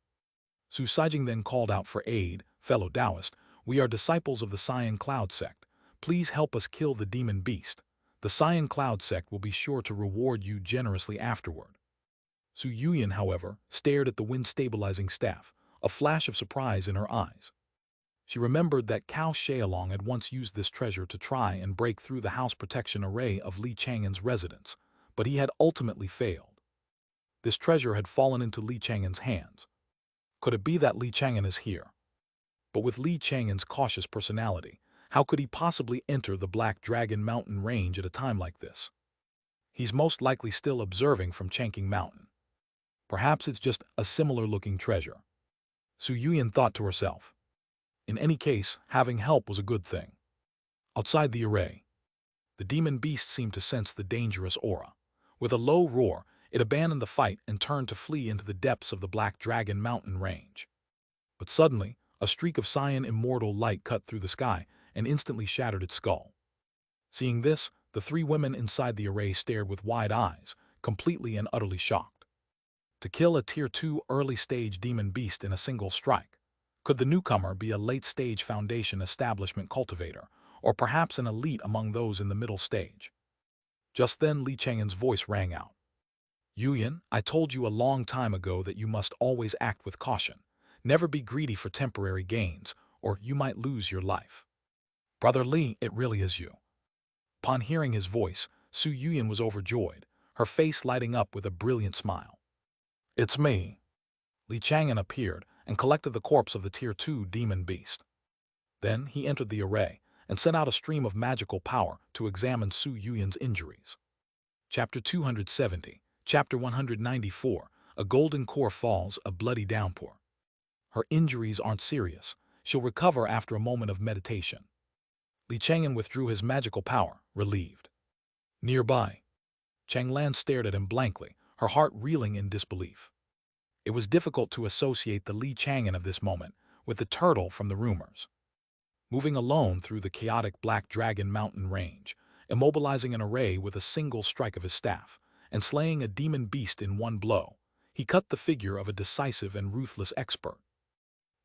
Su Saijing then called out for aid, Fellow Taoist, we are disciples of the Cyan Cloud sect. Please help us kill the demon beast. The Cyan Cloud sect will be sure to reward you generously afterward. Su Yuyan, however, stared at the wind-stabilizing staff, a flash of surprise in her eyes. She remembered that Cao Xiaolong had once used this treasure to try and break through the house protection array of Li Chang'an's residence, but he had ultimately failed. This treasure had fallen into Li Chang'an's hands. Could it be that Li Chang'an is here? But with Li Chang'an's cautious personality, how could he possibly enter the Black Dragon Mountain range at a time like this? He's most likely still observing from Chang'an Mountain. Perhaps it's just a similar-looking treasure. Su Yuyan thought to herself. In any case, having help was a good thing. Outside the array, the demon beast seemed to sense the dangerous aura. With a low roar, it abandoned the fight and turned to flee into the depths of the Black Dragon Mountain range. But suddenly, a streak of cyan immortal light cut through the sky and instantly shattered its skull. Seeing this, the three women inside the array stared with wide eyes, completely and utterly shocked. To kill a Tier 2 early-stage demon beast in a single strike. Could the newcomer be a late-stage Foundation establishment cultivator, or perhaps an elite among those in the middle stage? Just then Li Chang'an's voice rang out. Yuyan, I told you a long time ago that you must always act with caution. Never be greedy for temporary gains, or you might lose your life. Brother Li, it really is you. Upon hearing his voice, Su Yuyan was overjoyed, her face lighting up with a brilliant smile. It's me. Li Chang'an appeared and collected the corpse of the Tier 2 demon beast. Then he entered the array and sent out a stream of magical power to examine Su Yuyan's injuries. Chapter 270, Chapter 194, A Golden Core Falls, a Bloody Downpour. Her injuries aren't serious. She'll recover after a moment of meditation. Li Chang'an withdrew his magical power, relieved. Nearby, Chang'an stared at him blankly, her heart reeling in disbelief. It was difficult to associate the Li Chang'an of this moment with the turtle from the rumors. Moving alone through the chaotic Black Dragon Mountain range, immobilizing an array with a single strike of his staff, and slaying a demon beast in one blow, he cut the figure of a decisive and ruthless expert.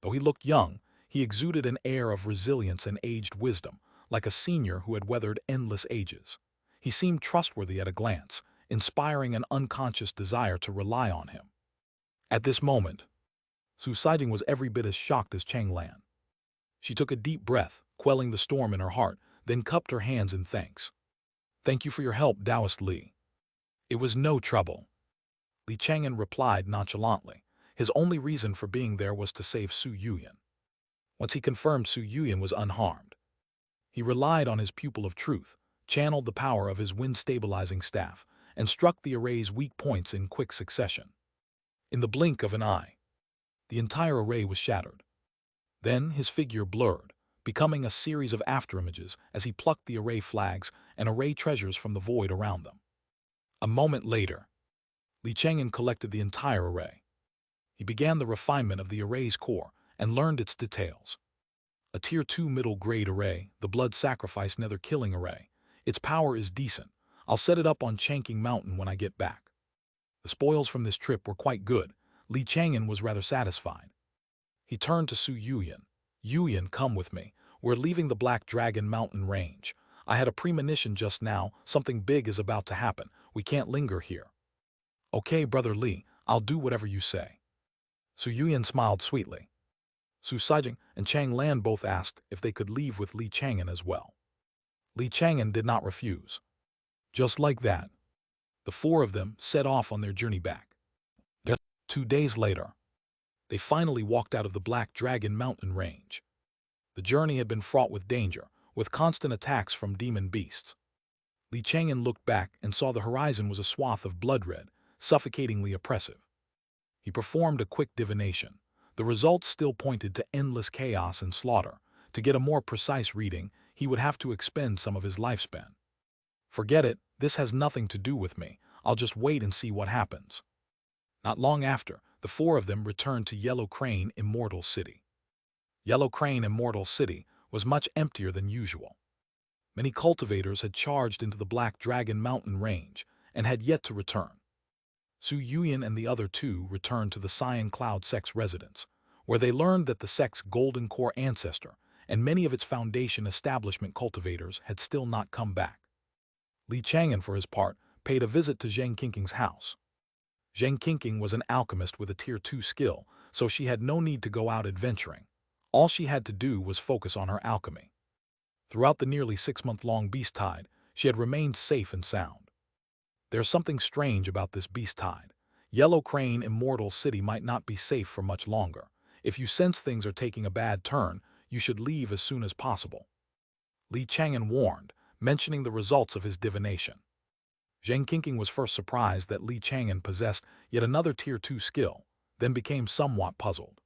Though he looked young, He exuded an air of resilience and aged wisdom, like a senior who had weathered endless ages. He seemed trustworthy at a glance, inspiring an unconscious desire to rely on him. At this moment, Su Saijing was every bit as shocked as Chang'an. She took a deep breath, quelling the storm in her heart, then cupped her hands in thanks. "Thank you for your help, Taoist Li." "It was no trouble," Li Chang'an replied nonchalantly. His only reason for being there was to save Su Yuyan. Once he confirmed Su Yuyan was unharmed, he relied on his pupil of truth, channeled the power of his wind-stabilizing staff, and struck the array's weak points in quick succession. In the blink of an eye, the entire array was shattered. Then his figure blurred, becoming a series of afterimages as he plucked the array flags and array treasures from the void around them. A moment later, Li Chang'an collected the entire array. He began the refinement of the array's core and learned its details. A Tier 2 middle-grade array, the blood sacrifice nether-killing array. Its power is decent. I'll set it up on Chang'an Mountain when I get back. The spoils from this trip were quite good. Li Chang'an was rather satisfied. He turned to Su Yuyan. "Yuyan, come with me. We're leaving the Black Dragon Mountain range. I had a premonition just now. Something big is about to happen. We can't linger here." "Okay, Brother Li, I'll do whatever you say." Su Yuyan smiled sweetly. Su Saijing and Chang'an both asked if they could leave with Li Chang'an as well. Li Chang'an did not refuse. Just like that, the four of them set off on their journey back. 2 days later, they finally walked out of the Black Dragon Mountain range. The journey had been fraught with danger, with constant attacks from demon beasts. Li Chang'an looked back and saw the horizon was a swath of blood-red, suffocatingly oppressive. He performed a quick divination. The results still pointed to endless chaos and slaughter. To get a more precise reading, he would have to expend some of his lifespan. "Forget it, this has nothing to do with me. I'll just wait and see what happens." Not long after, the four of them returned to Yellow Crane Immortal City. Yellow Crane Immortal City was much emptier than usual. Many cultivators had charged into the Black Dragon Mountain range and had yet to return. Su Yuyan and the other two returned to the Cyan Cloud sect's residence, where they learned that the sect's Golden Core ancestor and many of its foundation establishment cultivators had still not come back. Li Chang'an, for his part, paid a visit to Zhang Qingqing's house. Zhang Qingqing was an alchemist with a Tier 2 skill, so she had no need to go out adventuring. All she had to do was focus on her alchemy. Throughout the nearly 6-month-long beast tide, she had remained safe and sound. There's something strange about this beast tide. Yellow Crane Immortal City might not be safe for much longer. If you sense things are taking a bad turn, you should leave as soon as possible. Li Chang'an warned, mentioning the results of his divination. Zhang Qingqing was first surprised that Li Chang'an possessed yet another Tier 2 skill, then became somewhat puzzled.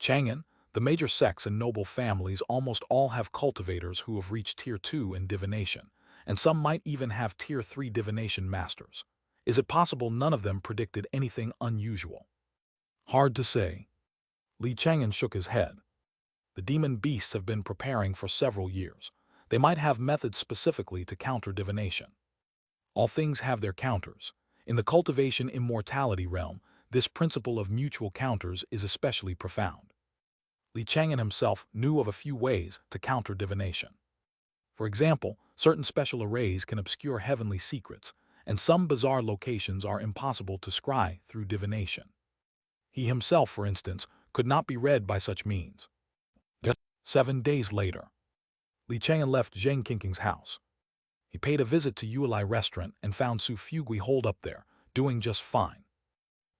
Chang'an, the major sects and noble families almost all have cultivators who have reached Tier 2 in divination, and some might even have Tier 3 divination masters. Is it possible none of them predicted anything unusual? Hard to say. Li Chang'an shook his head. The demon beasts have been preparing for several years. They might have methods specifically to counter divination. All things have their counters. In the cultivation immortality realm, this principle of mutual counters is especially profound. Li Chang'an himself knew of a few ways to counter divination. For example, certain special arrays can obscure heavenly secrets, and some bizarre locations are impossible to scry through divination. He himself, for instance, could not be read by such means. 7 days later, Li Chang'an left Zhang Qingqing's house. He paid a visit to Yuelai restaurant and found Su Fugui holed up there, doing just fine.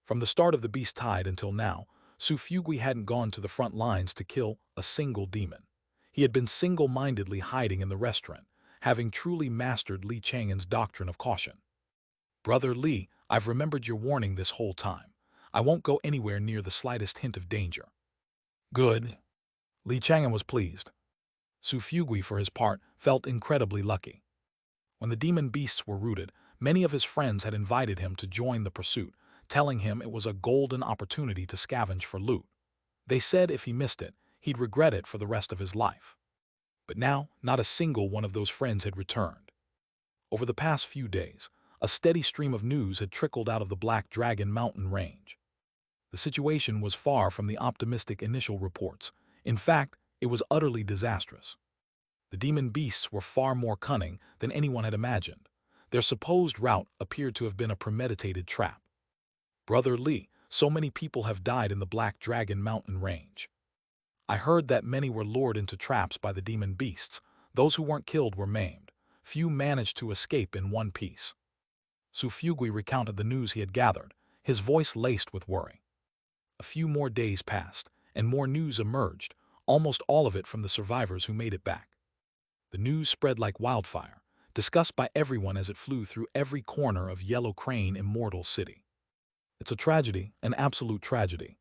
From the start of the beast tide until now, Su Fugui hadn't gone to the front lines to kill a single demon. He had been single-mindedly hiding in the restaurant, having truly mastered Li Chang'an's doctrine of caution. "Brother Li, I've remembered your warning this whole time. I won't go anywhere near the slightest hint of danger." "Good." Li Chang'an was pleased. Su Fugui, for his part, felt incredibly lucky. When the demon beasts were routed, many of his friends had invited him to join the pursuit, telling him it was a golden opportunity to scavenge for loot. They said if he missed it, he'd regret it for the rest of his life. But now, not a single one of those friends had returned. Over the past few days, a steady stream of news had trickled out of the Black Dragon Mountain range. The situation was far from the optimistic initial reports. In fact, it was utterly disastrous. The demon beasts were far more cunning than anyone had imagined. Their supposed route appeared to have been a premeditated trap. Brother Li, so many people have died in the Black Dragon Mountain range. I heard that many were lured into traps by the demon beasts. Those who weren't killed were maimed. Few managed to escape in one piece. Su Fugui recounted the news he had gathered, his voice laced with worry. A few more days passed, and more news emerged, almost all of it from the survivors who made it back. The news spread like wildfire, discussed by everyone as it flew through every corner of Yellow Crane Immortal City. It's a tragedy, an absolute tragedy.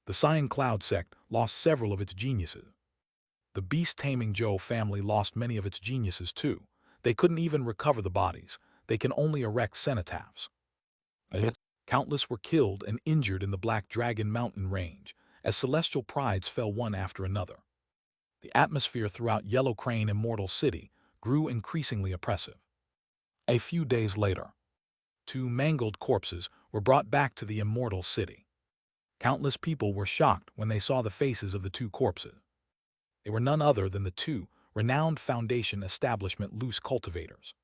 The Cyan Cloud sect lost several of its geniuses. The beast-taming Zhou family lost many of its geniuses too. They couldn't even recover the bodies. They can only erect cenotaphs. Countless were killed and injured in the Black Dragon Mountain range, as celestial prides fell one after another. The atmosphere throughout Yellow Crane Immortal City grew increasingly oppressive. A few days later, 2 mangled corpses were brought back to the Immortal City. Countless people were shocked when they saw the faces of the 2 corpses. They were none other than the 2 renowned Foundation establishment loose cultivators.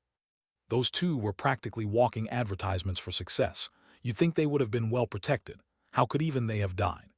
Those 2 were practically walking advertisements for success. You'd think they would have been well protected. How could even they have died?